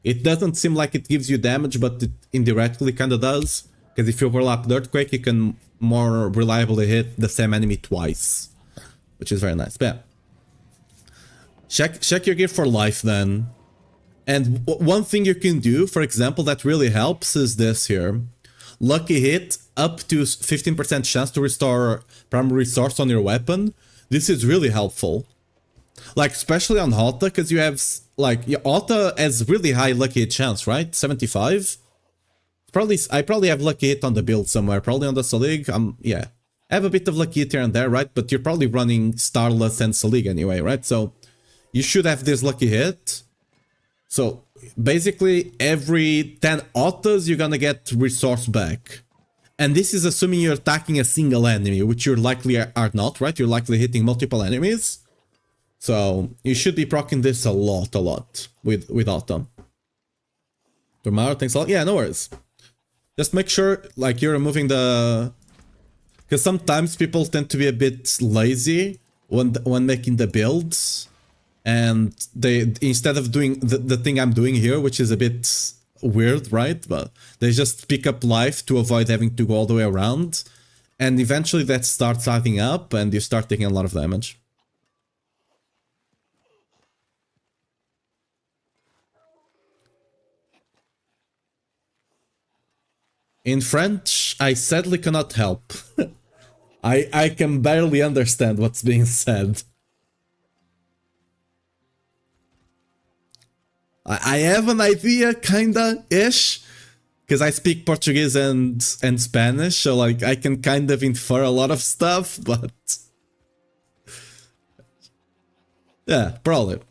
It doesn't seem like it gives you damage, but it indirectly kind of does. Because if you overlap the Earthquake, you can more reliably hit the same enemy twice. Which is very nice. But yeah. Check your gear for life then. And one thing you can do, for example, that really helps is this here. Lucky hit, up to 15% chance to restore primary resource on your weapon. This is really helpful. Like, especially on Hota, because you have, like, your Hota has really high lucky hit chance, right? 75? I probably have lucky hit on the build somewhere, probably on the Selig. Yeah. I have a bit of lucky hit here and there, right? But you're probably running Starless and Selig anyway, right? So, you should have this lucky hit. So, basically, every 10 Hotas, you're gonna get resource back. And this is assuming you're attacking a single enemy, which you likely are not, right? You're likely hitting multiple enemies. So, you should be proccing this a lot with Autumn. Tomorrow, thanks a lot. Yeah, no worries. Just make sure, like, you're removing the... Because sometimes people tend to be a bit lazy when making the builds, and they, instead of doing the thing I'm doing here, which is a bit weird, right? But they just pick up life to avoid having to go all the way around, and eventually that starts adding up, and you start taking a lot of damage. In French, I sadly cannot help. I can barely understand what's being said. I have an idea, kinda-ish, because I speak Portuguese and Spanish, so like I can kind of infer a lot of stuff, but yeah, probably.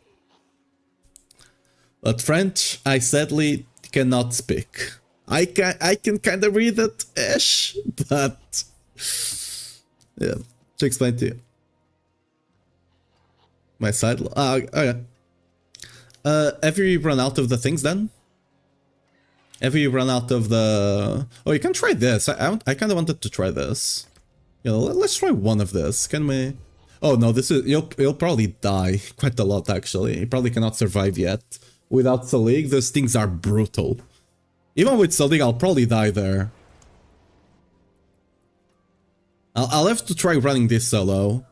But French, I sadly cannot speak. I can kind of read it-ish, but yeah, to explain to you. My side. Okay. Have you run out of the things then? Have you run out of the... Oh, you can try this. I kind of wanted to try this. You know, let's try one of this. Can we... Oh no, this is... You'll probably die quite a lot actually. You probably cannot survive yet. Without Selig, those things are brutal. Even with Selig, I'll probably die there. I'll have to try running this solo.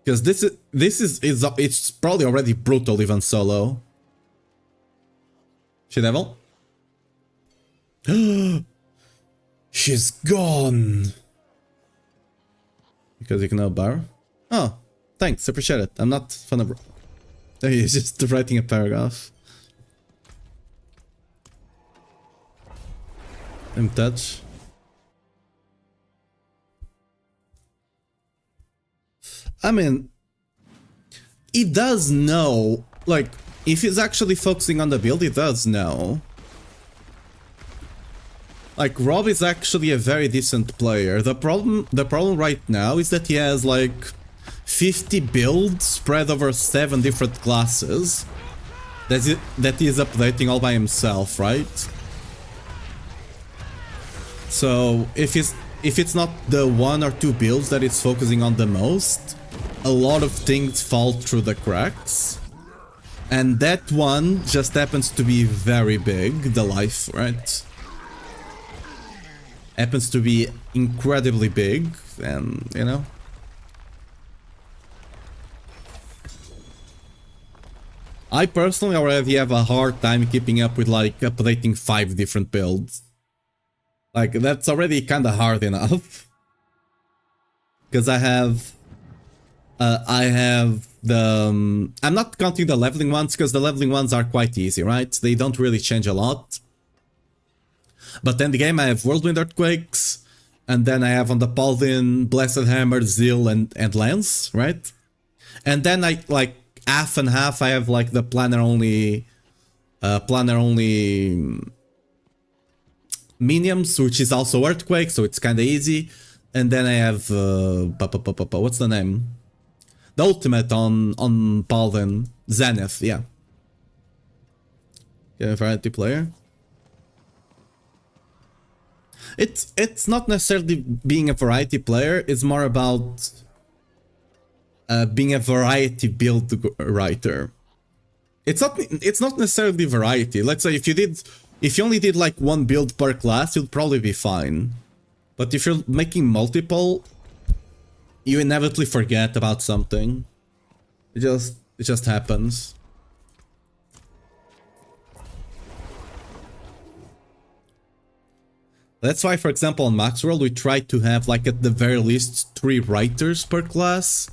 Because it's probably already brutal even solo. She devil? She's gone. Because you can know Barb. Oh, thanks, appreciate it. I'm not fun of... He's just writing a paragraph. I'm touch. I mean, he does know, like, if he's actually focusing on the build, he does know. Like, Rob is actually a very decent player. The problem right now is that he has, like, 50 builds spread over 7 different classes that he is updating all by himself, right? So, if it's not the 1 or 2 builds that it's focusing on the most, a lot of things fall through the cracks. And that one just happens to be very big, the life, right? Happens to be incredibly big, and, you know. I personally already have a hard time keeping up with, like, updating 5 different builds. Like, that's already kinda hard enough. Because I have the... I'm not counting the leveling ones, because the leveling ones are quite easy, right? They don't really change a lot. But then the game I have Whirlwind Earthquakes, and then I have on the Paladin, Blessed Hammer, Zeal, and Lance, right? And then I, like, half and half, I have, like, the planner only minions, which is also Earthquake, so it's kinda easy. And then I have, what's the name? The ultimate on Paladin, Zenith, yeah. Yeah, variety player. It's not necessarily being a variety player, it's more about being a variety build writer. It's not necessarily variety. Let's say if you only did like 1 build per class, you'd probably be fine. But if you're making multiple, you inevitably forget about something. It just happens. That's why, for example, on Maxworld, we try to have, like, at the very least 3 writers per class.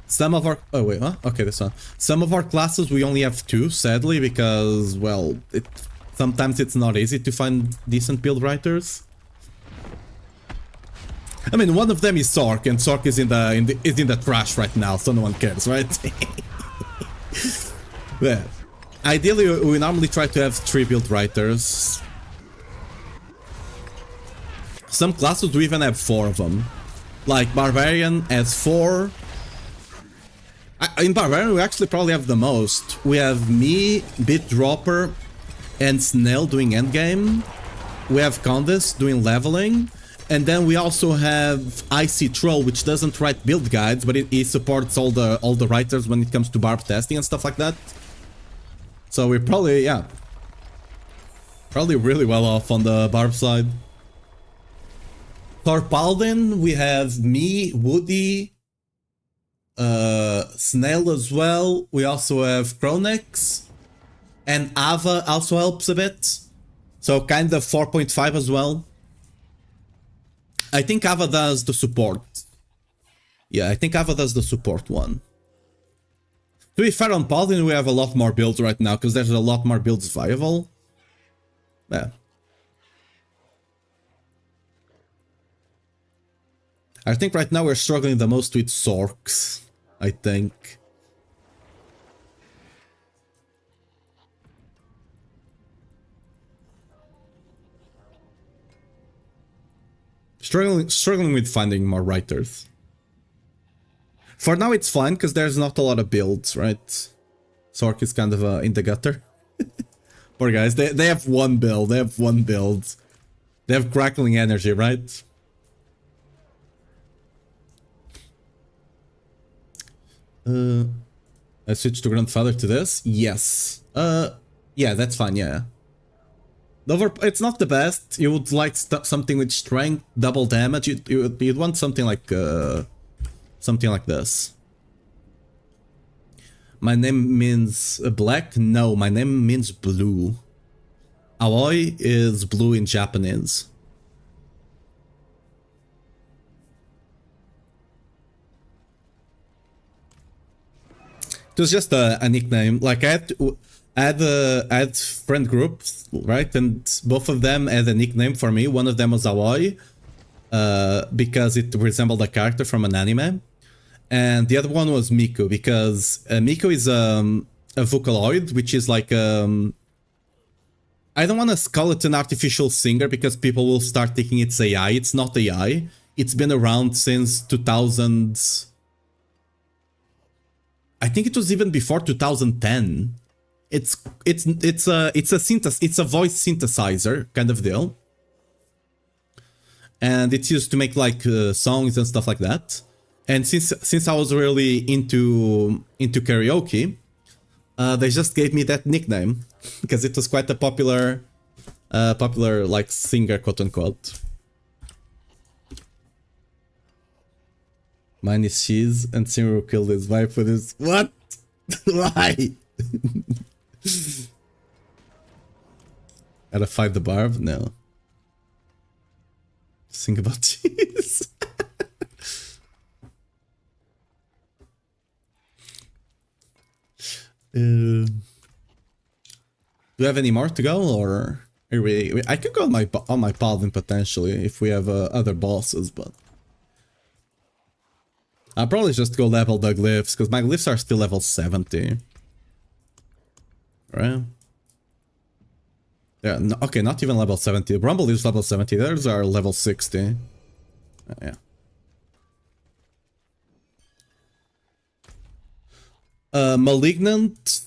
Some of our... Oh, wait, huh? Okay, this one. Some of our classes, we only have 2, sadly, because, well, sometimes it's not easy to find decent build writers. I mean, one of them is Sork, and Sork is in the trash right now, so no one cares, right? Yeah. Ideally, we normally try to have 3 build writers. Some classes we even have 4 of them. Like Barbarian has 4. In Barbarian we actually probably have the most. We have me, Bitdropper, and Snail doing endgame. We have Condis doing leveling. And then we also have Icy Troll, which doesn't write build guides, but it supports all the writers when it comes to Barb testing and stuff like that. So we're probably, yeah, probably really well off on the Barb side. For Paladin, we have me, Woody, Snail as well. We also have Chronex, and Ava also helps a bit. So kind of 4.5 as well. I think Ava does the support. Yeah, I think Ava does the support one. To be fair, on Paladin we have a lot more builds right now, because there's a lot more builds viable. Yeah. I think right now we're struggling the most with Sorks, I think. Struggling with finding more writers. For now it's fine, because there's not a lot of builds, right? Sork is kind of in the gutter. Poor guys, they have one build, They have Crackling Energy, right? I switched to Grandfather to this? Yes. Yeah, that's fine, yeah. It's not the best. You would like something with strength, double damage. You'd want something like this. My name means black? No, my name means blue. Aoi is blue in Japanese. It was just a nickname. Like I had friend groups, right? And both of them had a nickname for me. One of them was Aoi, because it resembled a character from an anime. And the other one was Miku, because Miku is a Vocaloid, which is like I don't want to call it an artificial singer, because people will start thinking it's AI. It's not AI. It's been around since 2000. I think it was even before 2010. It's a voice synthesizer kind of deal, and it's used to make like songs and stuff like that. And since I was really into karaoke, they just gave me that nickname because it was quite a popular like singer, quote unquote. Mine is cheese and Simru killed his wife with his what? Why? Gotta fight the Barb? No. Think about cheese. Do you have any more to go, or are I could go on my Paladin potentially if we have other bosses, but I'll probably just go level the glyphs, because my glyphs are still level 70. Right? Yeah, no, okay, not even level 70. Rumble is level 70, theirs are level 60. Yeah. Malignant,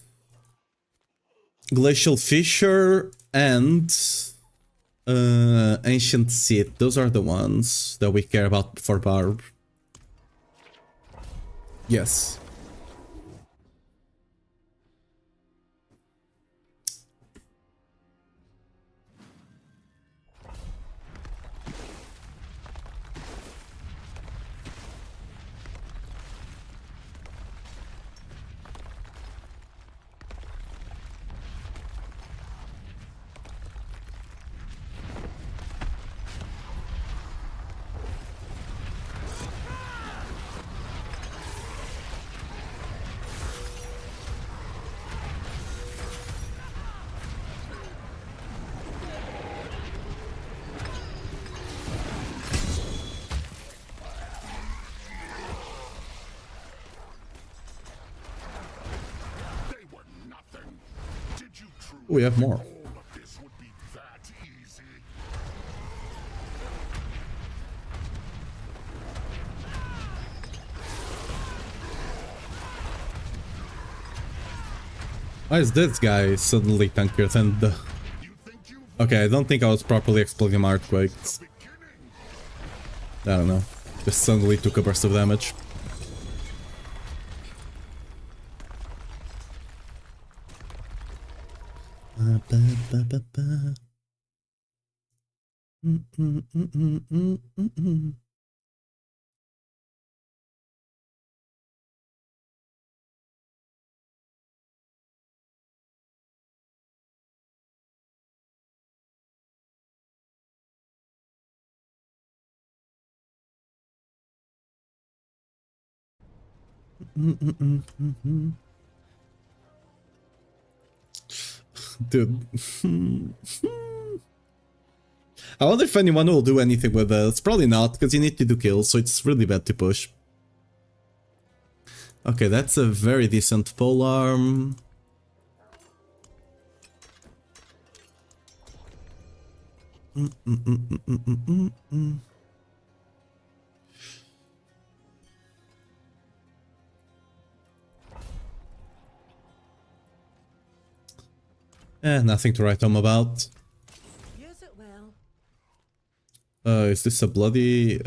Glacial Fissure, and Ancient Seed. Those are the ones that we care about for Barb. Yes. We have more. Why is this guy suddenly tankier than the... Okay, I don't think I was properly exploding my earthquakes. I don't know. Just suddenly took a burst of damage. Dude. I wonder if anyone will do anything with this. Probably not, because you need to do kills, so it's really bad to push. Okay, that's a very decent polearm. Nothing to write home about. Use it well. Is this a bloody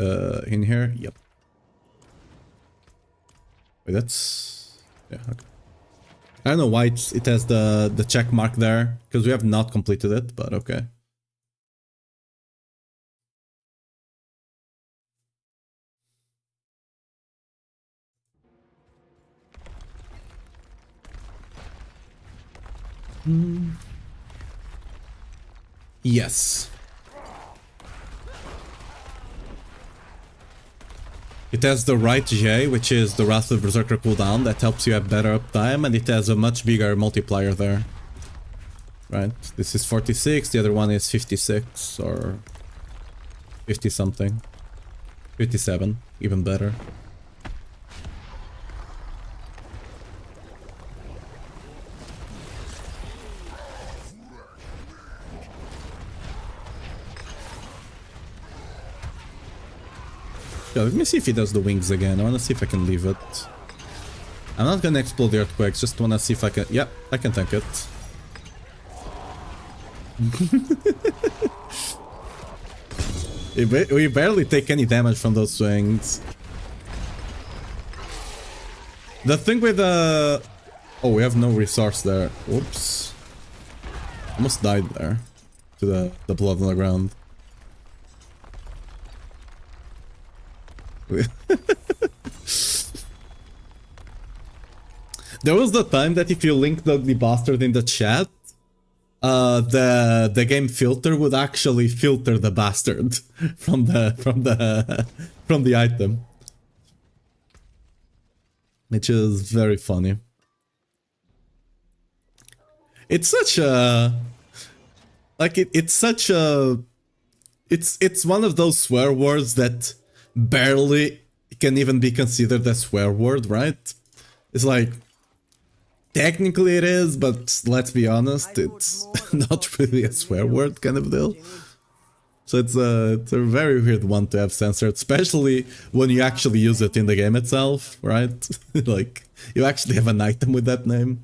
in here? Yep. Wait, that's... yeah, okay. I don't know why it has the check mark there, because we have not completed it, but okay. Yes. It has the right J, which is the Wrath of Berserker cooldown, that helps you have better uptime, and it has a much bigger multiplier there. Right, this is 46, the other one is 56, or 50 something. 57, even better. Yeah, let me see if he does the wings again. I wanna see if I can leave it. I'm not gonna explode the earthquakes, just wanna see if I can... yeah, I can tank it. We barely take any damage from those swings. The thing with the... oh, we have no resource there. Whoops. Almost died there. To the blood on the ground. There was the time that if you link the ugly bastard in the chat, the game filter would actually filter the bastard from the item, which is very funny. It's such a it's one of those swear words that barely can even be considered a swear word, right? It's like, technically it is, but let's be honest, it's not really a swear word kind of deal. So it's a very weird one to have censored, especially when you actually use it in the game itself, right? Like, you actually have an item with that name.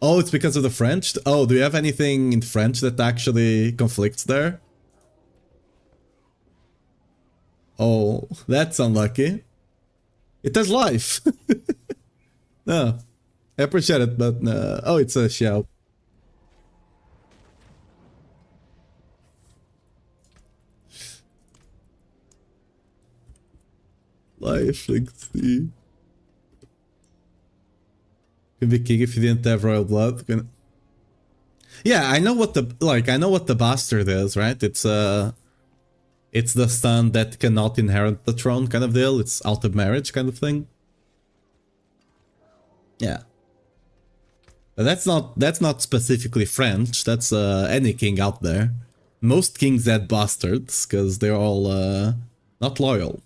Oh, it's because of the French? Oh, do you have anything in French that actually conflicts there? Oh, that's unlucky. It has life. No, I appreciate it, but oh, it's a shout. Life, let's see. Could be king if you didn't have royal blood. Yeah, I know what the bastard is, right? It's the son that cannot inherit the throne kind of deal. It's out of marriage kind of thing. Yeah. But that's not specifically French. That's any king out there. Most kings had bastards because they're all not loyal.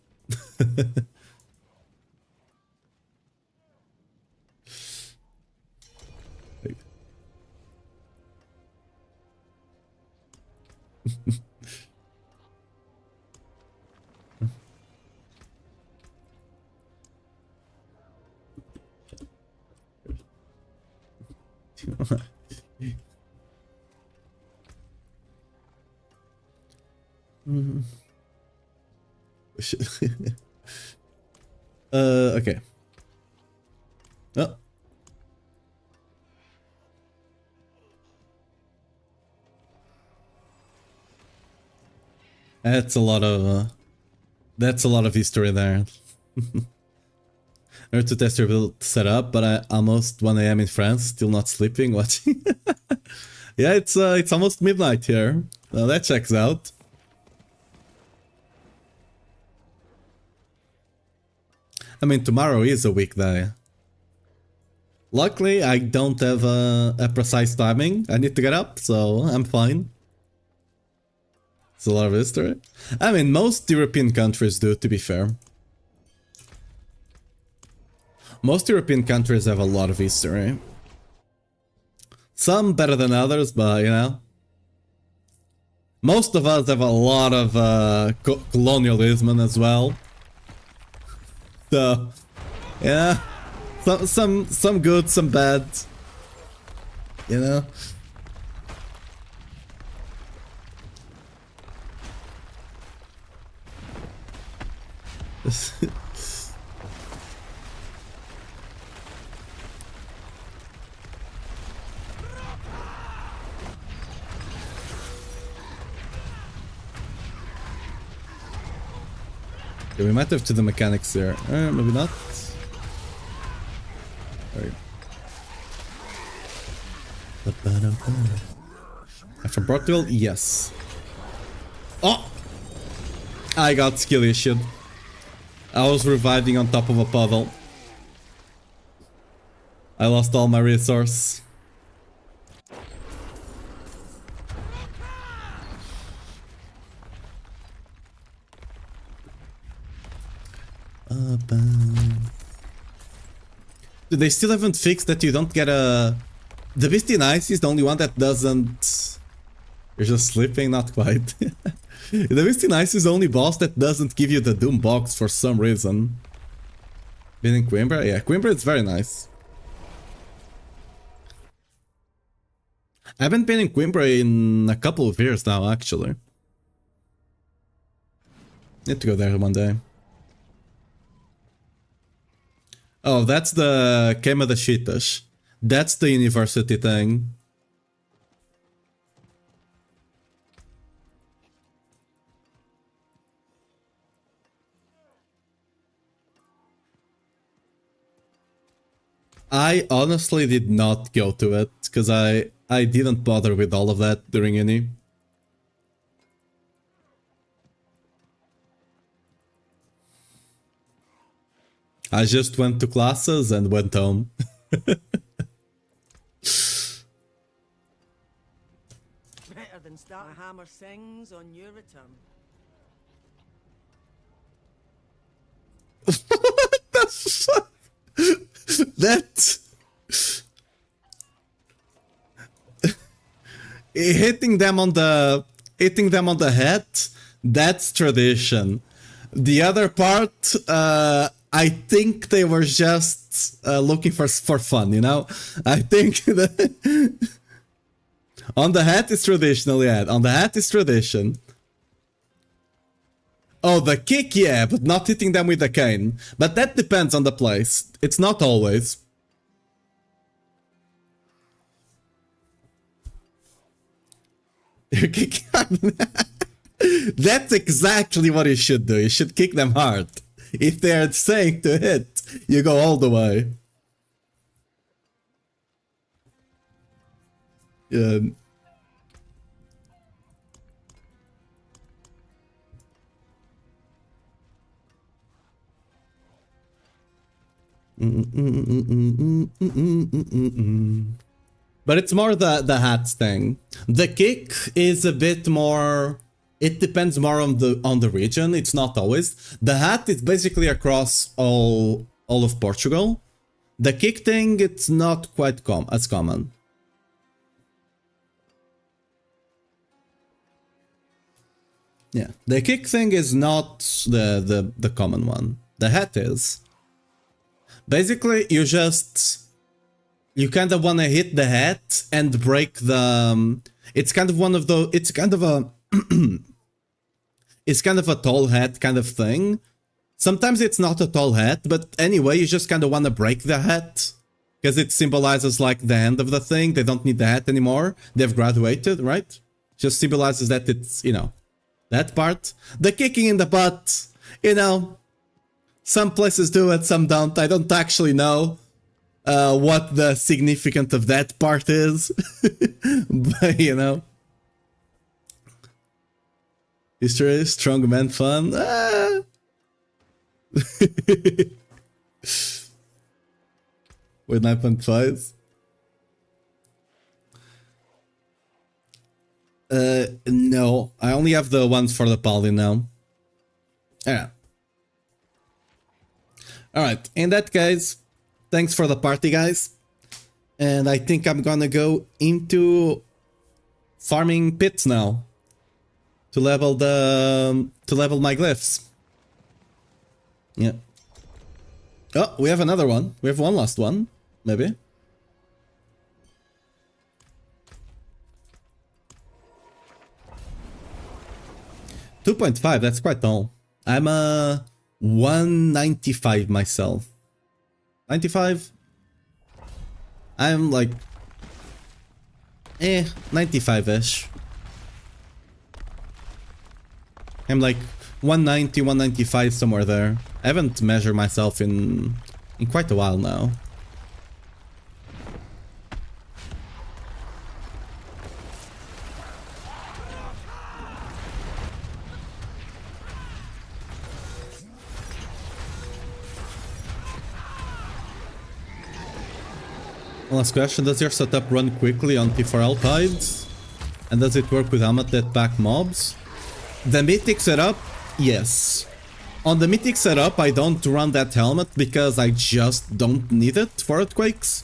Okay. Oh. That's a lot of history there. I heard to test your build setup, but I almost 1 a.m. in France, still not sleeping, watching. Yeah, it's almost midnight here. Well, that checks out. I mean, tomorrow is a weekday. Luckily, I don't have a precise timing. I need to get up, so I'm fine. It's a lot of history. I mean, most European countries do, to be fair. Most European countries have a lot of history. Some better than others, but you know. Most of us have a lot of colonialism as well. So, yeah. Some good, some bad. You know? Yeah, we might have to the mechanics there. Maybe not. Right. From Portugal? Yes. Oh! I got skill issued. I was reviving on top of a puddle. I lost all my resource. They still haven't fixed that you don't get a... The Beastie Ice is the only one that doesn't... You're just sleeping? Not quite. The Beastie Ice is the only boss that doesn't give you the Doom box for some reason. Been in Coimbra? Yeah, Coimbra is very nice. I haven't been in Coimbra in a couple of years now, actually. Need to go there one day. Oh, that's the Queima das Fitas. That's the university thing. I honestly did not go to it, because I didn't bother with all of that during uni. I just went to classes and went home. Better than start a hammer sings on your return. That... hitting them on the head, that's tradition. The other part, I think they were just looking for fun, you know? I think that on the hat is traditional, yeah. On the hat is tradition. Oh, the kick, yeah, but not hitting them with the cane. But that depends on the place. It's not always. You're kicking That's exactly what you should do. You should kick them hard. If they are saying to hit, you go all the way. Yeah. But it's more the hats thing. The kick is a bit more... It depends more on the region. It's not always. The hat is basically across all of Portugal. The kick thing, it's not quite as common. Yeah, the kick thing is not the common one. The hat is. Basically, you kind of want to hit the hat and break the... it's kind of one of the... It's kind of a... is kind of a tall hat kind of thing. Sometimes it's not a tall hat, but anyway, you just kind of want to break the hat. Because it symbolizes like the end of the thing. They don't need the hat anymore. They've graduated, right? Just symbolizes that it's, you know, that part. The kicking in the butt, you know, some places do it, some don't. I don't actually know what the significance of that part is. But, you know. History, strong man fun. Ah. With 9.5. No, I only have the ones for the Paladin now. Yeah. Alright, in that case, thanks for the party, guys. And I think I'm gonna go into farming pits now. To level my glyphs. Yeah. Oh, we have another one. We have one last one, maybe. .5, that's quite tall. I'm a 195 myself. 95? I'm like 95-ish. I'm like 190, 195, somewhere there. I haven't measured myself in quite a while now. Last question, does your setup run quickly on T4L tides? And does it work with helmet that back mobs? The mythic setup, yes. On the mythic setup, I don't run that helmet because I just don't need it for earthquakes.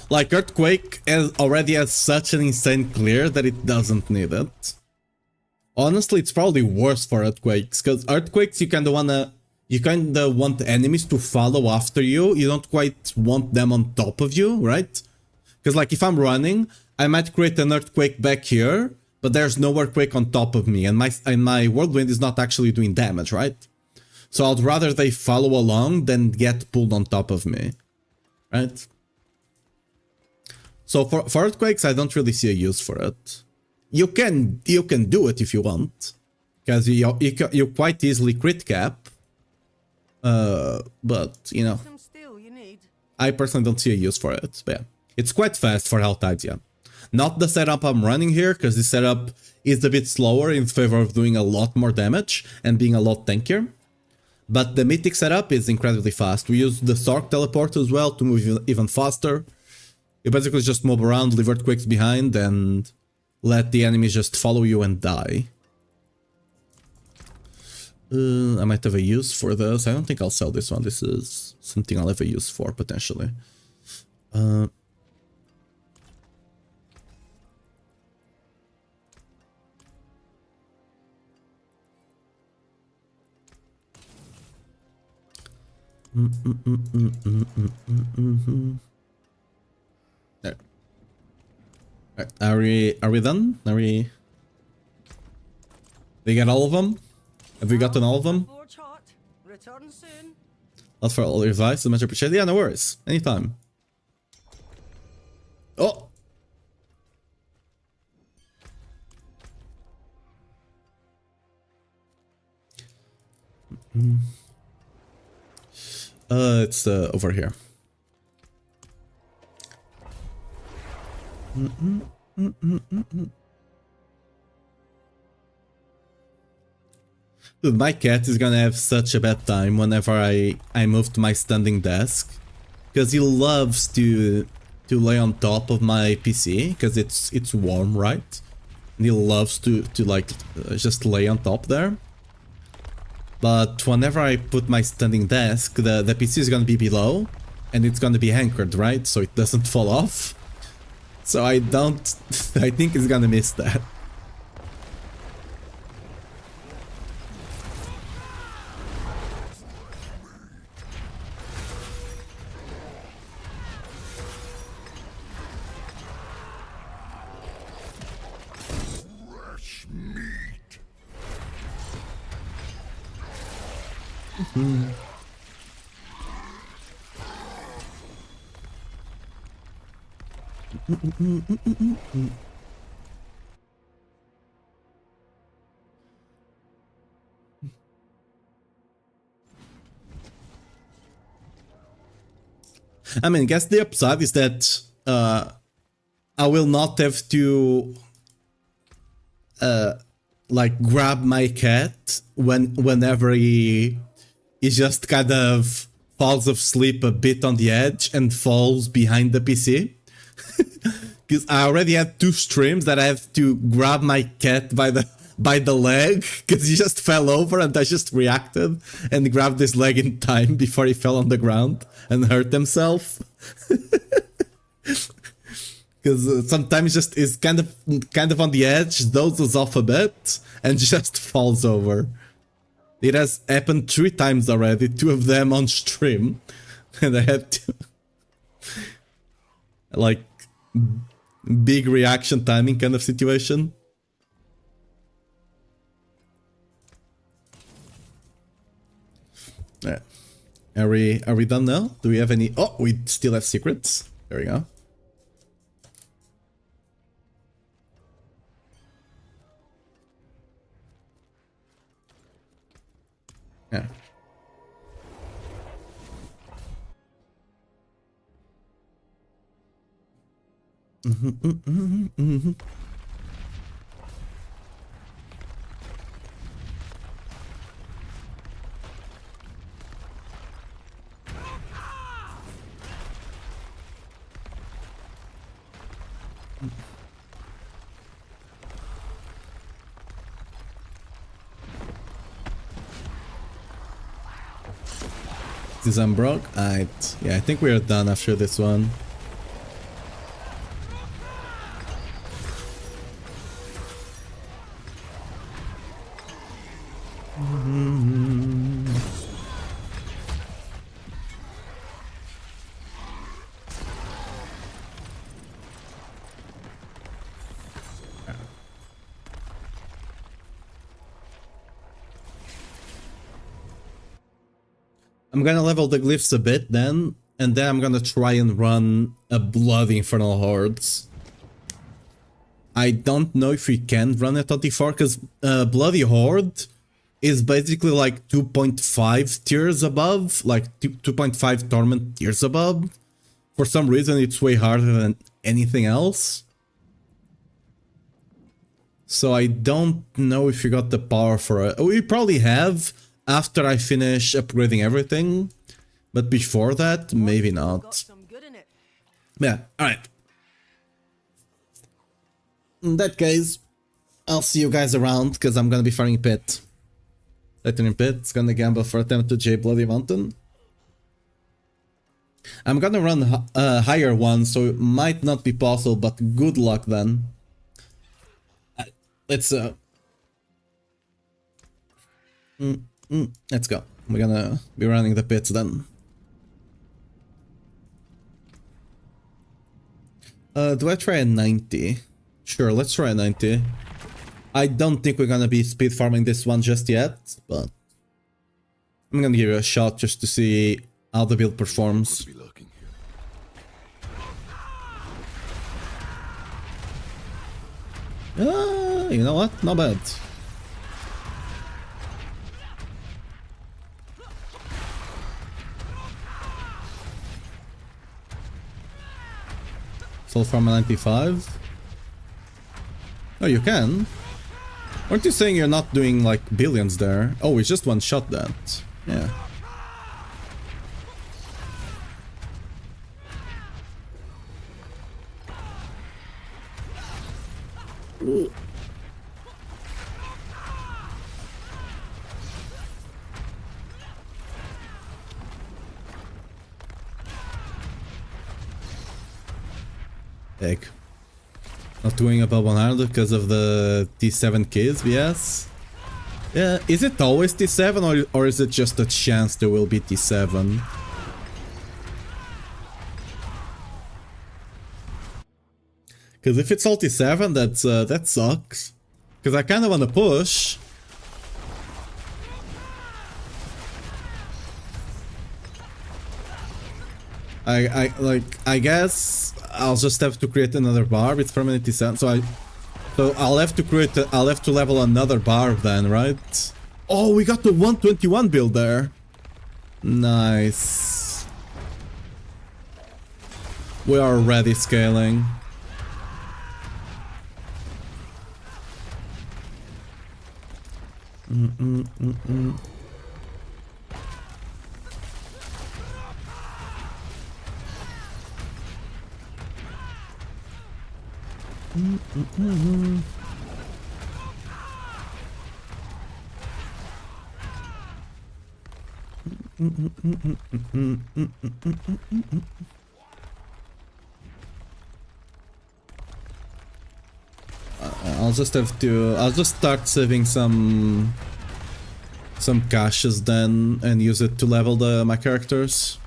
Like, earthquake already has such an insane clear that it doesn't need it. Honestly, it's probably worse for earthquakes, because earthquakes you kinda want enemies to follow after you. You don't quite want them on top of you, right? Because like if I'm running, I might create an earthquake back here, but there's no earthquake on top of me, and my whirlwind is not actually doing damage, right? So I'd rather they follow along than get pulled on top of me, right? So for earthquakes, I don't really see a use for it. You can do it if you want, because you quite easily crit cap. But you know, Some steel you need. I personally don't see a use for it. But yeah, it's quite fast for Hell Tides, yeah. Not the setup I'm running here, because this setup is a bit slower in favor of doing a lot more damage and being a lot tankier. But the mythic setup is incredibly fast. We use the Sork teleport as well to move even faster. You basically just move around, leave earthquakes behind, and let the enemies just follow you and die. I might have a use for this. I don't think I'll sell this one. This is something I'll have a use for, potentially. There. Right. Are we done? They get all of them? Have we gotten all of them? Forge hot. Return soon. That's for all your advice. Much appreciated. Yeah, no worries. Anytime. Oh! It's over here. Dude, my cat is gonna have such a bad time whenever I move to my standing desk, because he loves to lay on top of my PC because it's warm, right? And he loves to like just lay on top there. But whenever I put my standing desk, the PC is gonna be below, and it's gonna be anchored, right? So it doesn't fall off. So I think he's gonna miss that. Fresh meat. I mean, I guess the upside is that I will not have to like grab my cat whenever he just kind of falls asleep a bit on the edge and falls behind the PC. Because I already had 2 streams that I have to grab my cat by the leg because he just fell over and I just reacted and grabbed his leg in time before he fell on the ground and hurt himself. Because sometimes just is kind of on the edge, dozes off a bit, and just falls over. It has happened 3 times already, 2 of them on stream, and I had to like big reaction timing kind of situation. Yeah. Are we done now? Do we have any? Oh, we still have secrets. There we go. Yeah. This unbroke? Yeah, I think we are done after this one. I'm gonna level the glyphs a bit then, and then I'm gonna try and run a Bloody Infernal Hordes. I don't know if we can run a 24 because Bloody Horde is basically like 2.5 tiers above, like 2.5 Torment tiers above. For some reason it's way harder than anything else. So I don't know if you got the power for it. We probably have after I finish upgrading everything, but before that, maybe Got not. some good in it. Yeah, alright. In that case, I'll see you guys around, because I'm gonna be farming Pit. Lightning Pit's gonna gamble for attempt to J Bloody Mountain. I'm gonna run a higher one, so it might not be possible, but good luck then. Let's let's go. We're gonna be running the pits then. Do I try a 90? Sure, let's try a 90. I don't think we're gonna be speed farming this one just yet, but I'm gonna give it a shot just to see how the build performs. You know what? Not bad. Soul from a 95. Oh, you can? Aren't you saying you're not doing like billions there? Oh, we just one shot that. Yeah. Ooh. Egg. Not doing above 100 because of the T7 kids, yes. Yeah, is it always T7 or is it just a chance there will be T7? Because if it's all T7, that sucks. Because I kind of want to push. I guess I'll just have to create another Barb. It's permanently sent, so I'll have to create I'll have to level another Barb then, right? Oh, we got the 121 build there. Nice. We are already scaling. I'll just start saving some caches then and use it to level my characters.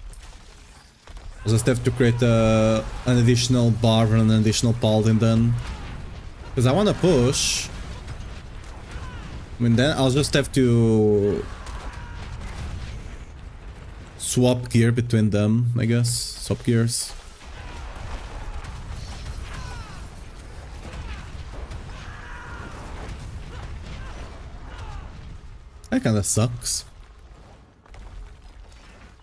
I'll just have to create an additional Barb and an additional Paladin then. Because I want to push. I mean, then I'll just have to swap gear between them, I guess. Swap gears. That kinda sucks.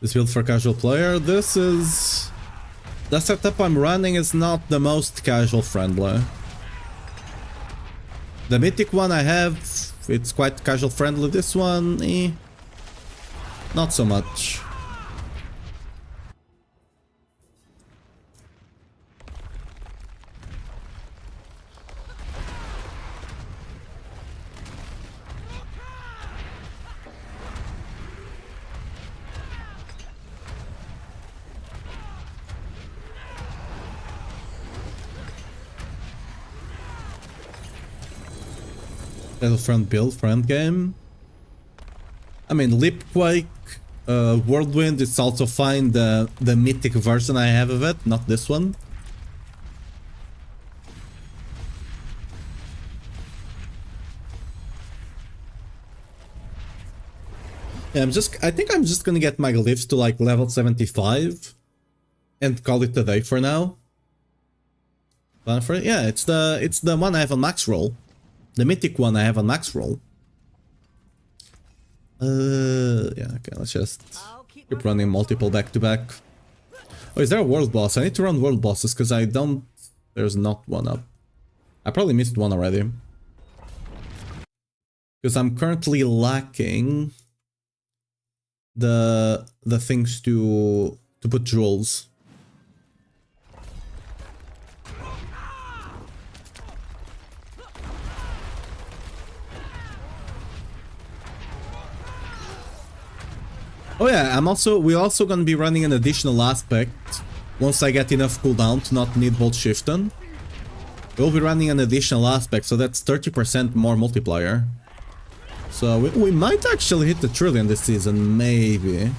This build for casual player, the setup I'm running is not the most casual friendly. The mythic one I have, it's quite casual friendly. This one, not so much. Front build for endgame. I mean, Leapquake, Whirlwind is also fine. The mythic version I have of it, not this one. Yeah, I think I'm just gonna get my glyphs to like level 75 and call it a day for now. But yeah, it's the one I have on max roll. The mythic one I have on max roll. Yeah, okay, let's just keep running multiple back to back. Oh, is there a world boss? I need to run world bosses because there's not one up. I probably missed one already. Because I'm currently lacking the things to put jewels. Oh yeah, we're also gonna be running an additional aspect once I get enough cooldown to not need bolt shiften. We'll be running an additional aspect, so that's 30% more multiplier. So we might actually hit the trillion this season, maybe.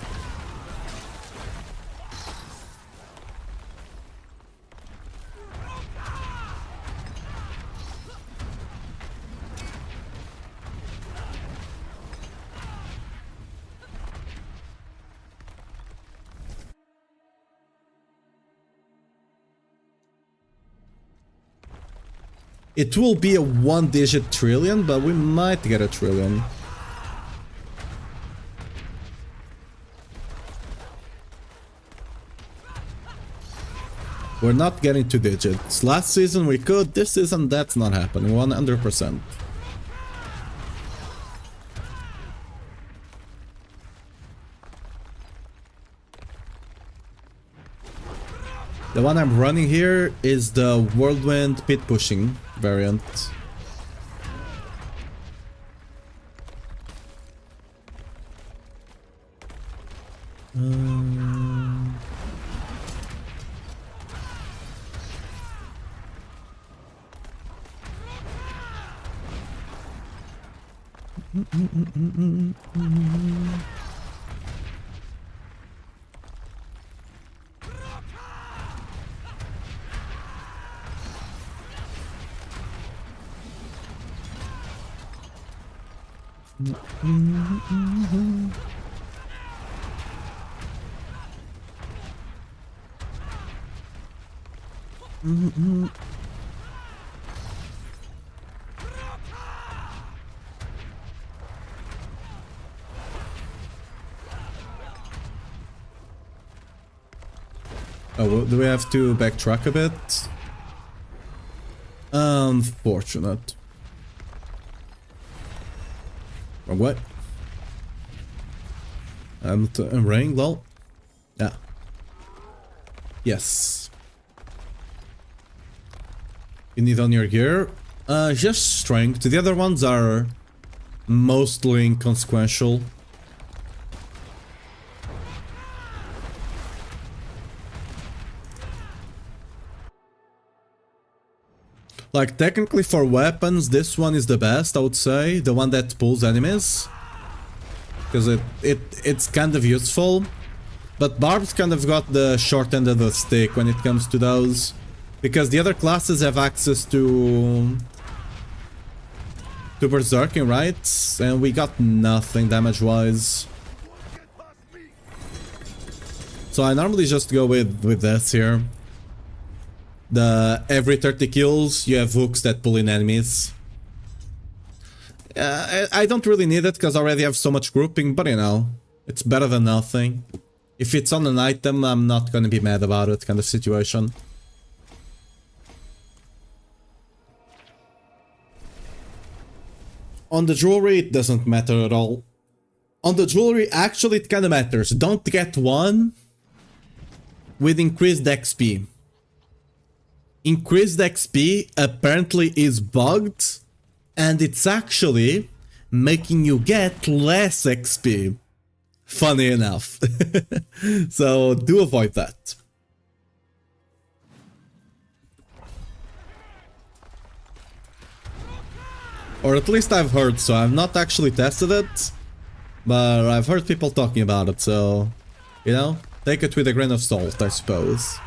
It will be a one-digit trillion, but we might get a trillion. We're not getting 2 digits. Last season we could, this season that's not happening, 100%. The one I'm running here is the Whirlwind pit pushing variant. Oh, well, do we have to backtrack a bit? Unfortunate. Or what? I'm rain, lol. Yeah. Yes. You need on your gear? Just strength. The other ones are mostly inconsequential. Like, technically for weapons, this one is the best, I would say. The one that pulls enemies. Because it's kind of useful. But Barb's kind of got the short end of the stick when it comes to those. Because the other classes have access to berserking, right? And we got nothing damage-wise. So I normally just go with this here. Every 30 kills, you have hooks that pull in enemies. I don't really need it because I already have so much grouping, but you know, it's better than nothing. If it's on an item, I'm not gonna be mad about it, kind of situation. On the jewelry, it doesn't matter at all. On the jewelry, actually, it kind of matters. Don't get one with increased XP. Increased XP apparently is bugged, and it's actually making you get less XP. Funny enough. So do avoid that. Or at least I've heard so. I've not actually tested it, but I've heard people talking about it, so, you know, take it with a grain of salt, I suppose.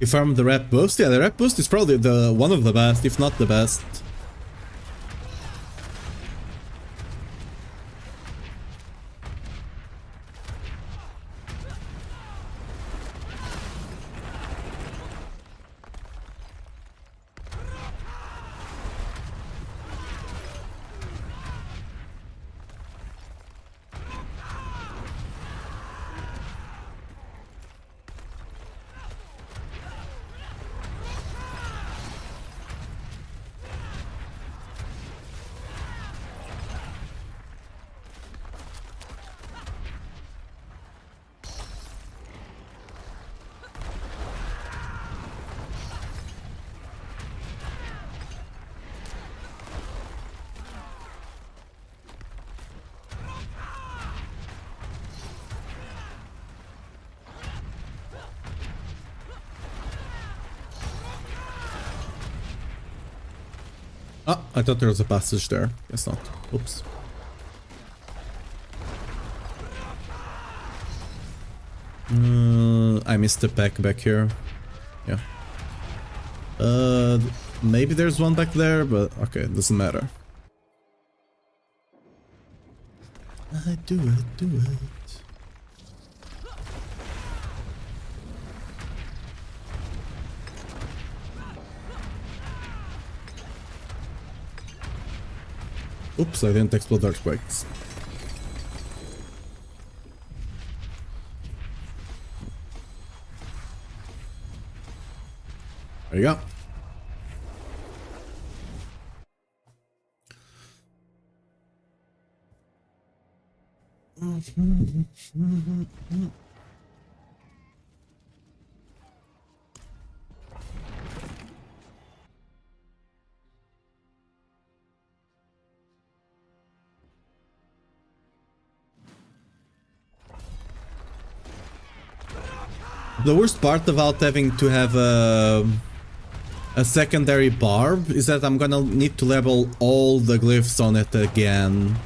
You farm the rep boost? Yeah, the rep boost is probably one of the best, if not the best. Oh, I thought there was a passage there. Guess not. Oops. I missed the pack back here. Yeah. Maybe there's one back there, but okay, it doesn't matter. I do it. Oops, I didn't explode earthquakes. There you go. The worst part about having to have a secondary Barb is that I'm gonna need to level all the glyphs on it again.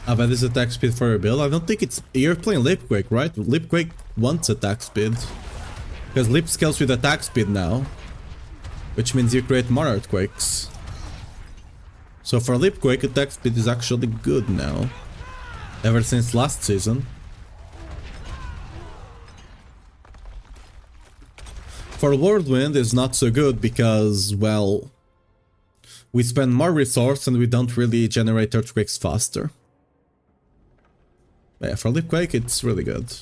But this attack speed for your build? I don't think it's... You're playing Lipquake, right? Lipquake wants attack speed. Because Lip scales with attack speed now. Which means you create more earthquakes. So for Lipquake, attack speed is actually good now. Ever since last season. For Whirlwind it's not so good because, well... we spend more resource and we don't really generate earthquakes faster. But yeah, for Lipquake it's really good.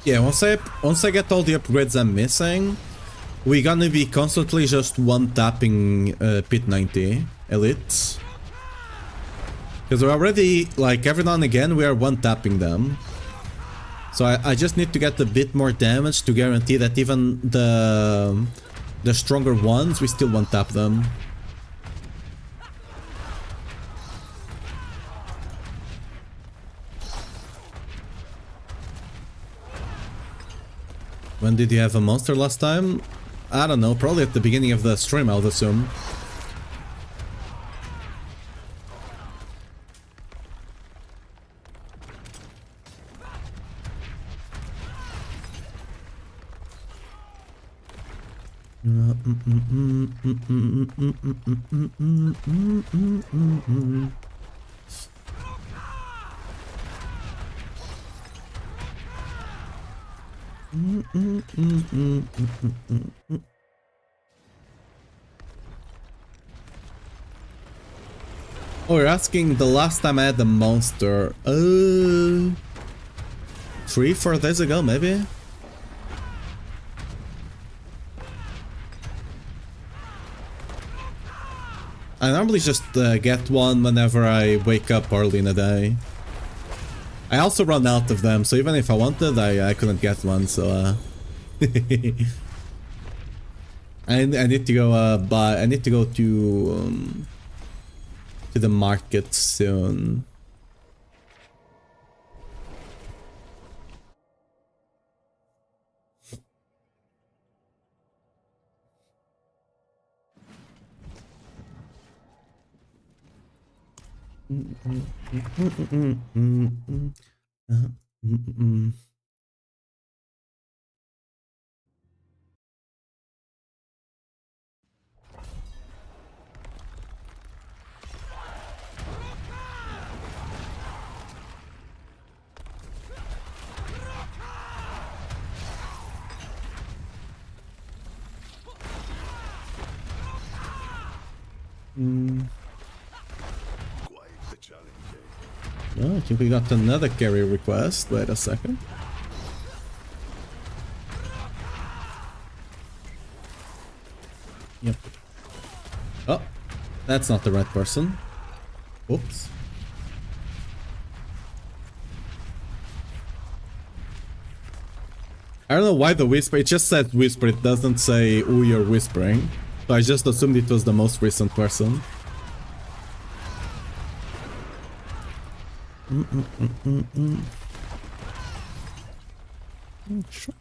Yeah, once I get all the upgrades I'm missing, we're gonna be constantly just one-tapping Pit 90 elites. Because we're already, like, every now and again we are one-tapping them. So I just need to get a bit more damage to guarantee that even the stronger ones, we still one-tap them. When did you have a monster last time? I don't know, probably at the beginning of the stream, I would assume. Oh, you're asking the last time I had the monster. 3-4 days ago, maybe? I normally just get one whenever I wake up early in the day. I also run out of them, so even if I wanted, I couldn't get one, so I need to go buy. I need to go to the market soon. Quite the challenge, Oh, I think we got another carry request. Wait a second. Yep. Oh, that's not the right person. Oops. I don't know why the whisper, it just said whisper, it doesn't say who you're whispering. So I just assumed it was the most recent person. Sure.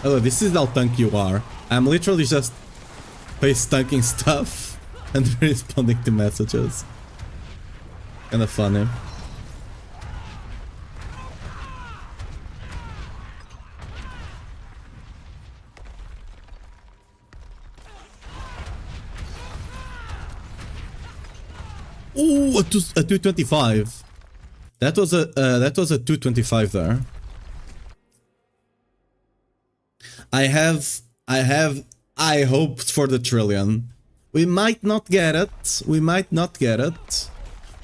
Hello, this is how tank you are. I'm literally just face tanking stuff and responding to messages. Kinda funny. Ooh, a 225. That was a 225 there. I hoped for the trillion. We might not get it. We might not get it.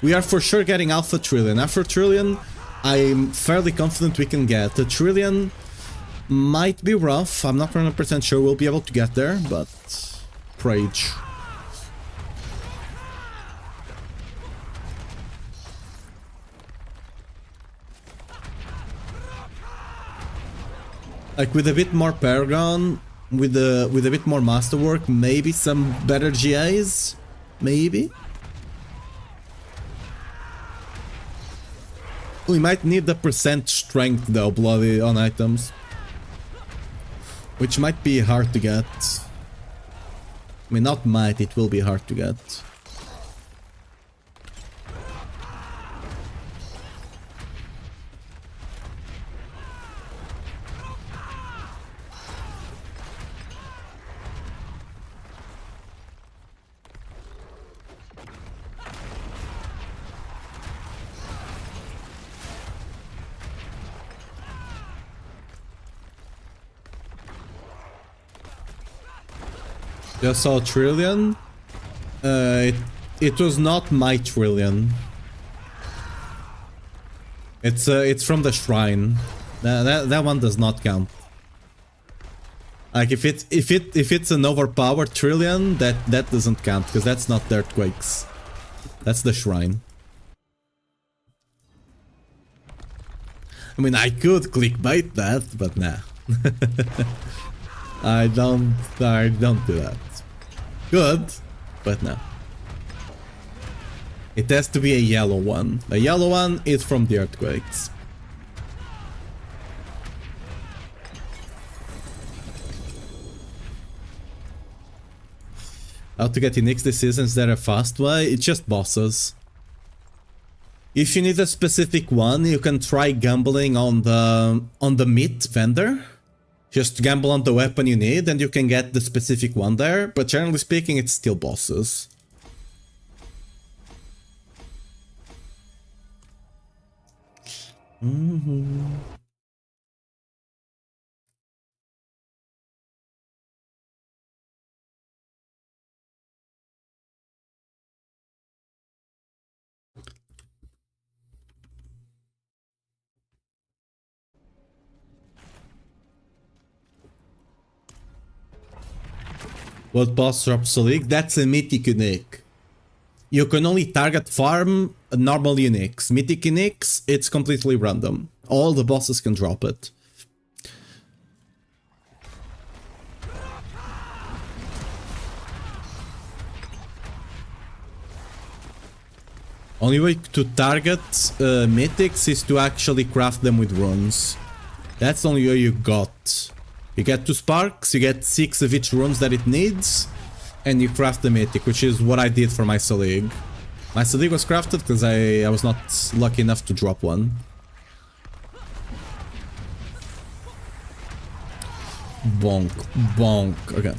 We are for sure getting Alpha Trillion. After Trillion, I'm fairly confident we can get. The Trillion might be rough. I'm not 100% sure we'll be able to get there, but Prage. Like with a bit more Paragon, with a bit more Masterwork, maybe some better GAs, maybe. We might need the percent strength though, bloody on items, which might be hard to get. I mean, not might, it will be hard to get. Just saw Trillion. It was not my Trillion. It's from the shrine. That one does not count. Like if it's an overpowered Trillion, that doesn't count because that's not the earthquakes. That's the shrine. I mean, I could clickbait that, but nah. I don't do that. Good, but no. It has to be a yellow one. The yellow one is from the earthquakes. How to get unique decisions that are fast way? It's just bosses. If you need a specific one, you can try gambling on the meat vendor. Just gamble on the weapon you need and you can get the specific one there, but generally speaking it's still bosses. What boss drops Selig? That's a mythic unique. You can only target farm normal uniques. Mythic uniques, it's completely random. All the bosses can drop it. Only way to target mythics is to actually craft them with runes. That's the only way you got. You get 2 sparks, you get 6 of each runes that it needs, and you craft the mythic, which is what I did for my Selig. My Selig was crafted because I was not lucky enough to drop one. Bonk, bonk, okay.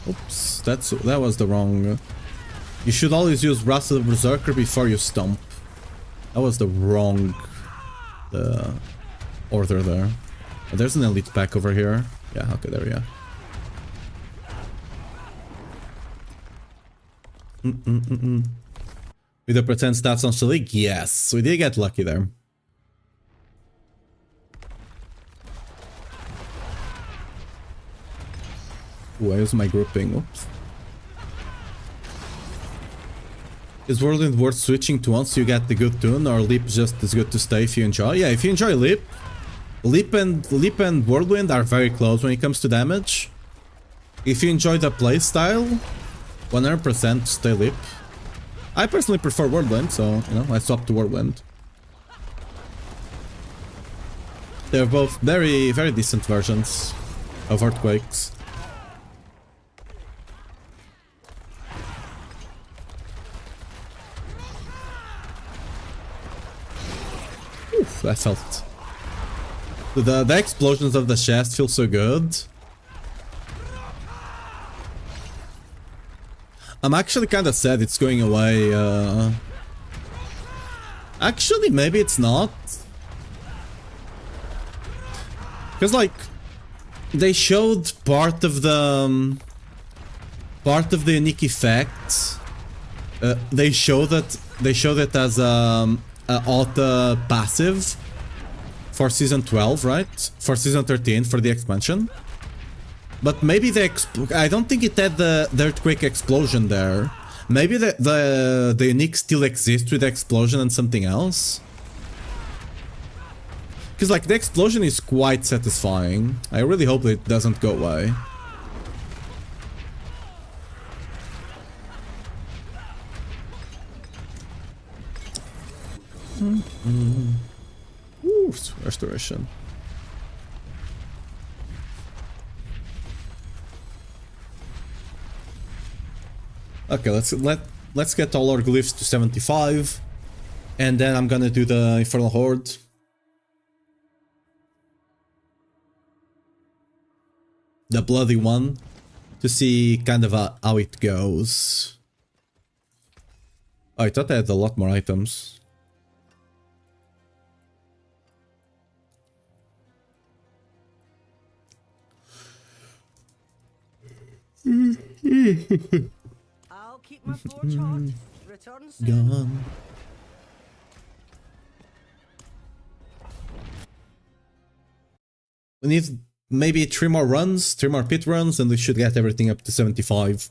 Oops, that was the wrong... You should always use Wrath of the Berserker before you stomp. That was the wrong order there. Oh, there's an elite pack over here. Yeah, okay, there we go. With the pretend stats on Selig? Yes, we did get lucky there. Where's my grouping? Oops. Is Whirlwind worth switching to once you get the good tune, or Leap just as good to stay if you enjoy? Yeah, if you enjoy Leap. Leap and Whirlwind are very close when it comes to damage. If you enjoy the playstyle, 100% stay Leap. I personally prefer Whirlwind, so, you know, I swapped to Whirlwind. They're both very, very decent versions of Earthquakes. Oof, that felt. The explosions of the chest feel so good. I'm actually kind of sad it's going away. Actually, maybe it's not. Because, like, they showed part of the unique effect. They showed it as a auto passive for season 12, right? For season 13 for the expansion. But maybe I don't think it had the earthquake explosion there. Maybe the unique still exists with the explosion and something else. Because, like, the explosion is quite satisfying. I really hope it doesn't go away. Ooh, restoration. Okay, let's get all our glyphs to 75, and then I'm gonna do the Infernal Horde. The bloody one, to see kind of how it goes. Oh, I thought I had a lot more items. I'll keep my forge hot. Return soon. Gone. We need maybe 3 more runs, 3 more pit runs, and we should get everything up to 75.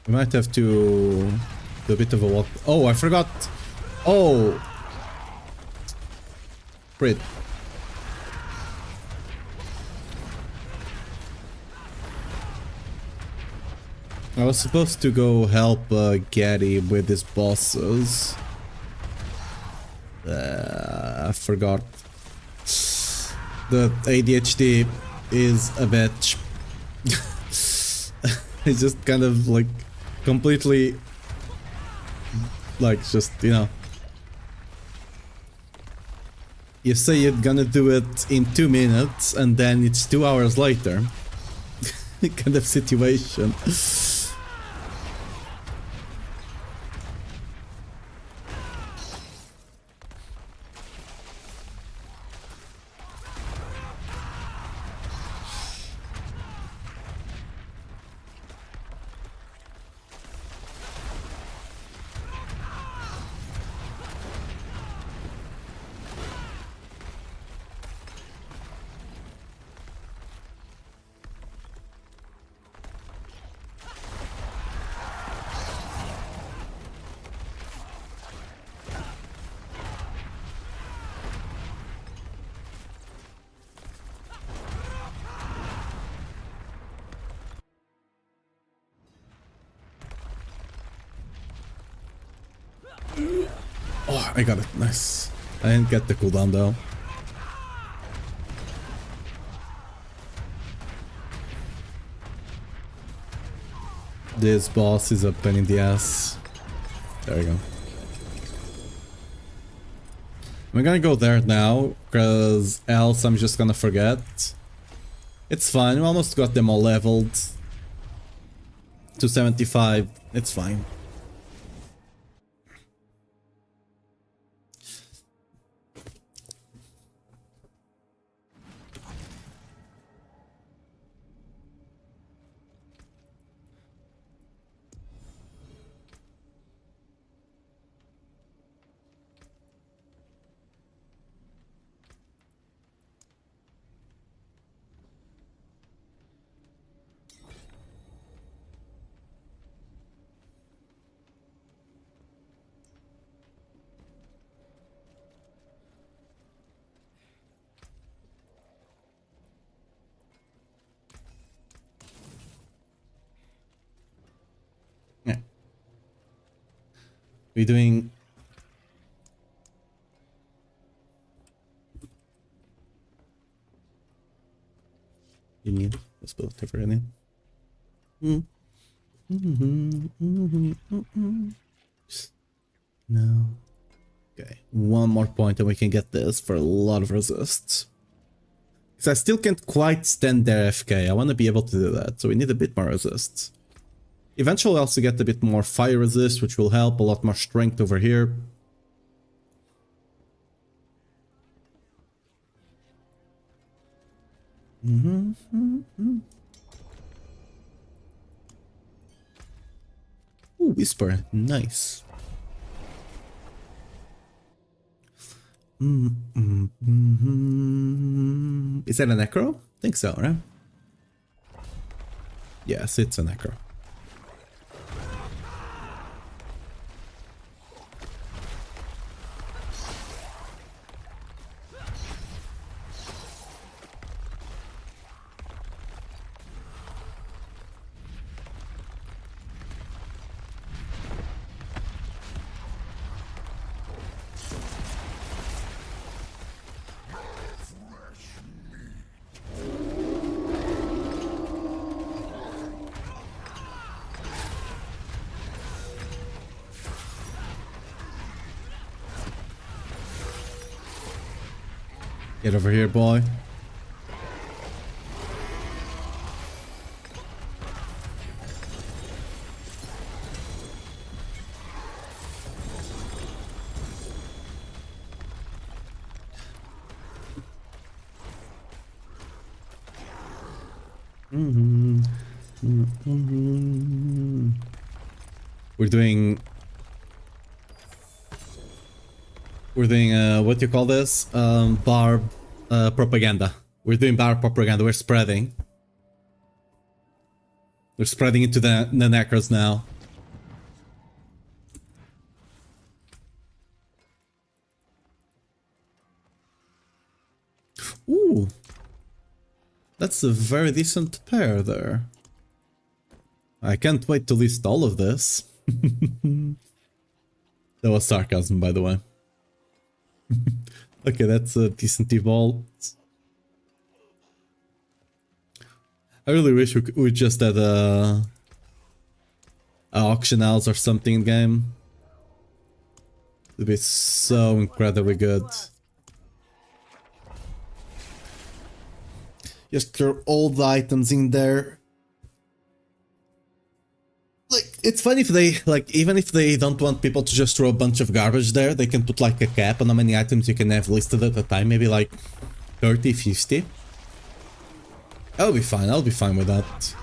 We might have to do a bit of a walk. Oh, I forgot. Oh. Great. I was supposed to go help Getty with his bosses. I forgot. The ADHD is a bitch. It's just kind of like completely like just, you know. You say you're gonna do it in 2 minutes and then it's 2 hours later. Kind of situation. Oh, I got it. Nice. I didn't get the cooldown though. This boss is a pain in the ass. There we go. I'm gonna go there now, because else I'm just gonna forget. It's fine, we almost got them all leveled. 275, it's fine. Yeah. We're doing... You need... Let's put whatever in it. No. Okay, one more point and we can get this for a lot of resists. Because I still can't quite stand there FK, I want to be able to do that, so we need a bit more resists. Eventually I'll also get a bit more fire resist, which will help, a lot more strength over here. Ooh, Whisper, nice. Is that a necro? Think so, right? Yes, it's a necro. Get over here, boy. We're doing what do you call this? Barb propaganda. We're doing Barb propaganda. We're spreading. We're spreading into the necros now. Ooh. That's a very decent pair there. I can't wait to list all of this. That was sarcasm, by the way. Okay, that's a decent evolve. I really wish we just had a auction house or something in game. It'd be so incredibly good. Just throw all the items in there. Like, it's fun if they, like, even if they don't want people to just throw a bunch of garbage there, they can put like a cap on how many items you can have listed at a time, maybe like 30, 50. I'll be fine with that.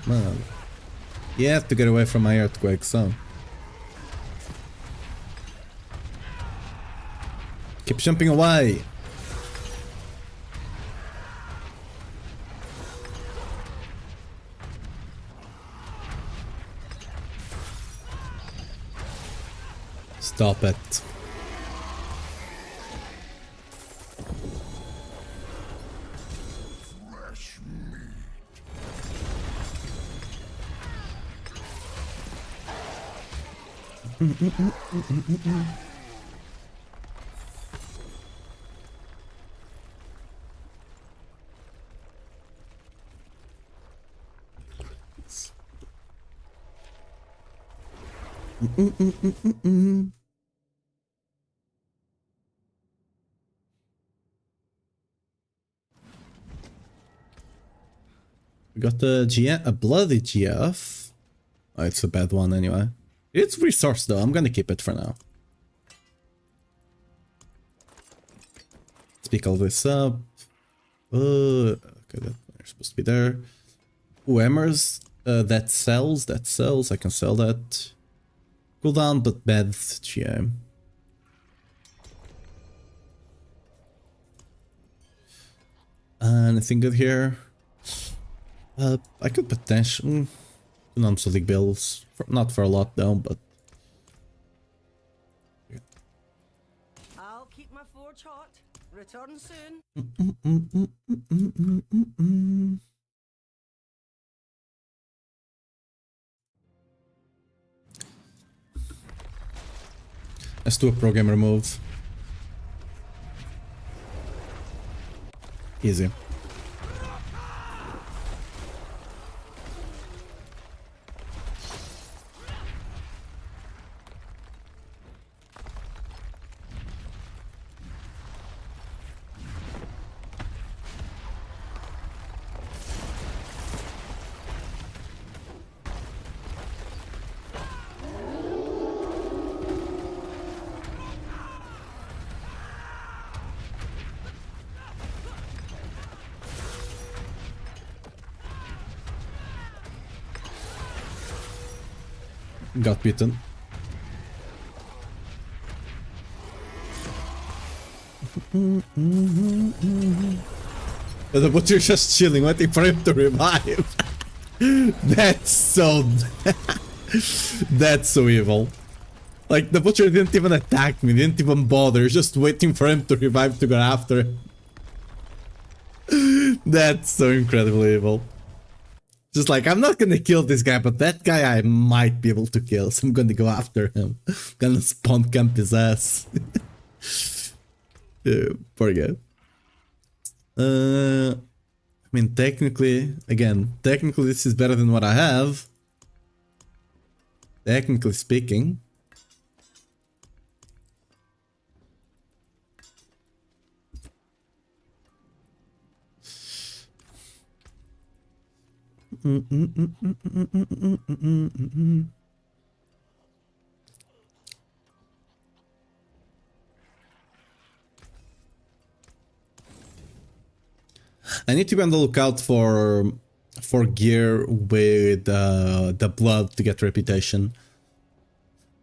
Man. You have to get away from my earthquake, so. Keep jumping away. Stop it. Fresh meat. We got a bloody GF. Oh, it's a bad one anyway. It's resource though, I'm gonna keep it for now. Let's pick all this up. Okay, they're supposed to be there. Ooh, hammers. That sells, I can sell that. Cooldown, but bad GM. Anything good here? I could potentially on Selig bills, not for a lot though, but I'll keep my forge hot. Return soon. let's do a program remove. Easy. Got beaten. The butcher's just chilling, waiting for him to revive. That's so... That's so evil. Like, the butcher didn't even attack me, didn't even bother, just waiting for him to revive to go after him. That's so incredibly evil. Just like, I'm not gonna kill this guy, but that guy I might be able to kill, so I'm gonna go after him. Gonna spawn camp his ass. Yeah, poor guy. I mean, technically, this is better than what I have. Technically speaking. I need to be on the lookout for gear with the blood to get reputation.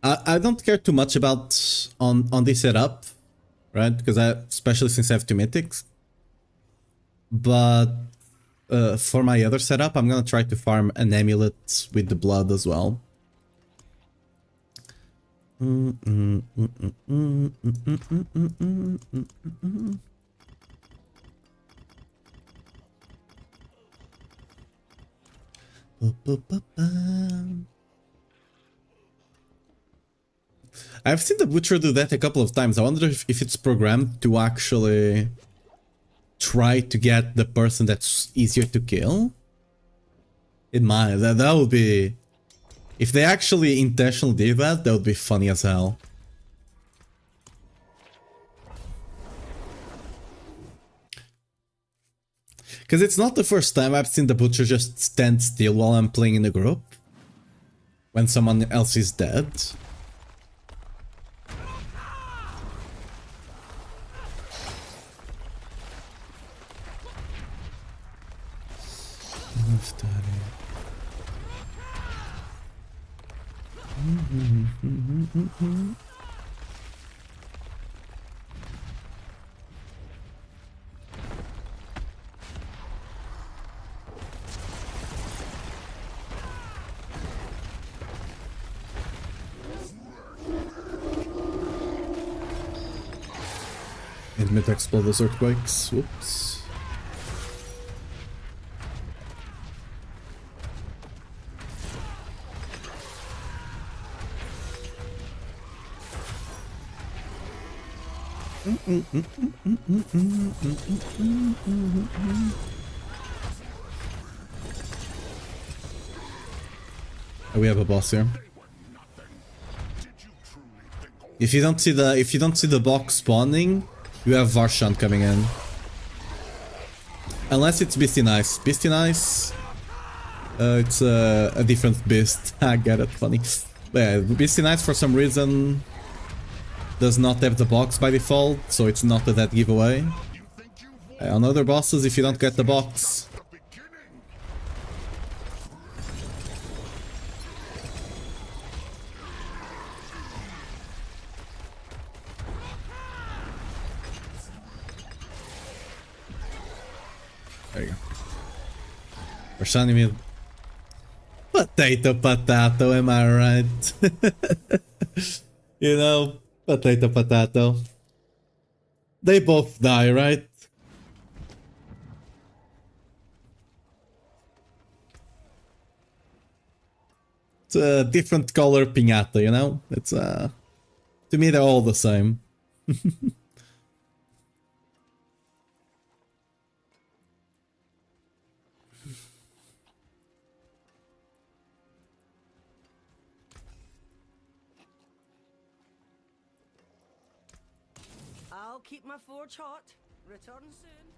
I don't care too much about on this setup, right? Because especially since I have two mythics. But for my other setup, I'm gonna try to farm an amulet with the blood as well. I've seen the butcher do that a couple of times. I wonder if it's programmed to actually try to get the person that's easier to kill. It might. That would be... If they actually intentionally did that, that would be funny as hell. Because it's not the first time I've seen the butcher just stand still while I'm playing in a group. When someone else is dead. And mid explode those earthquakes. Whoops. Oh, we have a boss here. If you don't see the box spawning, you have Varshan coming in. Unless it's Beastie Nice. Beastie Nice, it's a different beast. I get it, funny. But yeah, Beastie Nice for some reason does not have the box by default, so it's not a dead giveaway. On other bosses, if you don't get the box, there you go. We're shining me. Potato, am I right? You know, potato. They both die, right? It's a different color piñata, you know? It's to me they're all the same. I'll keep my forge hot. Return soon.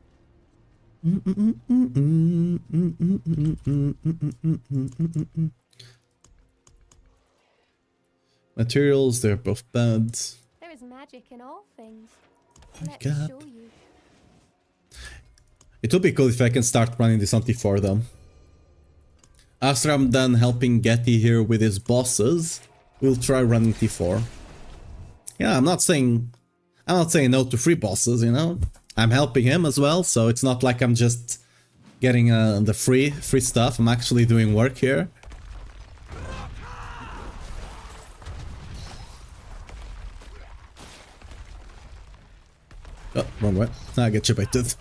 Materials, they're both bad. There is magic in all things. Let God. me show you. It would be cool if I can start running this on T4 though. After I'm done helping Getty here with his bosses, we'll try running T4. Yeah, I'm not saying no to free bosses, you know? I'm helping him as well, so it's not like I'm just getting the free stuff. I'm actually doing work here. Oh, wrong way. I get you by tooth.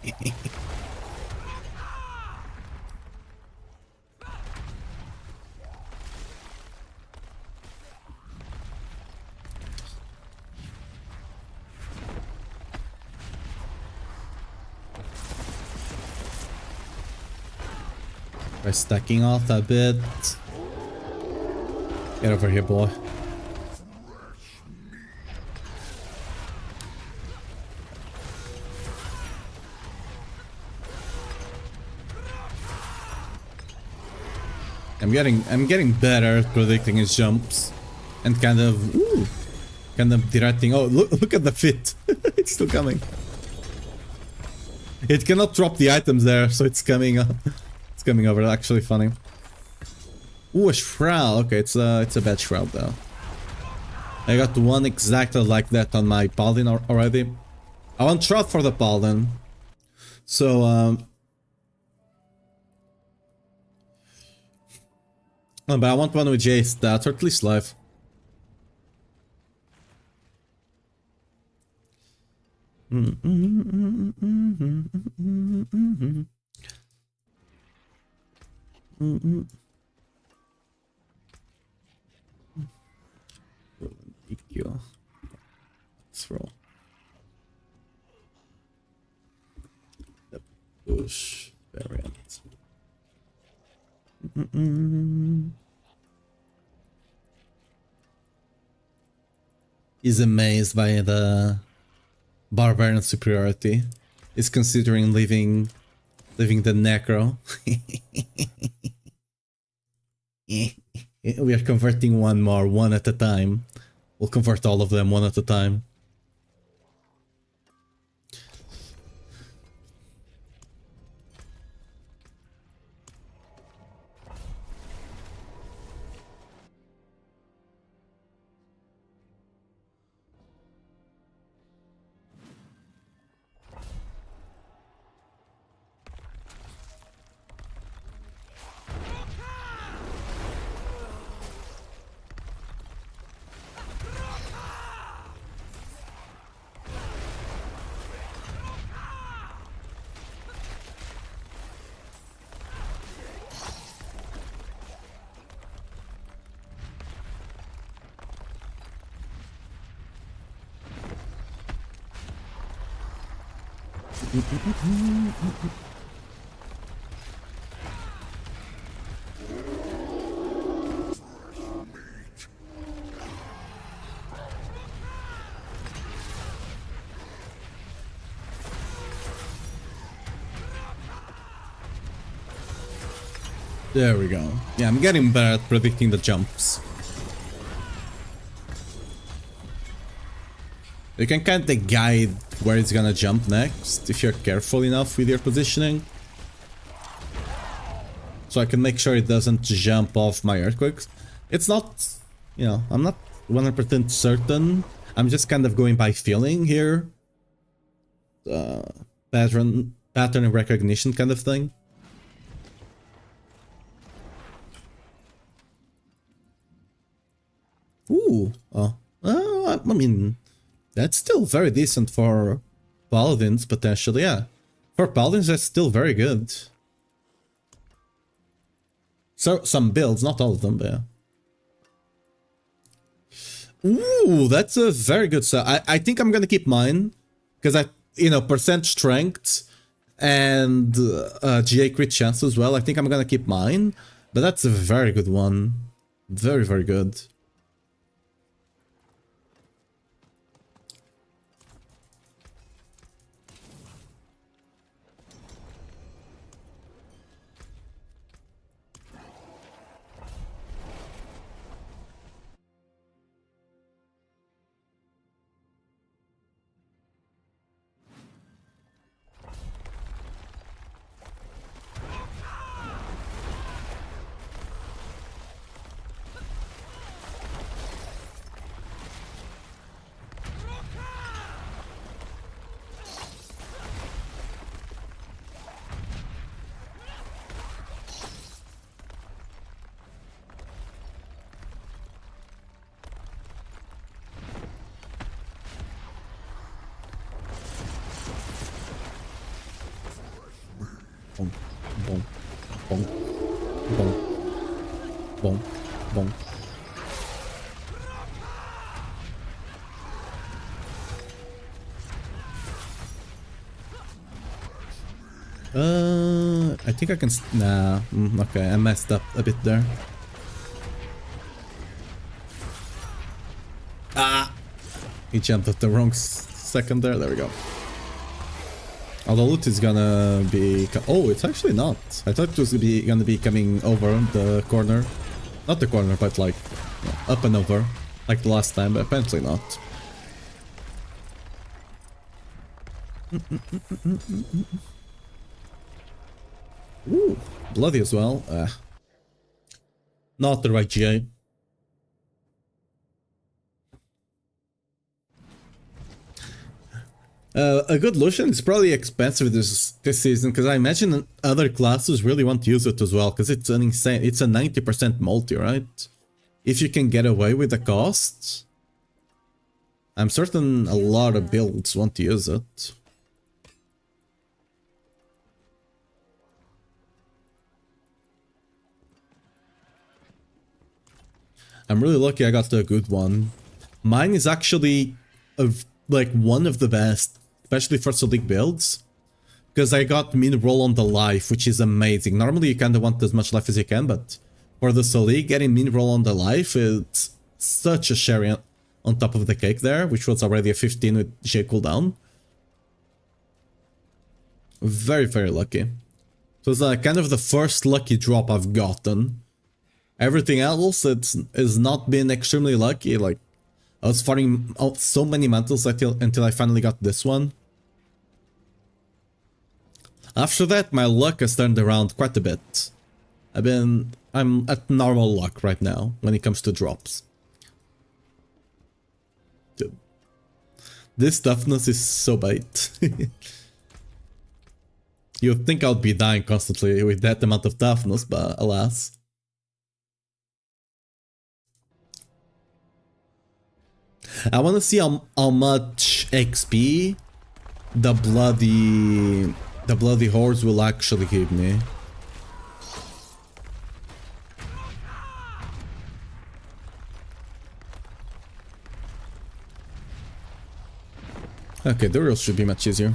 By stacking off a bit. Get over here, boy. I'm getting better at predicting his jumps and kind of directing. Oh, look at the fit. It's still coming. It cannot drop the items there, so it's coming up. It's coming over. Actually funny. Ooh, a shroud. Okay, it's a bad shroud though. I got one exactly like that on my paladin already. I want shroud for the paladin. So oh, but I want one with Jace that, or at least life. EQ. Let's roll. The push variant. He's amazed by the barbarian superiority. He's considering leaving the necro. We are converting one at a time. We'll convert all of them one at a time. There we go. Yeah, I'm getting better at predicting the jumps. You can kind of guide where it's gonna jump next if you're careful enough with your positioning. So I can make sure it doesn't jump off my earthquakes. It's not, you know, I'm not 100% certain. I'm just kind of going by feeling here. Pattern recognition kind of thing. Ooh, I mean, that's still very decent for paladins, potentially, yeah. For paladins, that's still very good. So, some builds, not all of them, but yeah. Ooh, that's a very good set. I think I'm gonna keep mine, because you know, percent strength and GA crit chance as well. I think I'm gonna keep mine, but that's a very good one. Very, very good. Boom, boom, boom, boom, boom, boom. I think I can. Nah, okay, I messed up a bit there. Ah! He jumped at the wrong second there. There we go. Oh, the loot is gonna be... Oh, it's actually not. I thought it was gonna be coming over the corner. Not the corner, but like up and over. Like the last time, but apparently not. Ooh, bloody as well. Not the right GA. A good Lucian is probably expensive this season, because I imagine other classes really want to use it as well, because it's an insane, it's a 90% multi, right? If you can get away with the cost, I'm certain a lot of builds want to use it. I'm really lucky I got a good one. Mine is actually like one of the best, especially for Selig builds, because I got min roll on the life, which is amazing. Normally you kind of want as much life as you can, but for the Selig, getting min roll on the life, it's such a cherry on top of the cake there, which was already a 15 with J cooldown. Very, very lucky. So it's kind of the first lucky drop I've gotten. Everything else is not been extremely lucky. Like, I was farming out so many mantles until I finally got this one. After that, my luck has turned around quite a bit. I'm at normal luck right now when it comes to drops. Dude. This toughness is so bait. You'd think I'd be dying constantly with that amount of toughness, but alas. I want to see how much XP the bloody hordes will actually give me. Okay, the real should be much easier.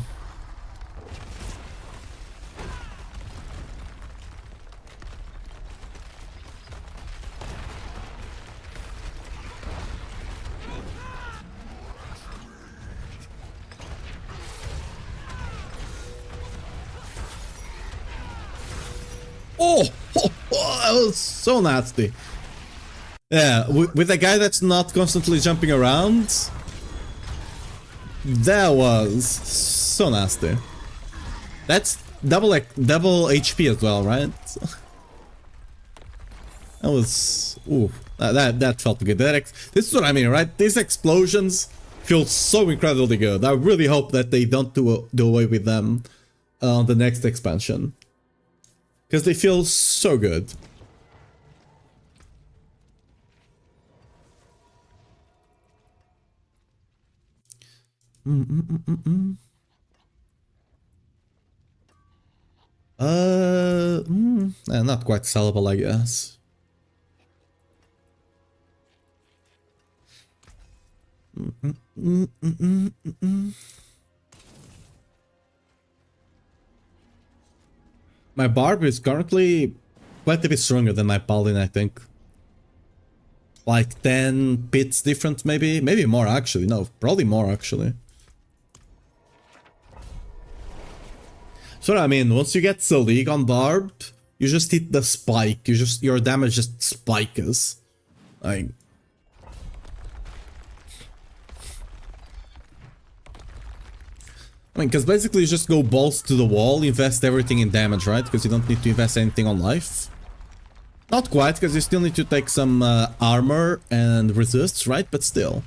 Oh, that was so nasty. Yeah, with a guy that's not constantly jumping around, that was so nasty. That's double HP as well, right? That was that felt good. This is what I mean, right? These explosions feel so incredibly good. I really hope that they don't do away with them on the next expansion, because they feel so good. Not quite sellable, I guess. My Barb is currently quite a bit stronger than my Paladin, I think. Like 10 bits different, maybe? Maybe more, actually. No, probably more, actually. So I mean, once you get Selig on Barb, you just hit the spike. Your damage just spikes. Like, I mean, because basically you just go balls to the wall, invest everything in damage, right? Because you don't need to invest anything on life. Not quite, because you still need to take some armor and resists, right? But still.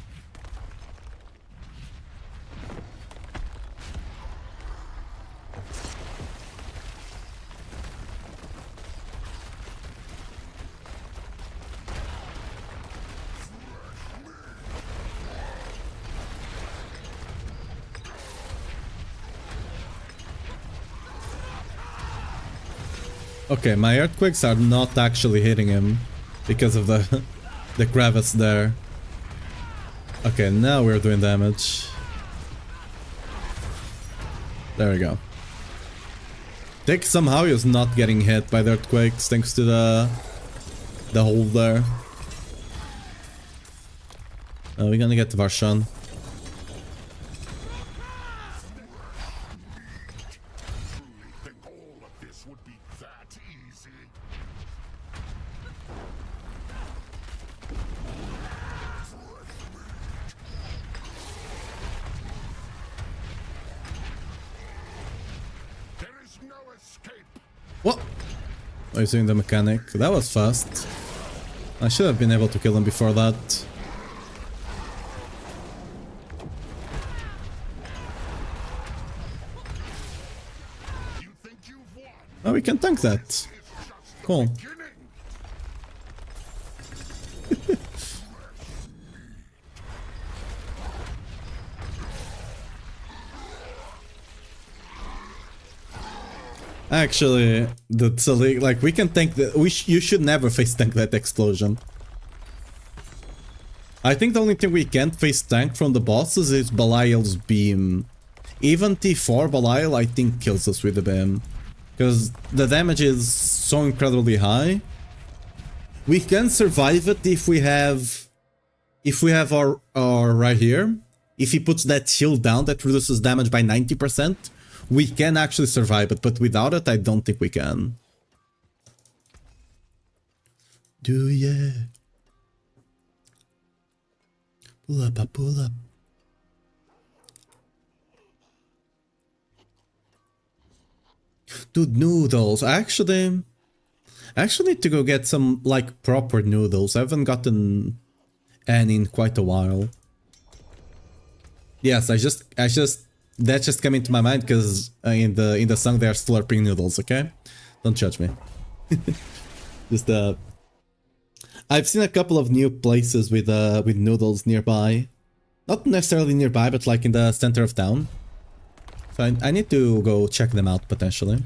Okay, my earthquakes are not actually hitting him because of the the crevice there. Okay, now we're doing damage. There we go. Dick somehow is not getting hit by the earthquakes thanks to the hole there. We're gonna get to Varshan. What? Oh, he's doing the mechanic. That was fast. I should have been able to kill him before that. Oh, we can tank that. Cool. Actually, like we can tank that. You should never face tank that explosion. I think the only thing we can't face tank from the bosses is Belial's beam. Even T4 Belial, I think, kills us with the beam, because the damage is so incredibly high. We can survive it if we have our right here. If he puts that shield down that reduces damage by 90%. We can actually survive it, but without it, I don't think we can. Do ya? Pull up, pull up. Dude, noodles. I actually need to go get some, like, proper noodles. I haven't gotten any in quite a while. Yes, that just came into my mind because in the song they are slurping noodles, okay? Don't judge me. Just I've seen a couple of new places with noodles nearby. Not necessarily nearby, but like in the center of town. So I need to go check them out potentially.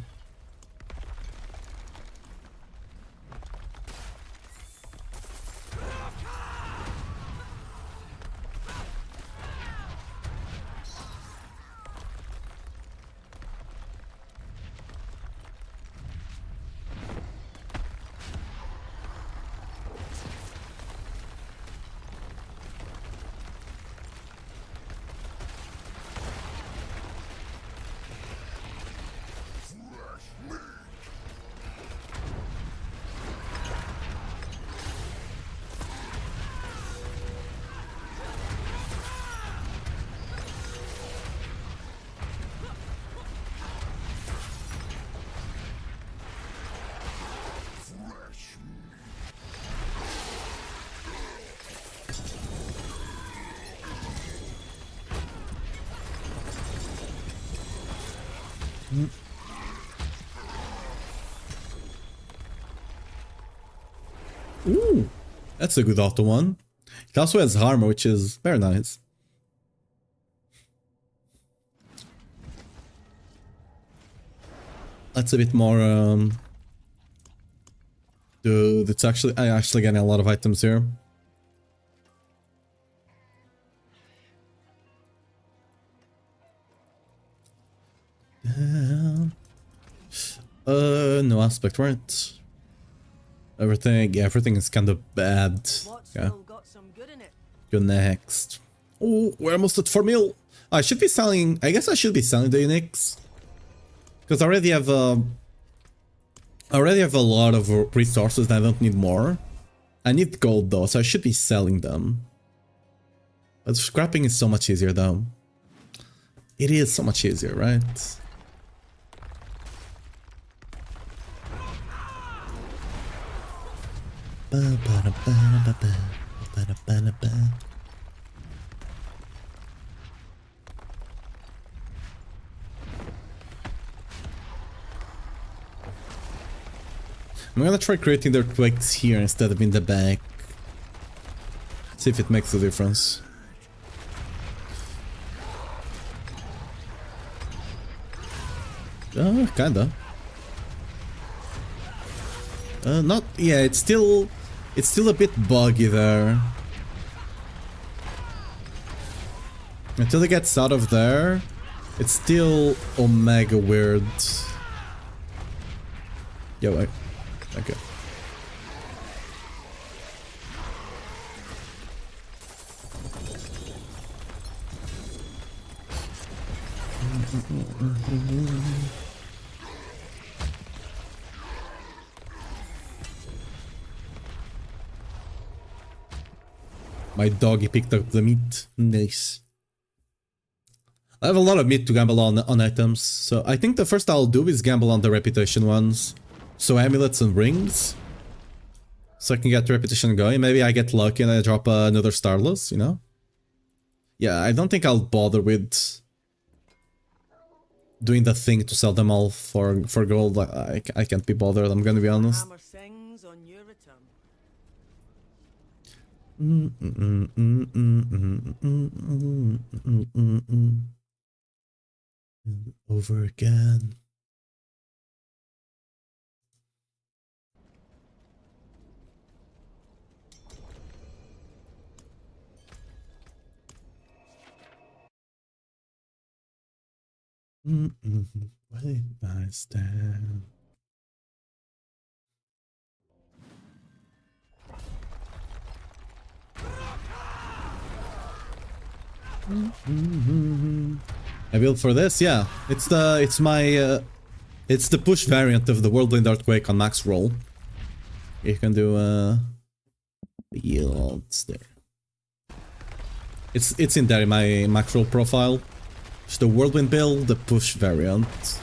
Ooh, that's a good auto one. It also has armor, which is very nice. That's a bit more. Dude, it's actually I actually getting a lot of items here. No aspect, right? Everything is kind of bad. What's Yeah. still got some good in it? Go next. Oh, we're almost at 4 mil. I should be selling. I guess I should be selling the uniques because I already have a lot of resources and I don't need more. I need gold though, so I should be selling them. But scrapping is so much easier though. It is so much easier, right? I'm gonna try creating the earthquakes here instead of in the back. See if it makes a difference. Kinda. Not. Yeah, it's still a bit buggy there. Until it gets out of there, it's still omega weird. Yeah, wait. Okay. My doggy picked up the meat. Nice. I have a lot of meat to gamble on items, so I think the first I'll do is gamble on the reputation ones. So amulets and rings. So I can get reputation going. Maybe I get lucky and I drop another Starless, you know? Yeah, I don't think I'll bother with doing the thing to sell them all for gold. I can't be bothered, I'm gonna be honest. Hammer sings on your return. Over again. Wait, I stand. I built for this, yeah. It's the push variant of the Whirlwind Earthquake on max roll. You can do yields there. It's in there in my max roll profile. It's the Whirlwind build, the push variant.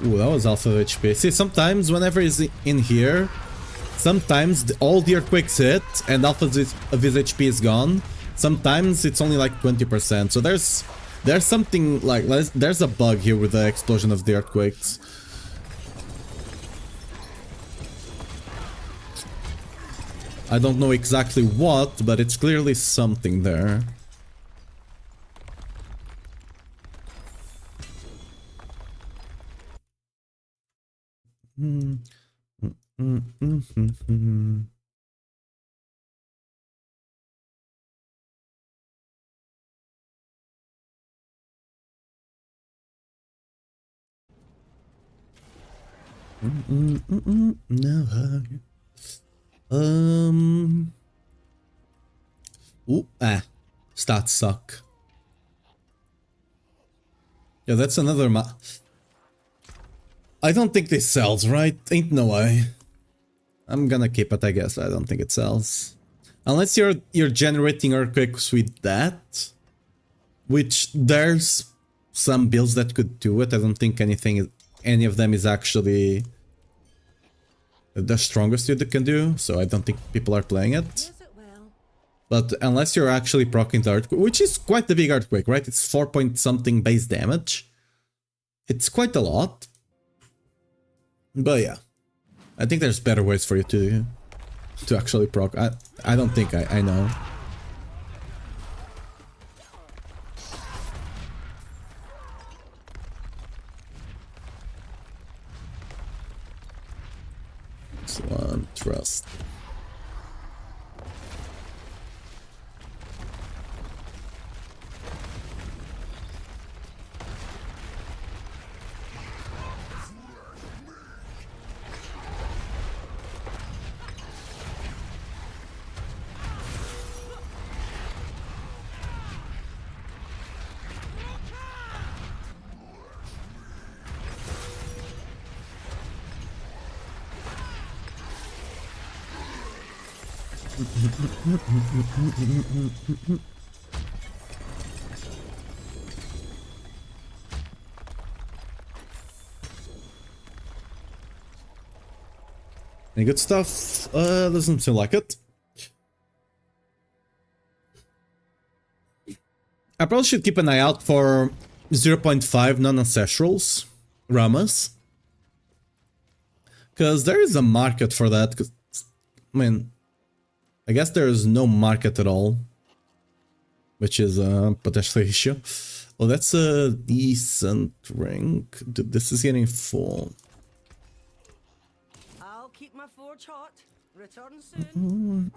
Ooh, that was alpha HP. See, sometimes whenever he's in here, sometimes all the earthquakes hit and alpha of his HP is gone. Sometimes it's only like 20%. So there's something like there's a bug here with the explosion of the earthquakes. I don't know exactly what, but it's clearly something there. No. Ooh, stats suck. Yeah, that's another I don't think this sells, right? Ain't no way. I'm gonna keep it, I guess. I don't think it sells. Unless you're generating earthquakes with that. Which there's some builds that could do it. I don't think any of them is actually the strongest you can do, so I don't think people are playing it. Yes, it will. But unless you're actually proccing the earthquake, which is quite a big earthquake, right? It's 4 point something base damage. It's quite a lot. But yeah, I think there's better ways for you to actually proc. I don't think I know. One trust. Any good stuff? Doesn't seem like it. I probably should keep an eye out for 0.5 non-ancestrals, Ramas. Because there is a market for that. I mean, I guess there is no market at all, which is a potential issue. Well, that's a decent rank. Dude, this is getting full. I'll keep my forge hot. Return soon.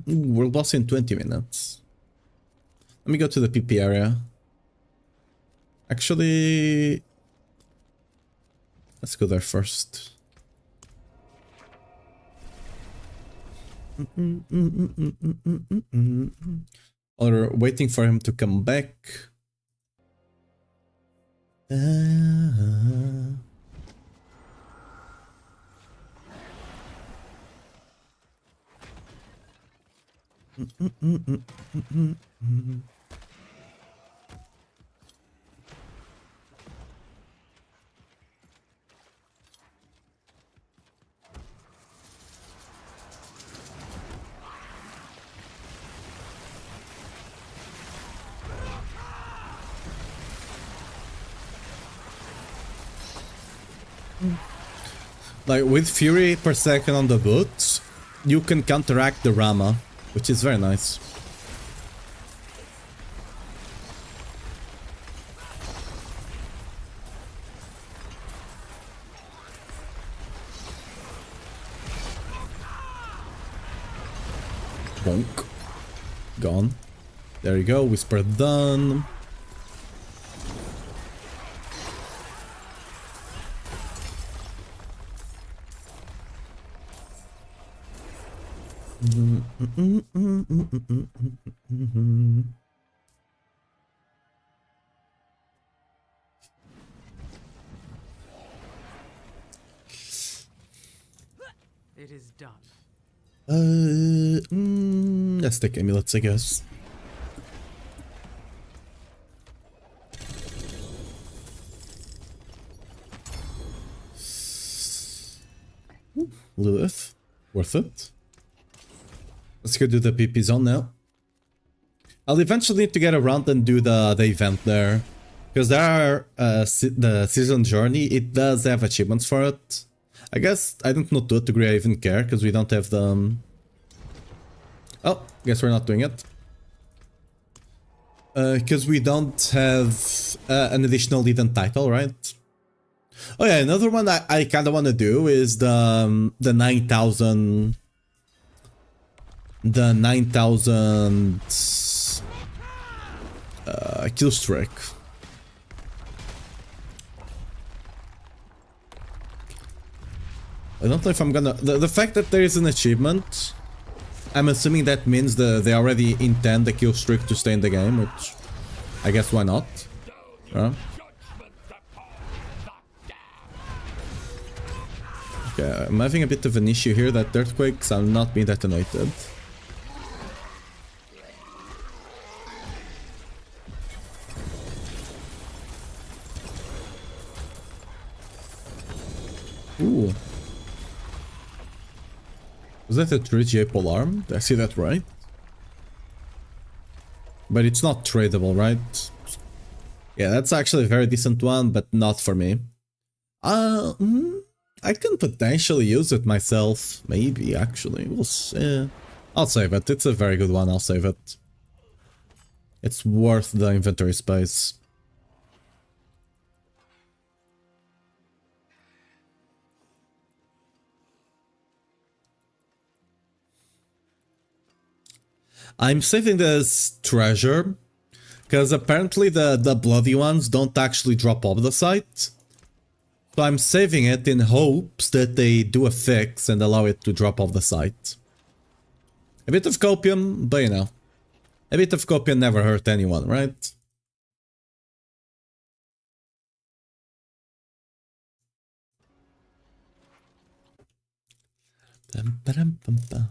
World boss in 20 minutes. Let me go to the PP area. Actually, let's go there first. While we're waiting for him to come back. Like, with Fury per second on the boots, you can counteract the Rama, which is very nice. Bonk. Gone. There you go, Whisper done. It is done. Let's take amulets, I guess. Lilith, worth it. Let's go do the PP zone now. I'll eventually need to get around and do the event there. Because there are, the season journey, it does have achievements for it. I guess I don't know to what degree I even care, because we don't have the... Oh, guess we're not doing it. Because we don't have an additional lead-in title, right? Oh yeah, another one I kind of want to do is the 9,000... The 9,000... kill streak. I don't know if I'm gonna... The fact that there is an achievement, I'm assuming that means they already intend the kill streak to stay in the game, which I guess why not? Okay, I'm having a bit of an issue here that earthquakes are not being detonated. Ooh. Was that a 3GA polearm? Did I see that right? But it's not tradable, right? Yeah, that's actually a very decent one, but not for me. I can potentially use it myself. Maybe, actually. We'll see. I'll save it. It's a very good one. I'll save it. It's worth the inventory space. I'm saving this treasure because apparently the bloody ones don't actually drop off the site. So I'm saving it in hopes that they do a fix and allow it to drop off the site. A bit of copium, but you know, a bit of copium never hurt anyone, right? Dum, ba-dum, bum, ba.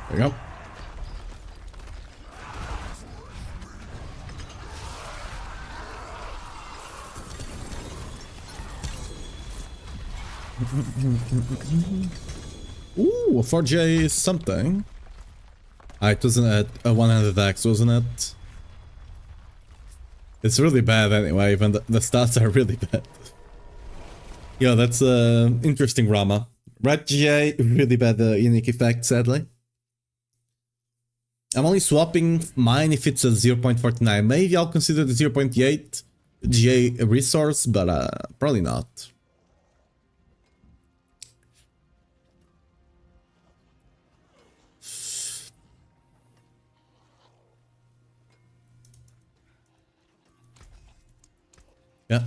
There you go. Ooh, a 4J something. It wasn't a 100x, wasn't it? It's really bad anyway, even the stats are really bad. Yeah, that's interesting Rama. Red GA, really bad unique effect, sadly. I'm only swapping mine if it's a 0.49. Maybe I'll consider the 0.8 GA a resource, but probably not. Yeah.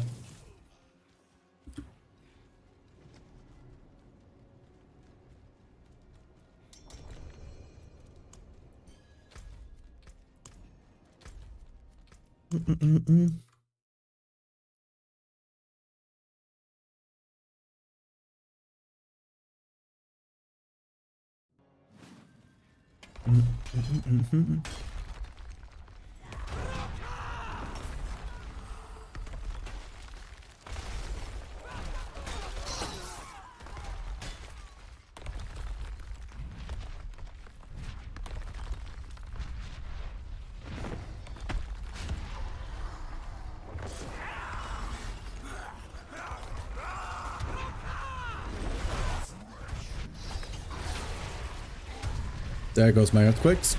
There goes my earthquakes.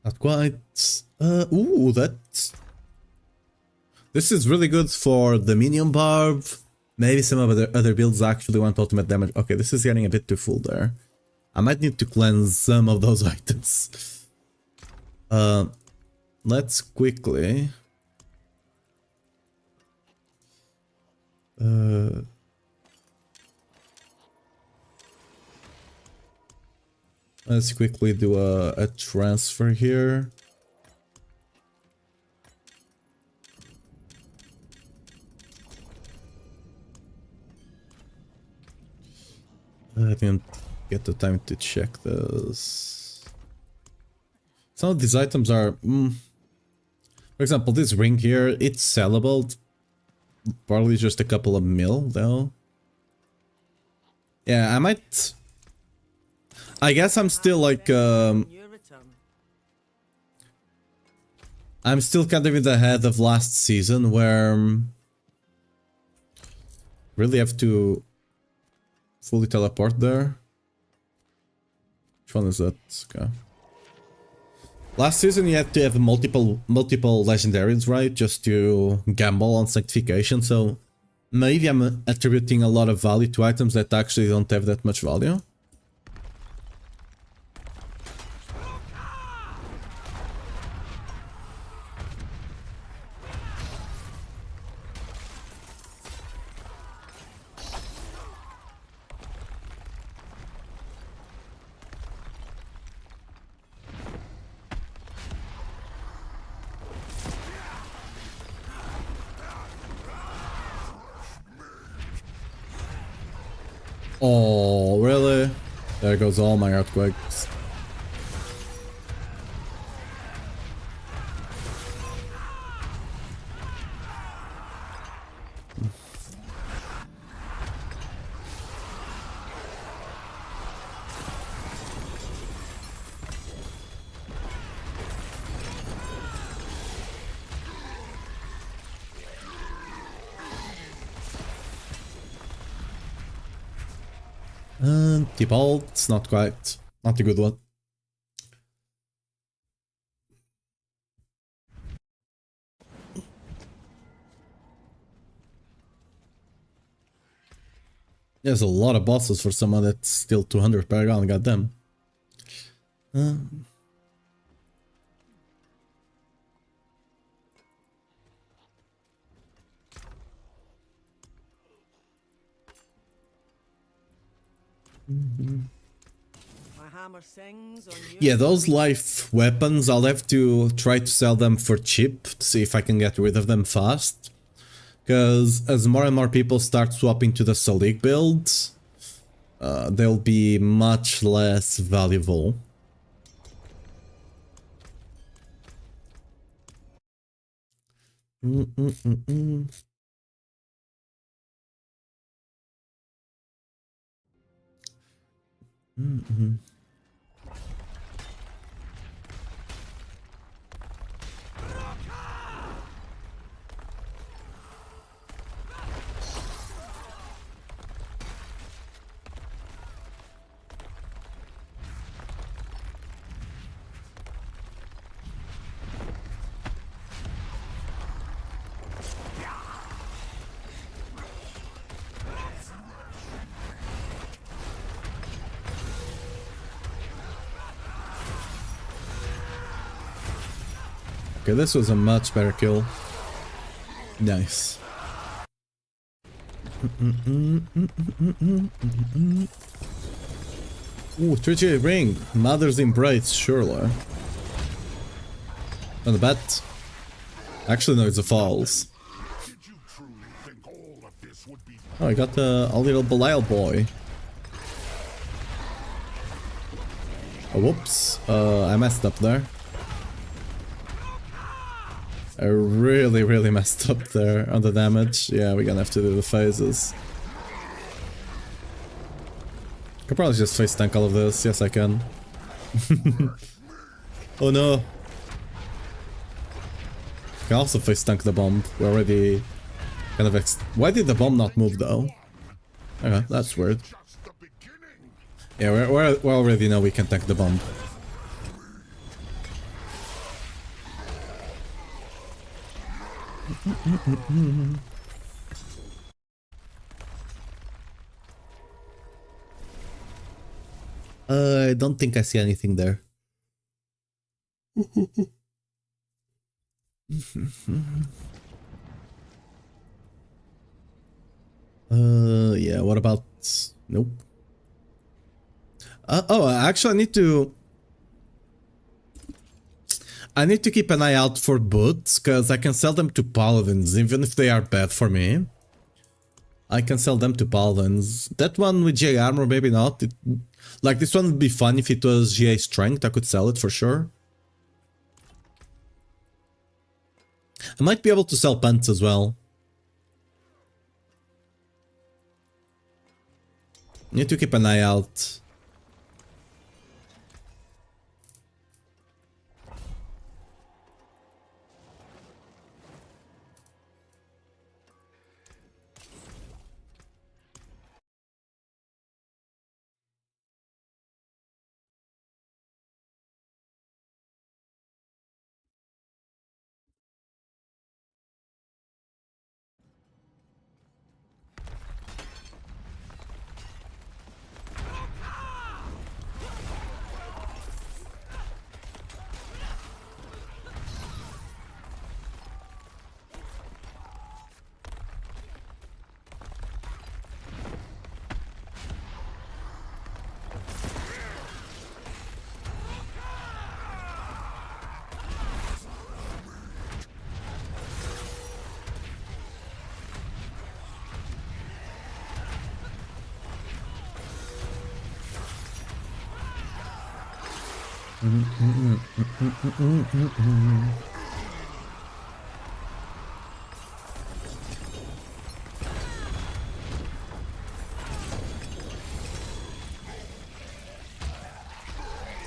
Not quite. Ooh, that's... This is really good for the minion Barb. Maybe some of the other builds actually want ultimate damage. Okay, this is getting a bit too full there. I might need to cleanse some of those items. Let's quickly... Let's quickly do a transfer here. I didn't get the time to check this. Some of these items are... For example, this ring here, it's sellable. Probably just a couple of mil, though. Yeah, I might... I guess I'm still like... On your return. I'm still kind of in the head of last season, where... really have to... fully teleport there. Which one is that? Okay. Last season you had to have multiple legendaries, right? Just to gamble on sanctification, so maybe I'm attributing a lot of value to items that actually don't have that much value. Oh, really? There goes all my earthquakes. Default, not quite. Not a good one. There's a lot of bosses for someone that's still 200 Paragon, goddamn. My hammer sings on your Yeah, those life weapons, I'll have to try to sell them for cheap to see if I can get rid of them fast. Because as more and more people start swapping to the Selig builds, they'll be much less valuable. Okay, this was a much better kill. Nice. Ooh, 3J ring. Mother's Embrace, surely. On the bet. Actually, no, it's a false. Did you truly think all of this would be Oh, I got a little Belial boy. Oh, whoops. I messed up there. I really messed up there on the damage. Yeah, we're gonna have to do the phases. Could probably just face tank all of this. Yes, I can. Oh no. I can also face tank the bomb. We're already kind of why did the bomb not move though? Okay, that's weird. just the beginning? Yeah, we already know we can tank the bomb. I don't think I see anything there. Yeah, what about... Nope. Oh, actually, I need to keep an eye out for boots, because I can sell them to paladins, even if they are bad for me. I can sell them to paladins. That one with GA armor, maybe not. Like, this one would be fun if it was GA strength. I could sell it for sure. I might be able to sell pants as well. Need to keep an eye out.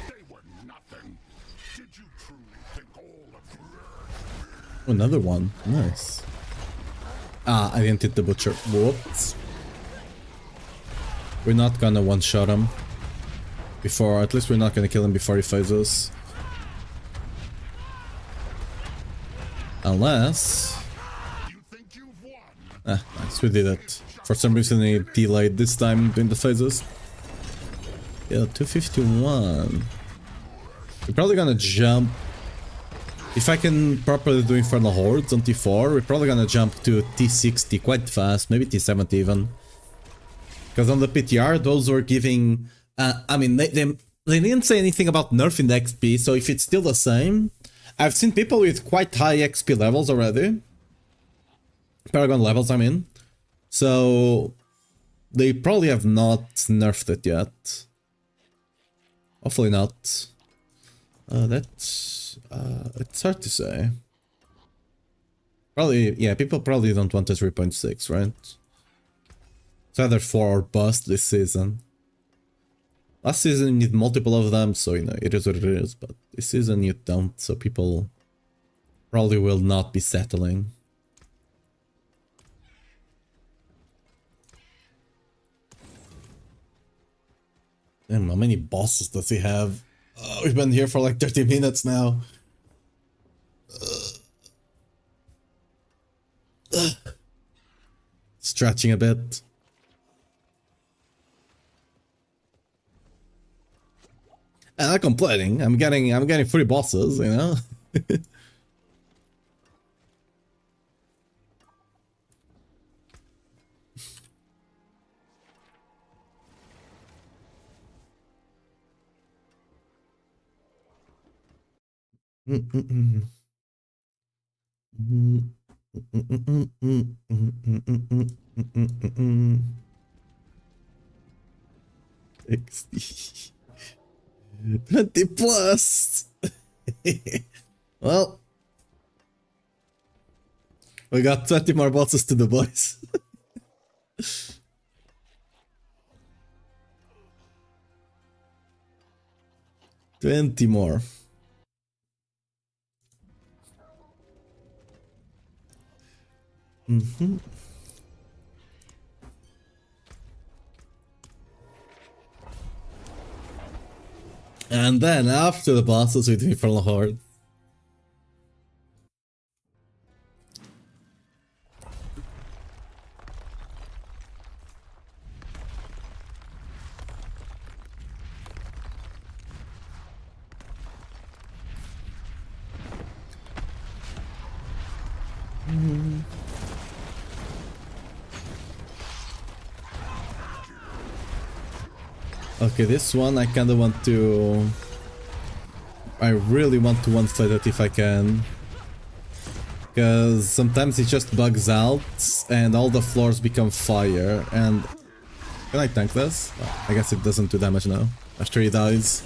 They were nothing. Did you truly think all of that? Another one. Nice. Ah, I didn't hit the butcher. Whoops. We're not gonna one-shot him. Before, at least we're not gonna kill him before he fights us. Unless... You think you've won? Ah, nice, we did it. For some reason he delayed this time doing the phases. Yeah, 251. We're probably gonna jump... If I can properly do Infernal Hordes on T4, we're probably gonna jump to T60 quite fast, maybe T70 even. Because on the PTR, those were giving... I mean, they didn't say anything about nerfing the XP, so if it's still the same... I've seen people with quite high XP levels already. Paragon levels, I mean. So... They probably have not nerfed it yet. Hopefully not. That's... it's hard to say. Probably, yeah, people probably don't want a 3.6, right? It's either 4 or bust this season. Last season you need multiple of them, so you know, it is what it is, but this season you don't, so people probably will not be settling. Damn, how many bosses does he have? We've been here for like 30 minutes now. Stretching a bit. And I'm complaining. I'm getting 3 bosses, you know. XD. 20 plus. Well, we got 20 more bosses to the boys. 20 more. And then after the bosses we do Infernal Horde. Okay, this one I kinda want to... I really want to one-foot it if I can. Because sometimes it just bugs out and all the floors become fire and... Can I tank this? Oh, I guess it doesn't do damage now. After he dies.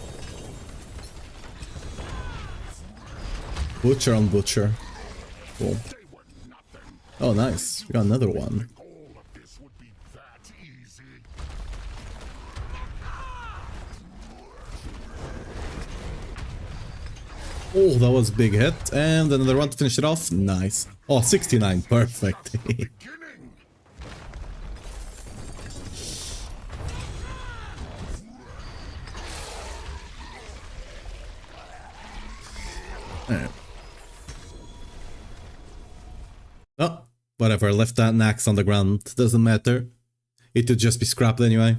Butcher on Butcher. Cool. Oh, nice. We got another one. All of this would be that easy. Oh, that was a big hit. And another one to finish it off. Nice. Oh, 69. Perfect. Beginning. Oh, whatever. Left that axe on the ground. Doesn't matter. It would just be scrapped anyway.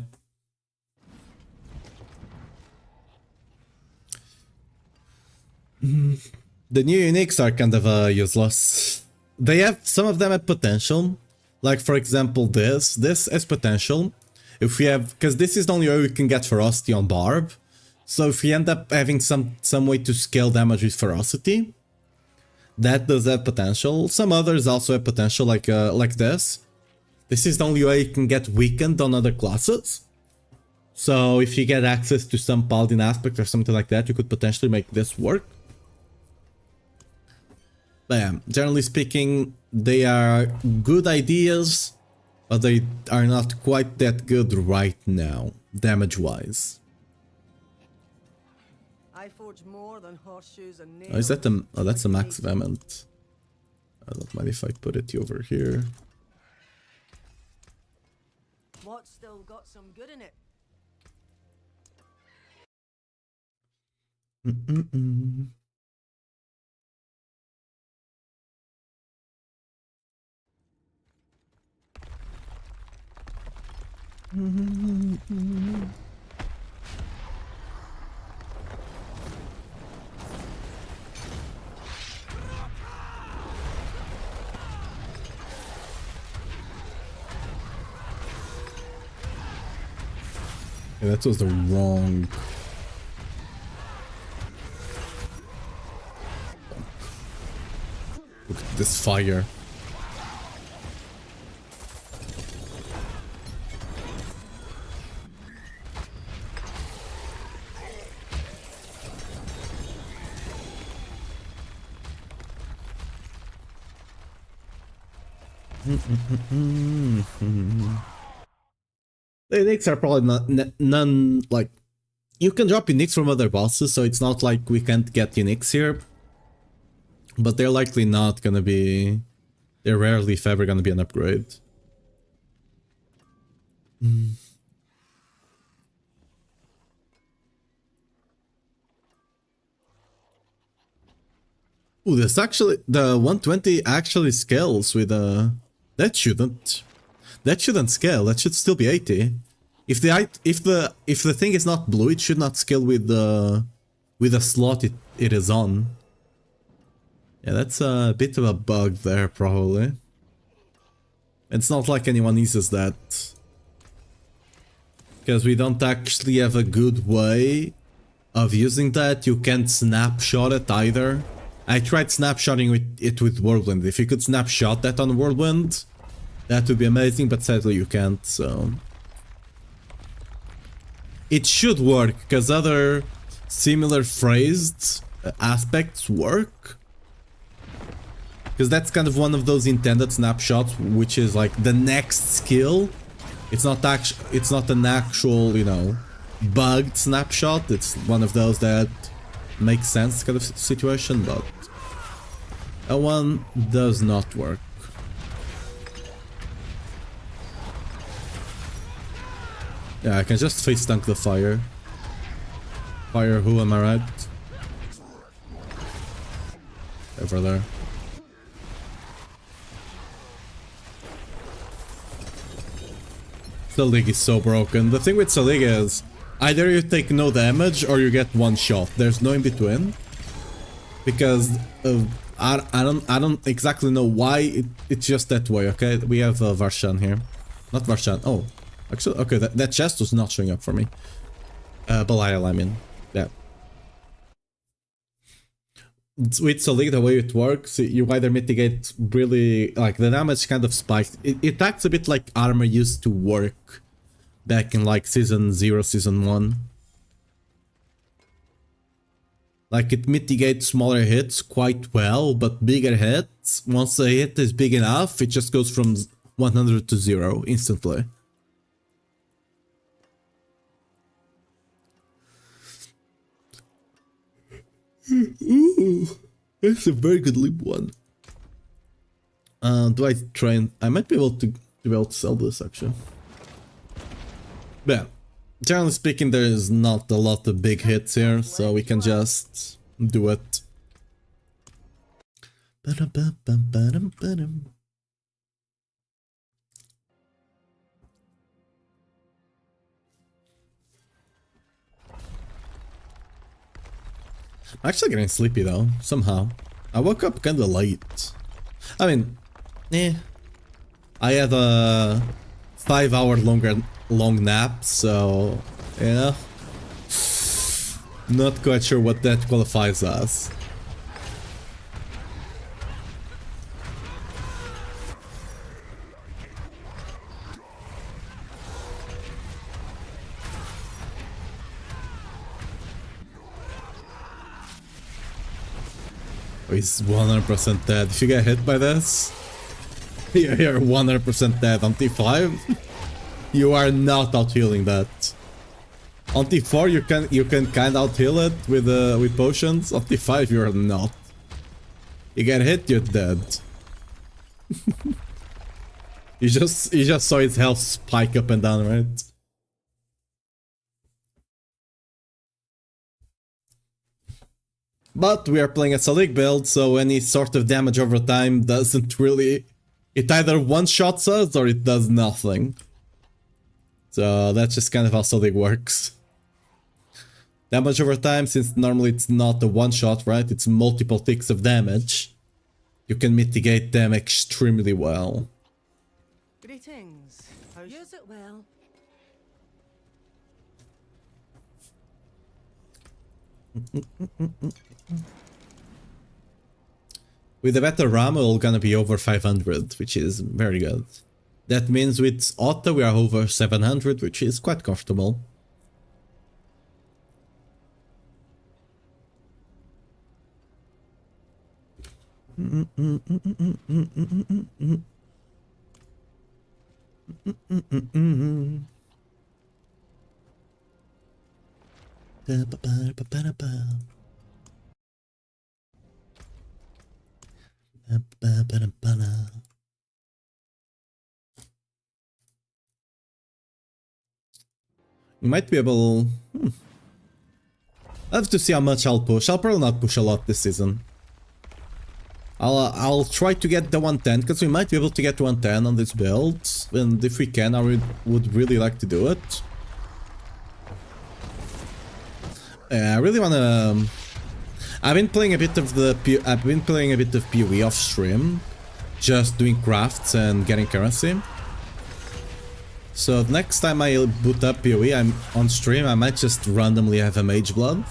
The new uniques are kind of useless. They have, some of them have potential. Like for example this has potential. If we have, because this is the only way we can get ferocity on Barb. So if we end up having some way to scale damage with ferocity, that does have potential. Some others also have potential, like this. This is the only way you can get weakened on other classes. So if you get access to some paladin aspect or something like that, you could potentially make this work. But yeah, generally speaking, they are good ideas, but they are not quite that good right now, damage-wise. I forge more than horseshoes and nails. Oh, is that the... Oh, that's the max vehement. I don't mind if I put it over here. What's still got some good in it? Yeah, that was the wrong... Look at this fire. The uniques are probably not none, like, you can drop uniques from other bosses, so it's not like we can't get uniques here. But they're likely not gonna be, they're rarely if ever gonna be an upgrade. Ooh, this actually, the 120 actually scales with that shouldn't scale. That should still be 80. If the thing is not blue, it should not scale with the slot it is on. Yeah, that's a bit of a bug there, probably. It's not like anyone uses that, because we don't actually have a good way of using that. You can't snapshot it either. I tried snapshotting it with Whirlwind. If you could snapshot that on Whirlwind, that would be amazing, but sadly you can't, so... It should work, because other similar phrased aspects work. Because that's kind of one of those intended snapshots, which is like the next skill. It's not an actual, you know, bugged snapshot. It's one of those that makes sense kind of situation, but that one does not work. Yeah, I can just face tank the fire. Fire who, am I right? Over there. Selig is so broken. The thing with Selig is either you take no damage or you get one shot. There's no in between. Because I don't exactly know why it's just that way, okay? We have Varshan here. Not Varshan. Oh. Actually, okay, that chest was not showing up for me. Belial, I mean. Yeah. With Selig, the way it works, you either mitigate really, like, the damage kind of spikes. It acts a bit like armor used to work back in, like, Season 0, Season 1. Like, it mitigates smaller hits quite well, but bigger hits, once a hit is big enough, it just goes from 100 to 0 instantly. Ooh, that's a very good leap one. Do I try and... I might be able to sell this, actually. But yeah, generally speaking, there is not a lot of big hits here, so we can just do it. I'm actually getting sleepy though, somehow. I woke up kinda late. I mean, I had a 5-hour long nap, so, you know. Not quite sure what that qualifies as. He's 100% dead. If you get hit by this, you're 100% dead. On T5, you are not out healing that. On T4, you can kind of out heal it with potions. On T5, you're not. You get hit, you're dead. you just saw his health spike up and down, right? But we are playing a Selig build, so any sort of damage over time doesn't really... It either one-shots us or it does nothing. So that's just kind of how Selig works. Damage over time, since normally it's not a one-shot, right? It's multiple ticks of damage. You can mitigate them extremely well. Greetings. Use it well. With a better RAM, we're gonna be over 500, which is very good. That means with Otto we are over 700, which is quite comfortable. You might be able... I have to see how much I'll push. I'll probably not push a lot this season. I'll try to get the 110, because we might be able to get 110 on this build. And if we can, I would really like to do it. I really wanna... I've been playing a bit of PoE off stream, just doing crafts and getting currency. So next time I boot up PoE, I'm on stream, I might just randomly have a mage blood.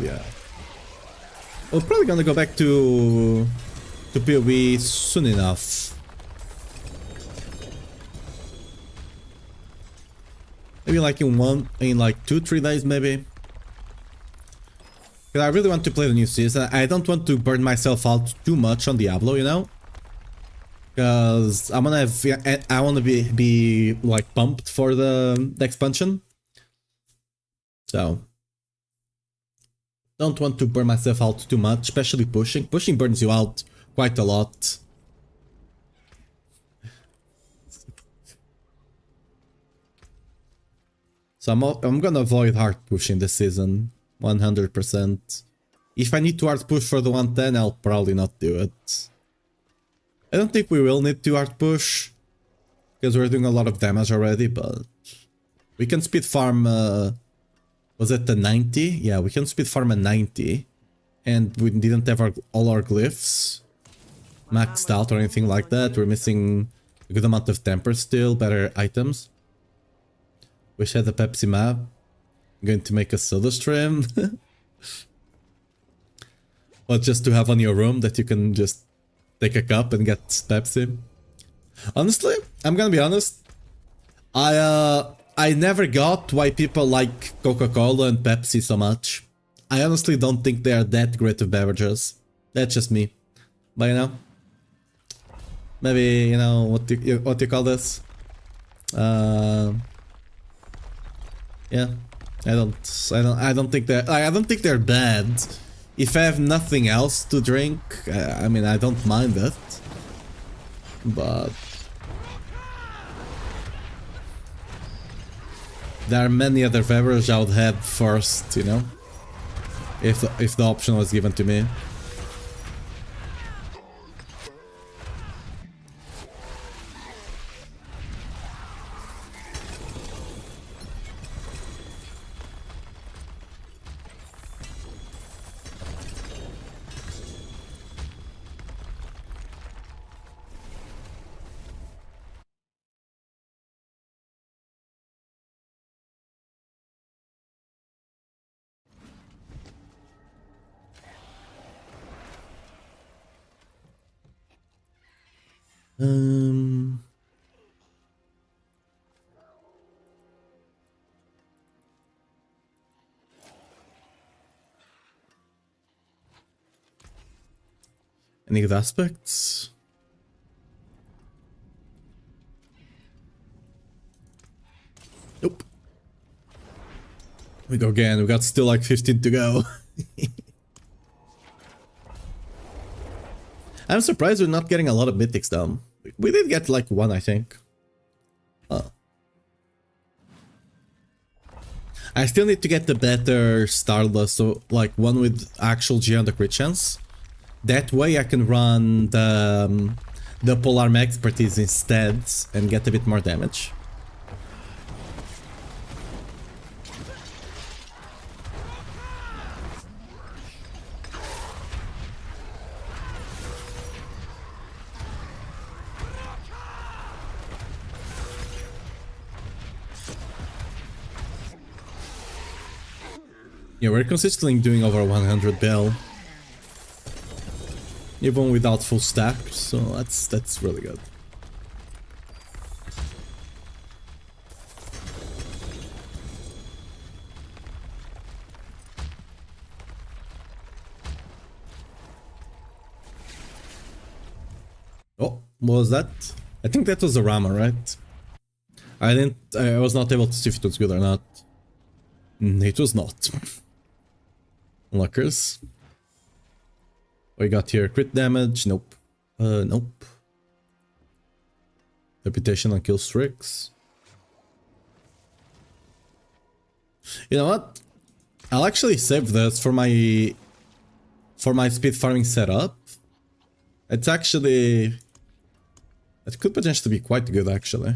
Yeah. We're probably gonna go back to PoE soon enough. Maybe like in 2-3 days maybe. Because I really want to play the new season. I don't want to burn myself out too much on Diablo, you know? Because I wanna be like pumped for the expansion. So don't want to burn myself out too much, especially pushing. Pushing burns you out quite a lot. So I'm gonna avoid hard pushing this season, 100%. If I need to hard push for the 110, I'll probably not do it. I don't think we will need to hard push, because we're doing a lot of damage already, but we can speed farm, was it the 90? Yeah, we can speed farm a 90, and we didn't have all our glyphs. maxed out or anything like that. We're missing a good amount of temper still, better items. Wish I had a Pepsi map. I'm going to make a soda stream. But just to have on your room that you can just take a cup and get Pepsi. Honestly, I'm gonna be honest. I never got why people like Coca-Cola and Pepsi so much. I honestly don't think they are that great of beverages. That's just me. But you know, maybe you know what you call this? Yeah, I don't think they're bad. If I have nothing else to drink, I mean, I don't mind it. But there are many other beverages I would have first, you know, if the option was given to me. Any good aspects? Nope. We go again. We got still like 15 to go. I'm surprised we're not getting a lot of mythics though. We did get like one, I think. Oh. I still need to get the better Stardust, so like one with actual G on the crit chance. That way I can run the Polarm expertise instead and get a bit more damage. Yeah, we're consistently doing over 100 bell. Even without full stack, so that's really good. Oh, what was that? I think that was a Rama, right? I was not able to see if it was good or not. It was not. Luckers. We got here crit damage. Nope. Nope. Reputation on kill streaks. You know what? I'll actually save this for my speed farming setup. It's actually, it could potentially be quite good actually.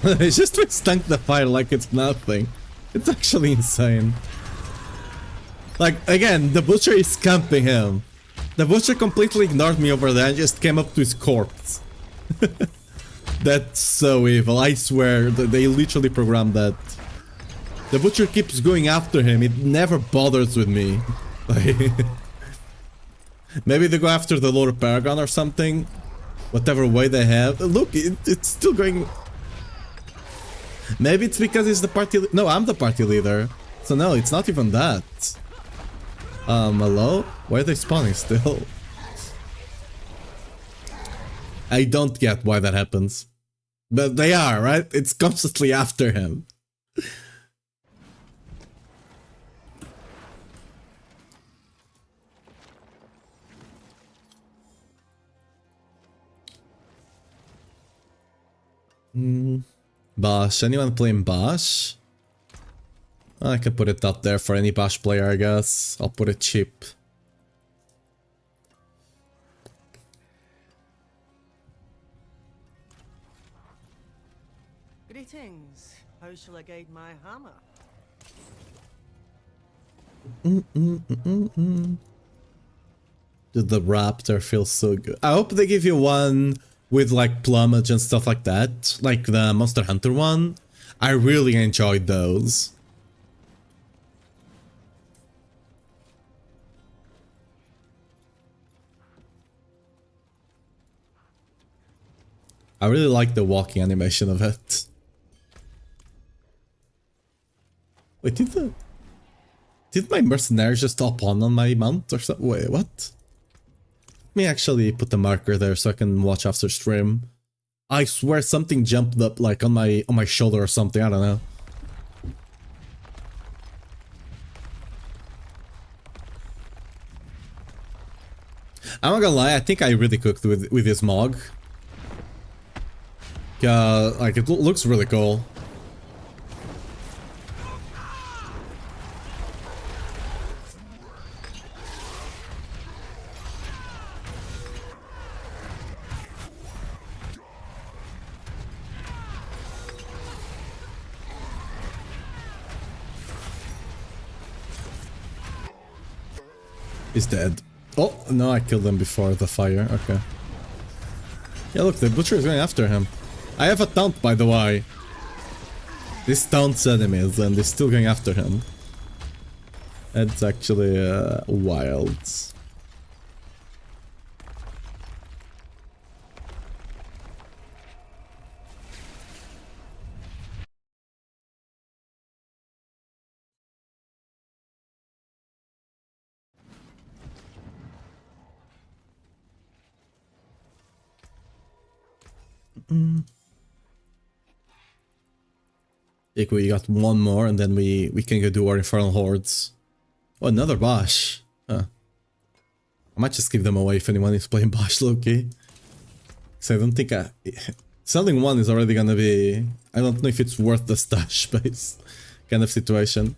It's just stunk the fire like it's nothing. It's actually insane. Like, again, the butcher is camping him. The butcher completely ignored me over there and just came up to his corpse. That's so evil, I swear. They literally programmed that. The butcher keeps going after him. It never bothers with me. Like, maybe they go after the Lord Paragon or something. Whatever way they have. Look, it's still going. Maybe it's because he's the party. No, I'm the party leader. So no, it's not even that. Hello? Why are they spawning still? I don't get why that happens. But they are, right? It's constantly after him. Bosch. Anyone playing Bosch? I can put it up there for any Bosch player, I guess. I'll put it cheap. Greetings. How shall I guide my hammer? Did the Raptor feel so good? I hope they give you one with like plumage and stuff like that. Like the Monster Hunter one. I really enjoyed those. I really like the walking animation of it. Wait, did my mercenary just hop on my mount or something? Wait, what? Let me actually put the marker there so I can watch after stream. I swear something jumped up like on my shoulder or something. I don't know. I'm not gonna lie. I think I really cooked with this Mog. Like it looks really cool. He's dead. Oh, no, I killed him before the fire. Okay. Yeah, look, the butcher is going after him. I have a taunt, by the way. This taunts enemies, and they're still going after him. That's actually wild. I think we got one more and then we can go do our Infernal Hordes. Oh, another Bosch. Huh. I might just give them away if anyone is playing Bosch low-key. So I don't think selling one is already gonna be... I don't know if it's worth the stash space kind of situation.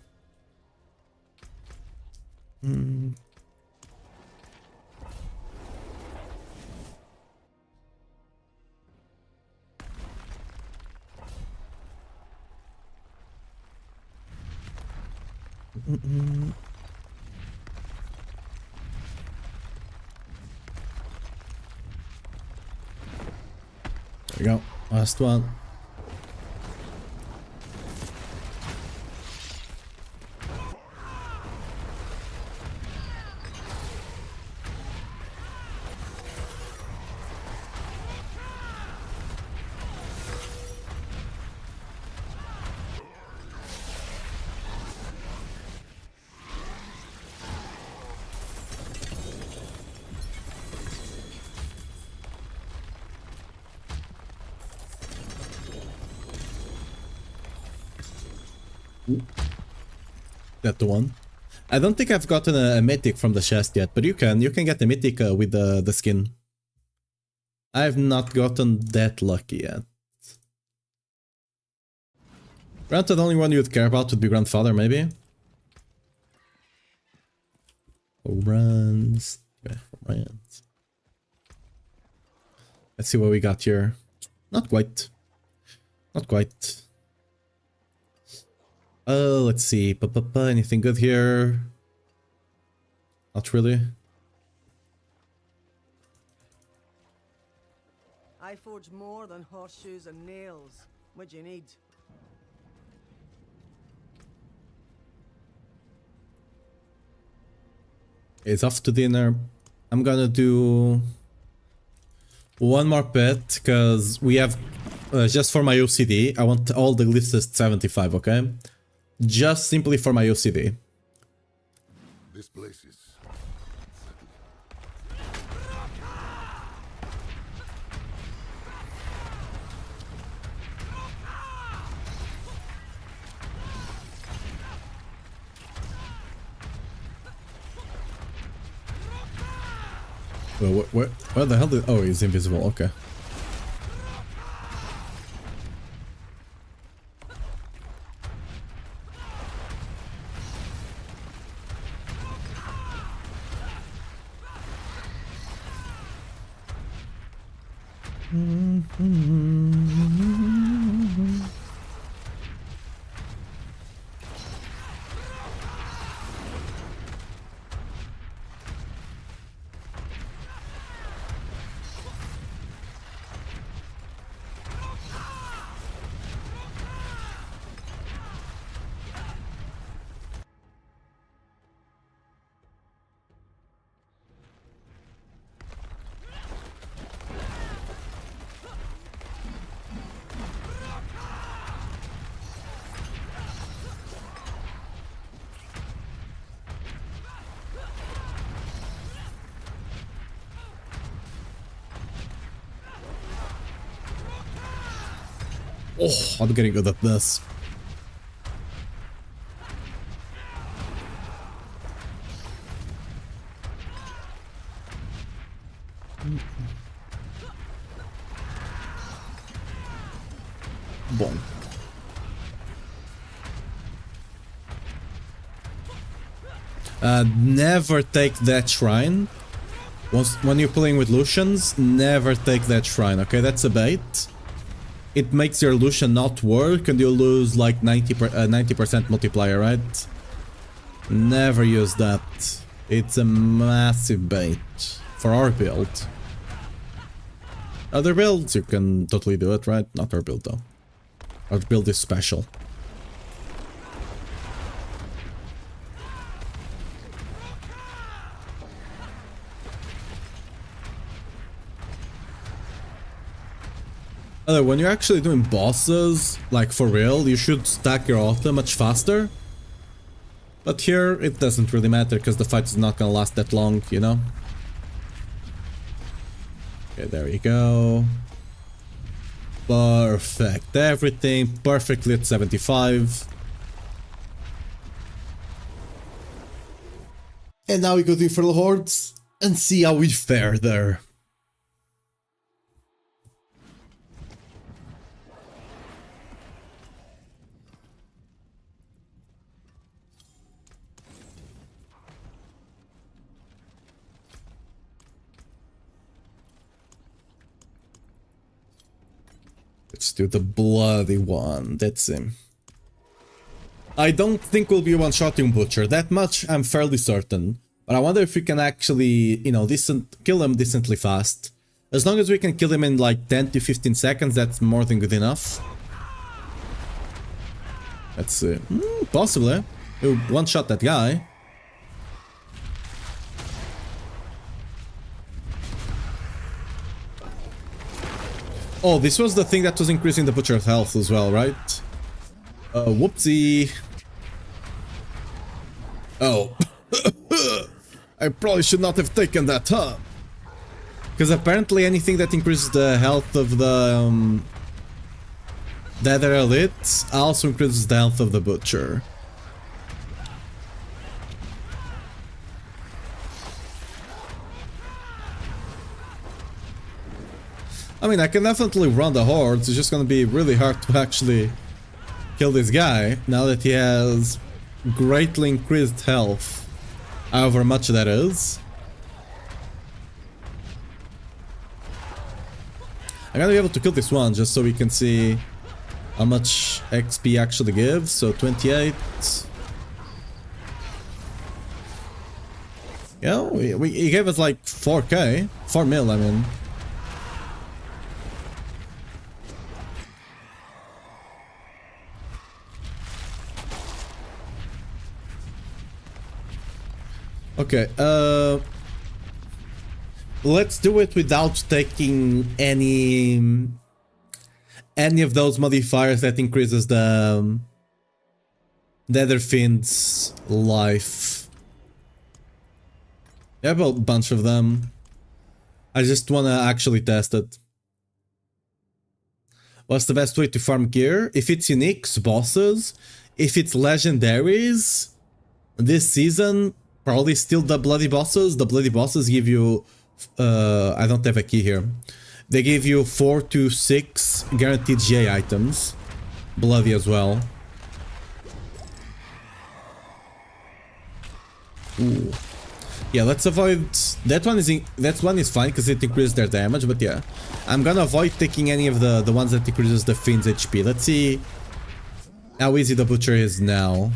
There we go. Last one. That the one. I don't think I've gotten a mythic from the chest yet, but you can get a mythic with the skin. I've not gotten that lucky yet. Granted, the only one you'd care about would be Grandfather, maybe. Runs. Runs. Let's see what we got here. Not quite. Not quite. Let's see. Anything good here? Not really. I forge more than horseshoes and nails. What do you need? It's off to dinner. I'm gonna do one more pet because we have just for my OCD. I want all the glyphs at 75, okay? Just simply for my OCD. This place is... Well, where the hell did... Oh, he's invisible, okay. Oh, I'm getting good at this. Boom. Never take that shrine. When you're playing with Lucians, never take that shrine, okay? That's a bait. It makes your Lucian not work and you lose like 90% multiplier, right? Never use that. It's a massive bait for our build. Other builds, you can totally do it, right? Not our build though. Our build is special. When you're actually doing bosses, like for real, you should stack your auto much faster. But here, it doesn't really matter, because the fight is not gonna last that long, you know? Okay, there you go. Perfect. Everything perfectly at 75. And now we go to Infernal Hordes and see how we fare there. Let's do the bloody one. That's him. I don't think we'll be one-shotting Butcher. That much I'm fairly certain. But I wonder if we can actually, you know, kill him decently fast. As long as we can kill him in like 10 to 15 seconds, that's more than good enough. Let's see. Possibly. We'll one-shot that guy. Oh, this was the thing that was increasing the Butcher's health as well, right? Whoopsie. Oh. I probably should not have taken that, huh? Because apparently anything that increases the health of the other elite also increases the health of the Butcher. I mean, I can definitely run the hordes, it's just gonna be really hard to actually kill this guy, now that he has greatly increased health, however much that is. I gotta be able to kill this one, just so we can see how much XP actually gives, so 28... Yeah, he gave us like 4k, 4 mil, I mean. Okay, let's do it without taking any of those modifiers that increases the Nether Fiend's life. I have a bunch of them. I just wanna actually test it. What's the best way to farm gear? If it's uniques, bosses. If it's legendaries, this season, probably still the bloody bosses. The bloody bosses give you, I don't have a key here. They give you 4 to 6 guaranteed GA items. Bloody as well. Ooh. Yeah, let's avoid that one. That one is fine because it increases their damage, but yeah, I'm gonna avoid taking any of the ones that increases the Fiend's HP. Let's see how easy the Butcher is now.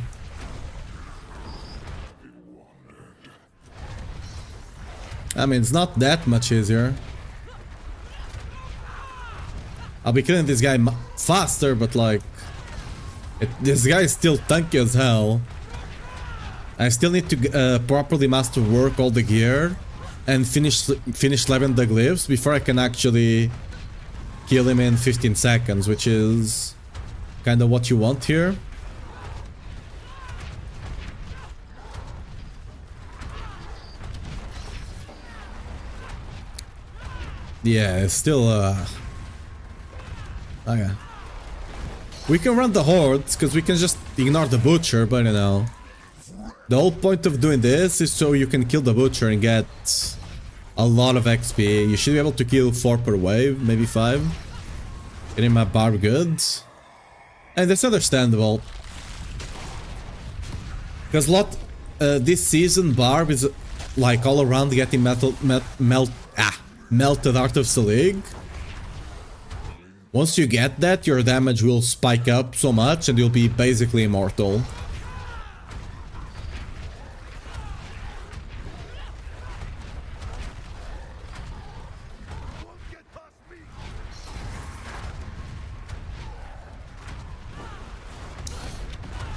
I mean, it's not that much easier. I'll be killing this guy faster, but like, this guy is still tanky as hell. I still need to properly master work all the gear and finish leveling the glyphs before I can actually kill him in 15 seconds, which is kind of what you want here. Yeah, it's still okay. We can run the hordes because we can just ignore the Butcher, but you know, the whole point of doing this is so you can kill the Butcher and get a lot of XP. You should be able to kill 4 per wave, maybe 5. Getting my Barb good. And that's understandable. Because this season Barb is like all around getting melted Heart of Selig. Once you get that, your damage will spike up so much and you'll be basically immortal.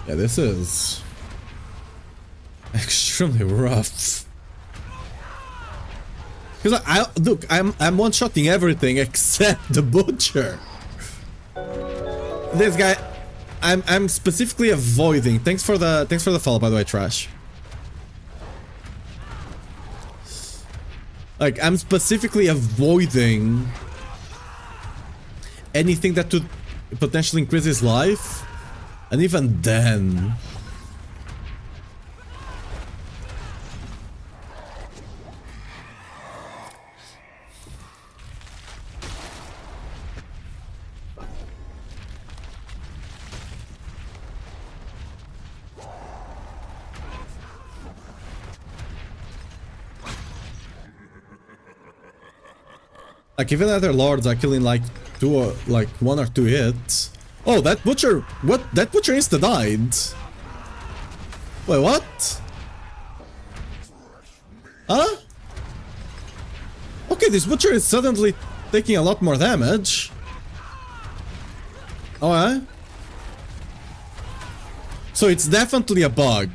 Yeah, this is extremely rough. Because look, I'm one-shotting everything except the Butcher. This guy, I'm specifically avoiding. Thanks for the follow, by the way, Trash. Like, I'm specifically avoiding anything that would potentially increase his life. And even then... Like, even other lords are killing like 1 or 2 hits. Oh, that Butcher... What? That Butcher insta-died. Wait, what? Huh? Okay, this Butcher is suddenly taking a lot more damage. Alright. So it's definitely a bug.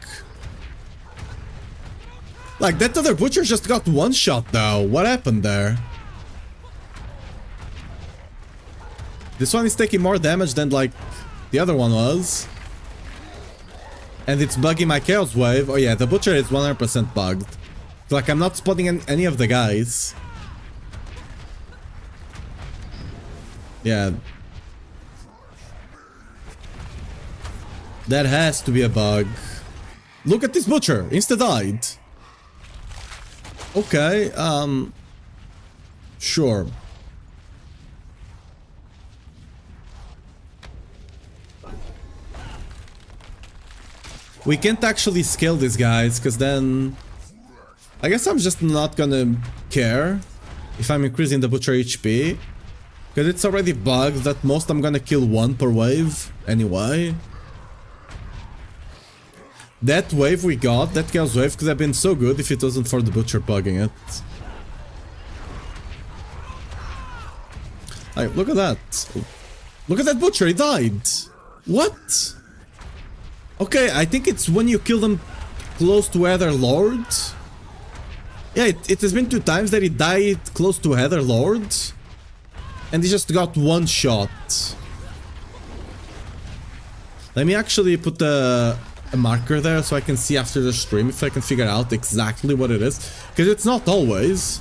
Like, that other Butcher just got one shot though. What happened there? This one is taking more damage than, like, the other one was. And it's bugging my Chaos Wave. Oh yeah, the Butcher is 100% bugged. Like, I'm not spotting any of the guys. Yeah. That has to be a bug. Look at this Butcher! Insta-died! Okay, sure. We can't actually scale these guys, because then... I guess I'm just not gonna care if I'm increasing the Butcher HP. Because it's already bugged that most I'm gonna kill 1 per wave, anyway. That wave we got, that Chaos Wave, could have been so good if it wasn't for the Butcher bugging it. Like, look at that. Look at that Butcher, he died! What? Okay, I think it's when you kill them close to other lords Yeah, it has been 2 times that he died close to Heather Lord. And he just got 1 shot. Let me actually put a marker there so I can see after the stream if I can figure out exactly what it is. Because it's not always.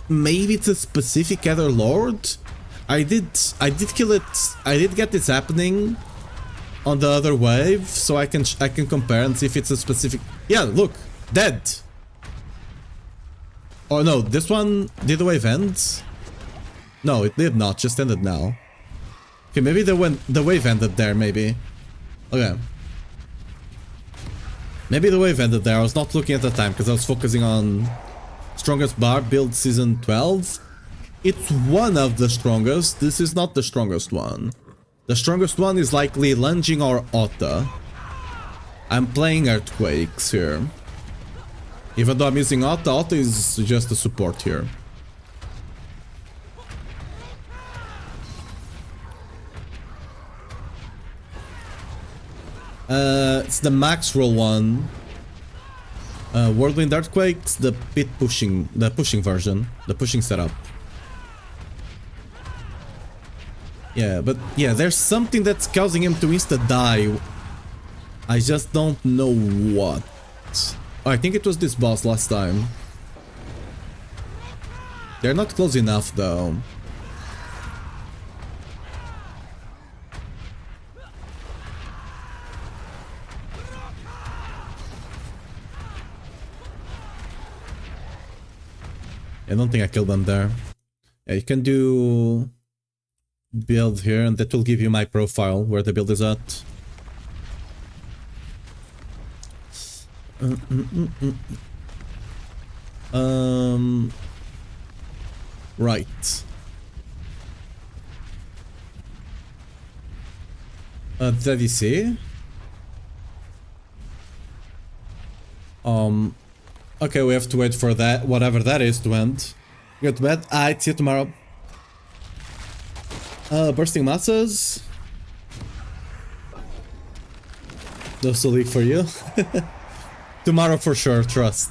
Maybe it's a specific Heather Lord. I did kill it. I did get this happening on the other wave, so I can compare and see if it's a specific. Yeah, look, dead. Oh no, this one did the wave end? No, it did not. Just ended now. Okay, maybe the wave ended there. Maybe. Okay. Maybe the wave ended there. I was not looking at the time because I was focusing on strongest Barb build season 12. It's one of the strongest. This is not the strongest one. The strongest one is likely lunging or Otta. I'm playing Earthquakes here. Even though I'm using Otta, Otta is just a support here. It's the max roll one. Whirlwind Earthquakes, the pushing version, the pushing setup. Yeah, but yeah, there's something that's causing him to insta-die. I just don't know what. Oh, I think it was this boss last time. They're not close enough though. I don't think I killed them there. Yeah, you can do build here and that will give you my profile where the build is at. Right. Did you see? Okay, we have to wait for that, whatever that is, to end. Go to bed. Alright, see you tomorrow. Bursting masses. No Selig for you. Tomorrow for sure, trust.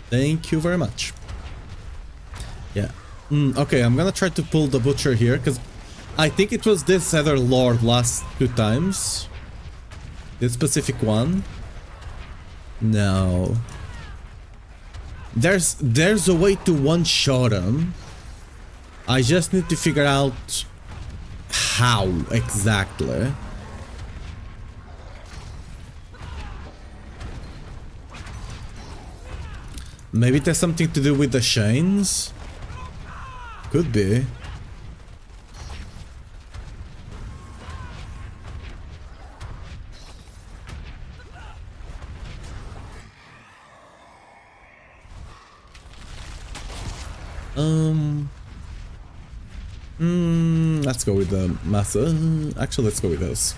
Thank you very much. Yeah. Okay, I'm gonna try to pull the butcher here, because I think it was this other lord last 2 times. This specific one. No. There's a way to one-shot him. I just need to figure out how exactly. Maybe it has something to do with the chains? Could be. Let's go with the massa. Actually, let's go with this.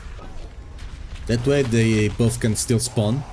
That way they both can still spawn.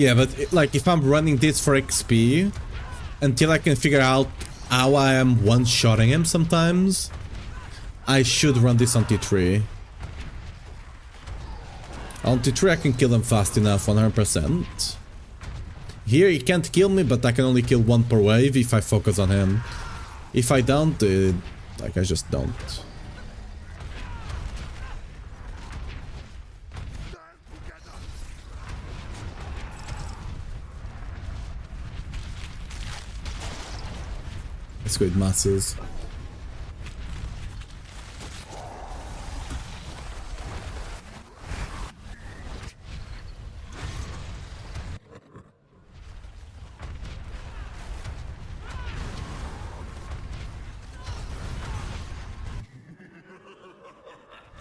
Yeah, but like if I'm running this for XP until I can figure out how I am one-shotting him sometimes, I should run this on T3. On T3 I can kill him fast enough, 100%. Here he can't kill me, but I can only kill 1 per wave if I focus on him. If I don't, like I just don't. Let's go with masses.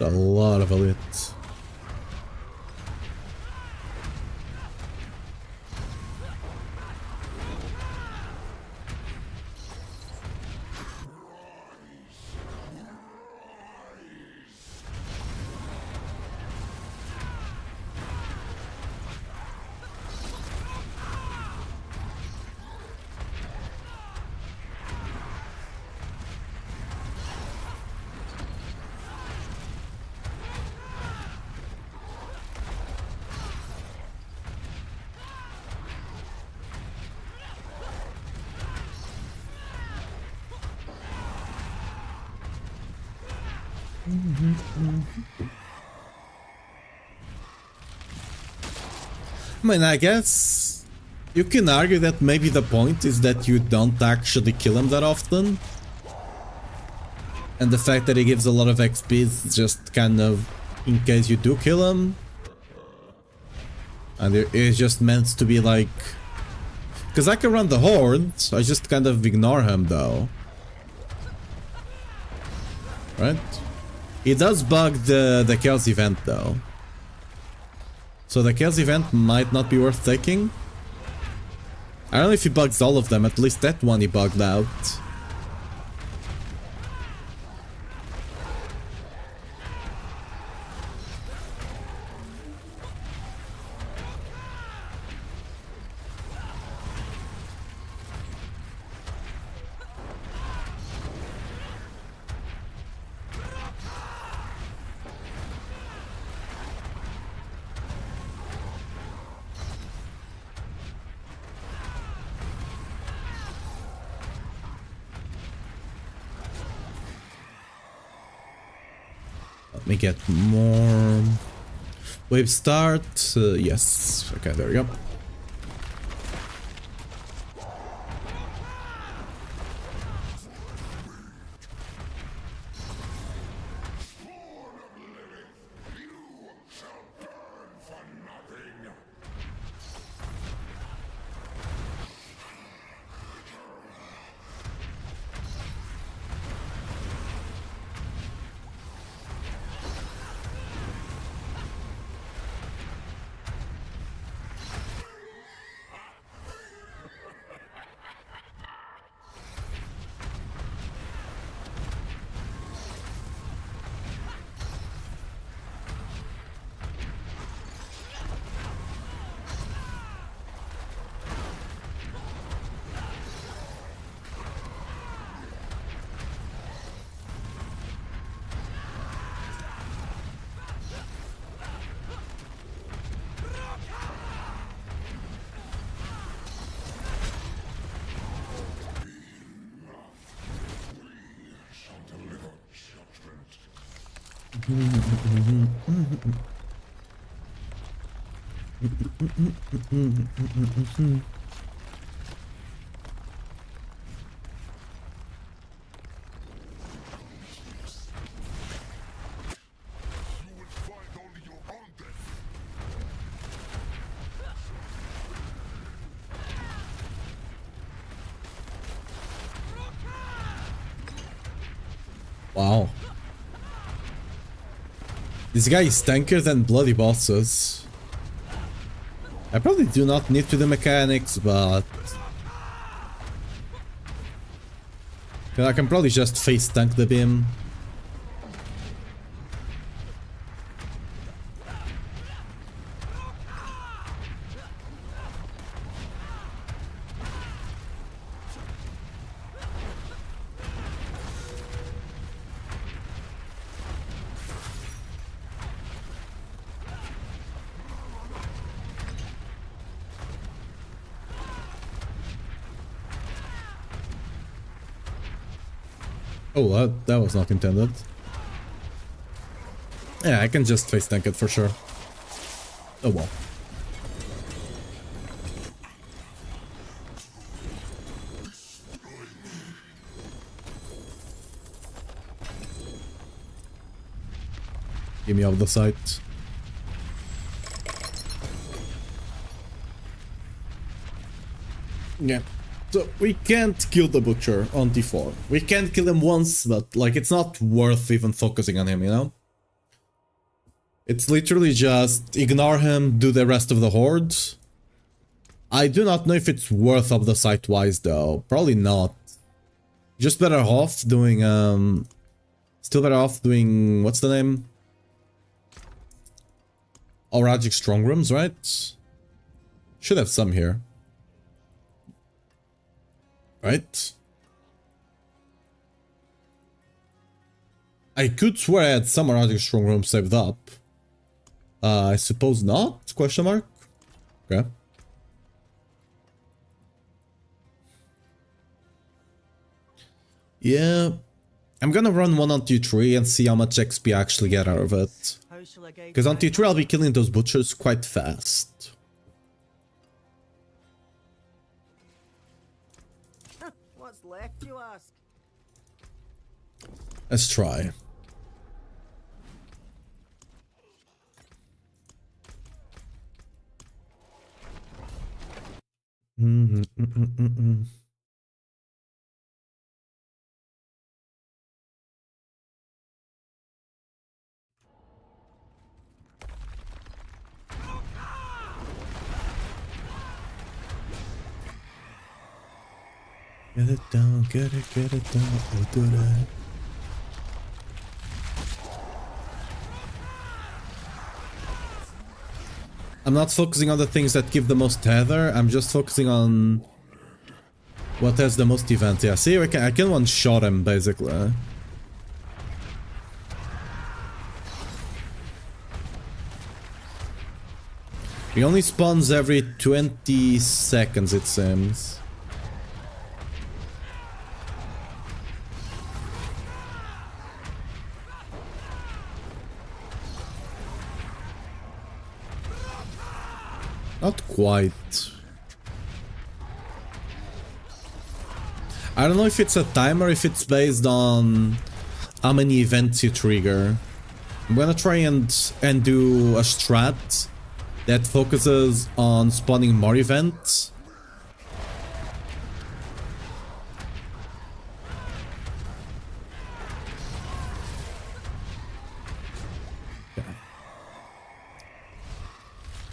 A lot of elites. I mean, I guess you can argue that maybe the point is that you don't actually kill him that often. And the fact that he gives a lot of XP is just kind of in case you do kill him. And it's just meant to be like... Because I can run the horde, I just kind of ignore him though. Right? He does bug the chaos event though. So the chaos event might not be worth taking. I don't know if he bugs all of them, at least that one he bugged out. Let me get more wave start. Yes. Okay, there we go. Wow. This guy is tankier than bloody bosses. I probably do not need to do mechanics, but... I can probably just face tank the beam. Oh, that was not intended. Yeah, I can just face tank it for sure. Oh well. Give me off the sight. Yeah. So we can't kill the butcher on T4. We can kill him once, but like it's not worth even focusing on him, you know? It's literally just ignore him, do the rest of the horde. I do not know if it's worth of the site-wise though. Probably not. Just better off doing, still better off doing, what's the name? Oragic strong rooms, right? Should have some here. Right? I could swear I had some Oragic strong rooms saved up. I suppose not? Question mark? Okay. Yeah. I'm gonna run one on T3 and see how much XP I actually get out of it. How shall I guide Because on my- T3 I'll be killing those butchers quite fast. What's left, you ask? Let's try. Get it down, get it down, we'll do that. I'm not focusing on the things that give the most tether, I'm just focusing on what has the most event. Yeah, see, I can one-shot him, basically. He only spawns every 20 seconds, it seems. Not quite. I don't know if it's a timer or if it's based on how many events you trigger. I'm gonna try and do a strat that focuses on spawning more events.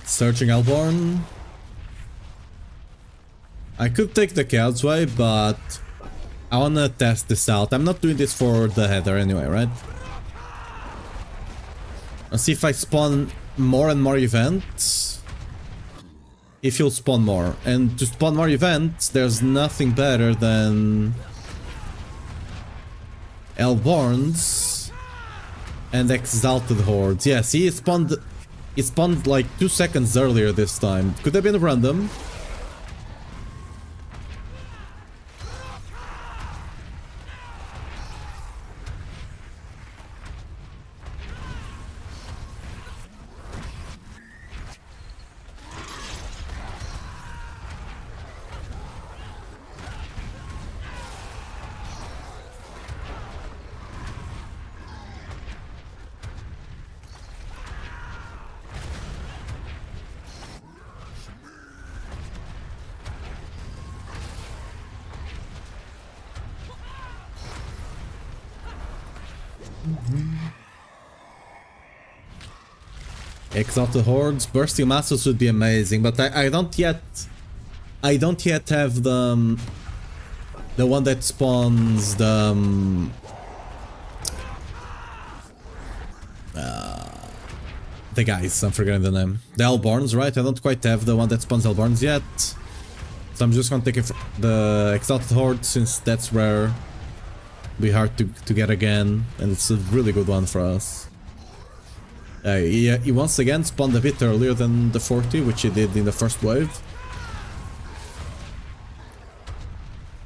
Searching Hellborn. I could take the Chaos way, but I wanna test this out. I'm not doing this for the header anyway, right? Let's see if I spawn more and more events. If you'll spawn more. And to spawn more events, there's nothing better than Hellborns and Exalted Hordes. Yes, he spawned like 2 seconds earlier this time. Could have been random. Exalted Hordes, Bursting Masses would be amazing, but I don't yet have the one that spawns the guys, I'm forgetting the name. The Hellborns, right? I don't quite have the one that spawns Hellborns yet. So I'm just gonna take it for the Exalted Horde, since that's rare. Be hard to get again, and it's a really good one for us. He once again spawned a bit earlier than the 40, which he did in the first wave.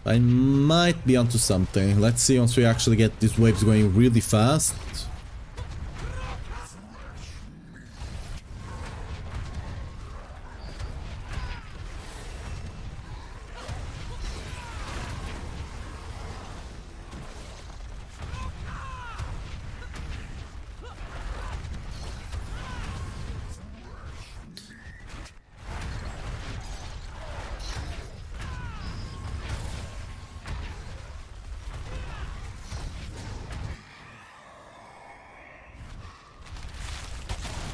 I might be onto something. Let's see once we actually get these waves going really fast.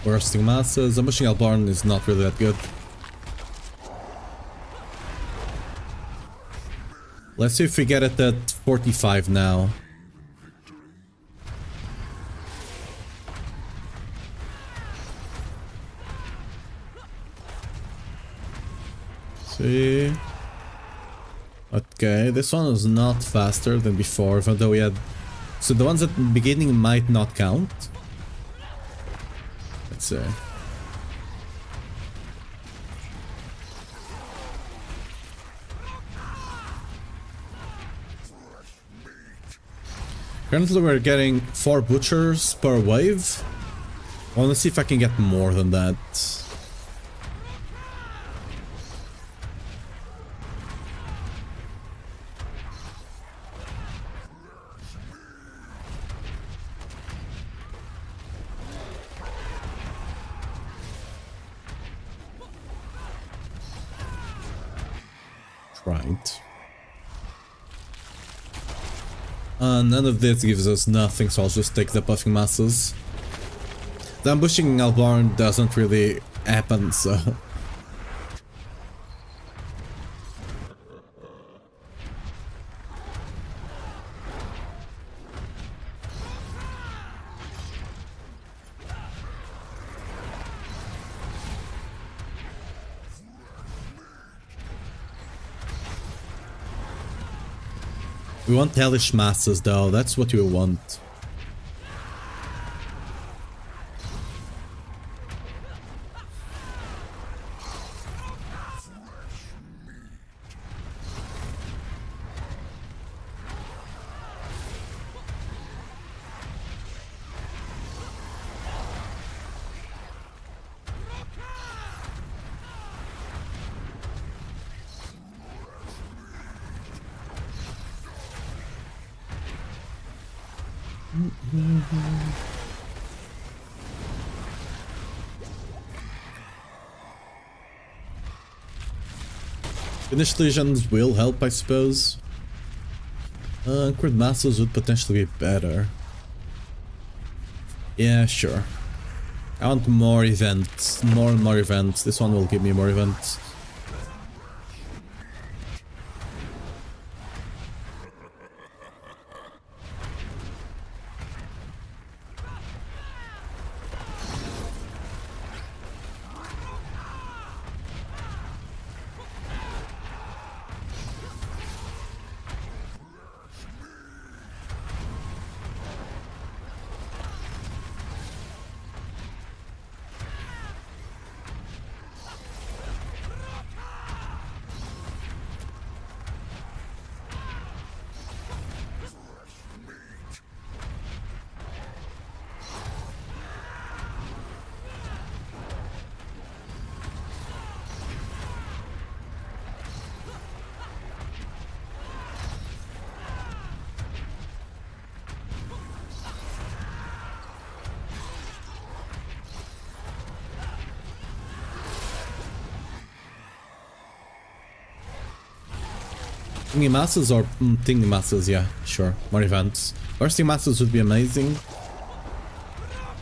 Bursting masses. Ambushing Albarn is not really that good. Let's see if we get it at 45 now. See. Okay, this one is not faster than before, even though we had... So the ones at the beginning might not count. Let's see. Currently we're getting 4 butchers per wave. I want to see if I can get more than that. Right. None of this gives us nothing, so I'll just take the buffing masses. The ambushing in Albarn doesn't really happen, so... We want hellish masses though, that's what we want. Finished legions will help, I suppose. Anchored masses would potentially be better. Yeah, sure. I want more events. More and more events. This one will give me more events. Thingy masses or thingy masses, yeah, sure. More events. Bursting masses would be amazing.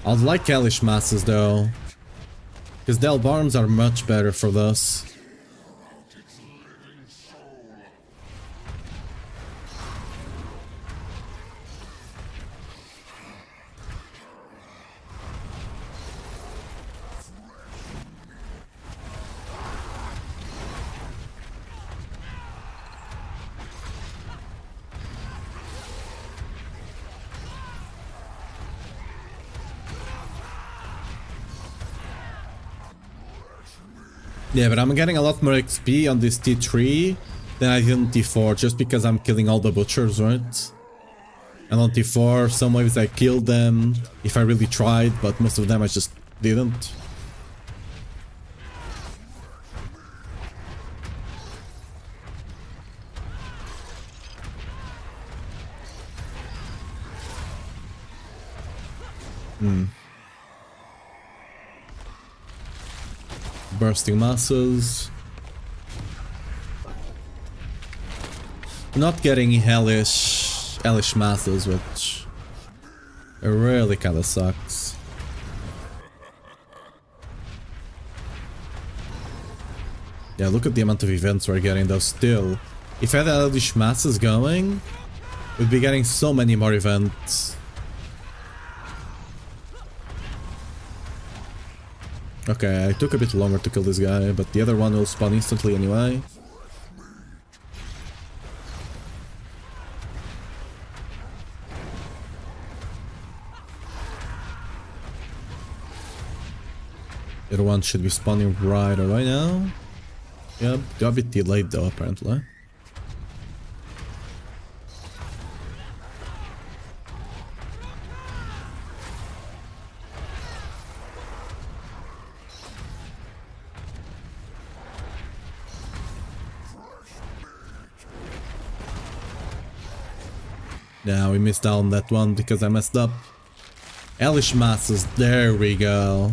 I'd like hellish masses though. Because the Albarns are much better for this. Yeah, but I'm getting a lot more XP on this T3 than I did on T4 just because I'm killing all the butchers, right? And on T4, some waves I killed them if I really tried, but most of them I just didn't. Bursting masses. Not getting hellish masses, which really kinda sucks. Yeah, look at the amount of events we're getting though still. If I had Elvish Masses going, we'd be getting so many more events. Okay, I took a bit longer to kill this guy, but the other one will spawn instantly anyway. The other one should be spawning right away now. Yep, got a bit delayed though, apparently. Yeah, we missed out on that one because I messed up. Elish Masses, there we go.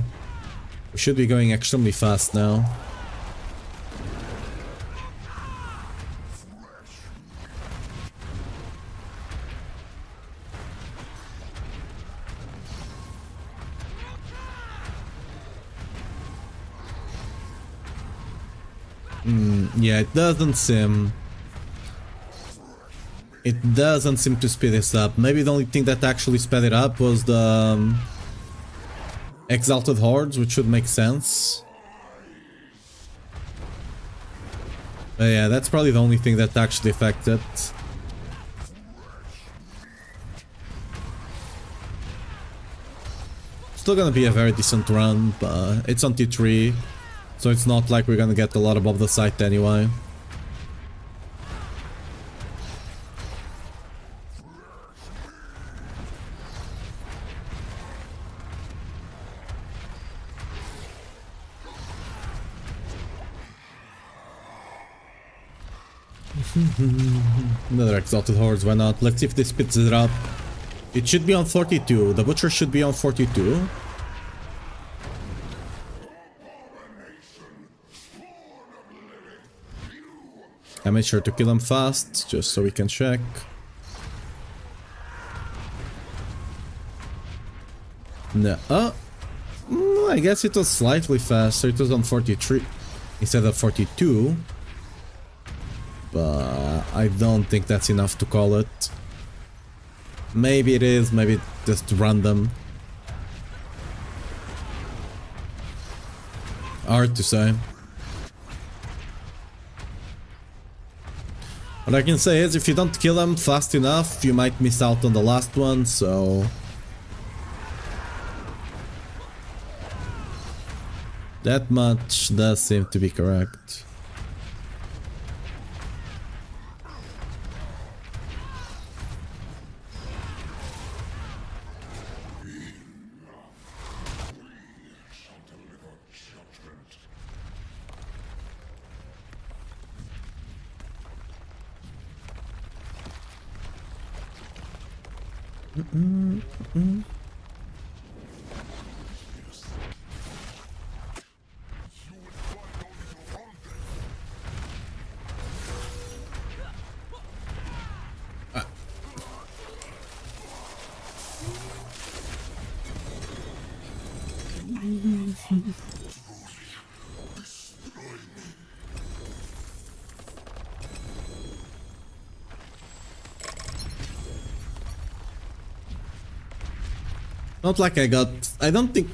We should be going extremely fast now. Yeah, it doesn't seem... It doesn't seem to speed this up. Maybe the only thing that actually sped it up was the Exalted Hordes, which should make sense. But yeah, that's probably the only thing that actually affected. Still gonna be a very decent run, but it's on T3, so it's not like we're gonna get a lot above the site anyway. Another Exalted Hordes, why not? Let's see if this speeds it up. It should be on 42. The Butcher should be on 42. I made sure to kill him fast, just so we can check. No. I guess it was slightly faster. It was on 43 instead of 42. But I don't think that's enough to call it. Maybe it is, maybe just random. Hard to say. What I can say is if you don't kill them fast enough, you might miss out on the last one, so... That much does seem to be correct. Not like I got... I don't think...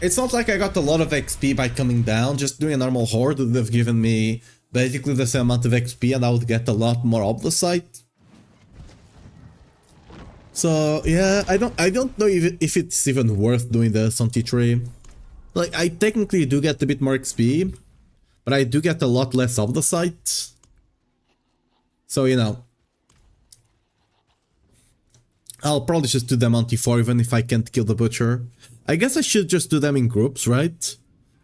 It's not like I got a lot of XP by coming down. Just doing a normal horde would have given me basically the same amount of XP and I would get a lot more of the site. So yeah, I don't know if it's even worth doing this on T3. Like, I technically do get a bit more XP, but I do get a lot less of the site. So, you know. I'll probably just do them on T4 even if I can't kill the Butcher. I guess I should just do them in groups, right?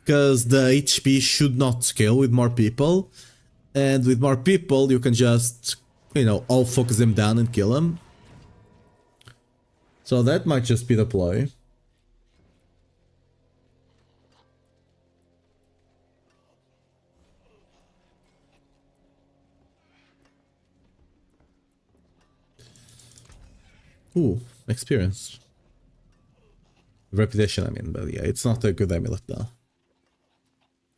Because the HP should not scale with more people. And with more people, you can just, you know, all focus them down and kill them. So that might just be the play. Ooh, experience. Reputation, I mean, but yeah, it's not a good amulet though.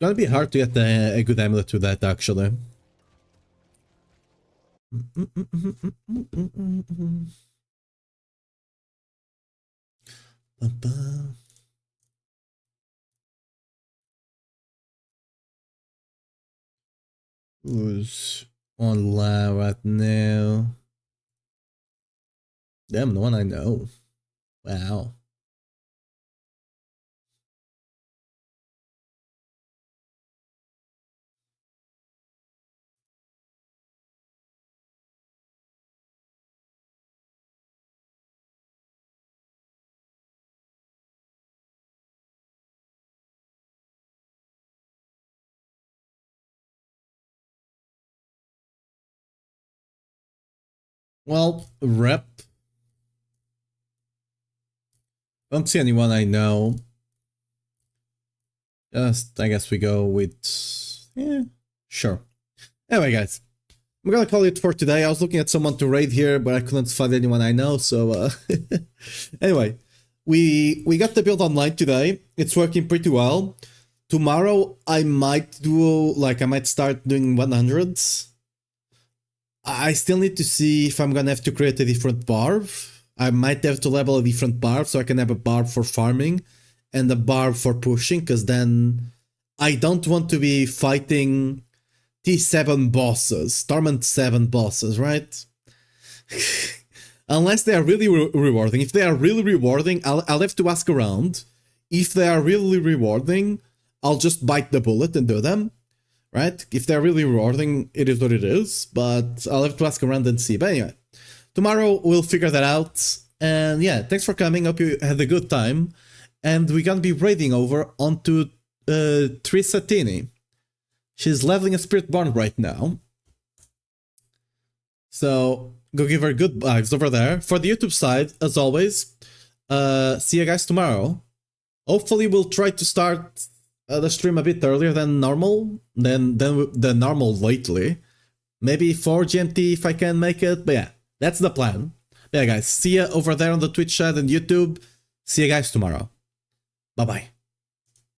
Gonna be hard to get a good amulet with that, actually. Who's online right now? Damn, no one I know. Wow. Well, rep. Don't see anyone I know. Just, I guess we go with... Yeah, sure. Anyway, guys. I'm gonna call it for today. I was looking at someone to raid here, but I couldn't find anyone I know, so... Anyway, we got the build online today. It's working pretty well. Tomorrow, I might do... Like, I might start doing 100s. I still need to see if I'm gonna have to create a different Barb. I might have to level a different Barb so I can have a Barb for farming and a Barb for pushing, because then I don't want to be fighting T7 bosses, Torment 7 bosses, right? Unless they are really rewarding. If they are really rewarding, I'll have to ask around. If they are really rewarding, I'll just bite the bullet and do them. Right? If they're really rewarding, it is what it is, but I'll have to ask around and see. But anyway, tomorrow we'll figure that out. And yeah, thanks for coming. Hope you had a good time. And we're gonna be raiding over onto Trisatini. She's leveling a Spiritborn right now. So go give her good vibes over there. For the YouTube side, as always, see you guys tomorrow. Hopefully we'll try to start the stream a bit earlier than normal, than normal lately. Maybe 4 GMT if I can make it, but yeah, that's the plan. Yeah, guys, see ya over there on the Twitch chat and YouTube. See you guys tomorrow. Bye-bye.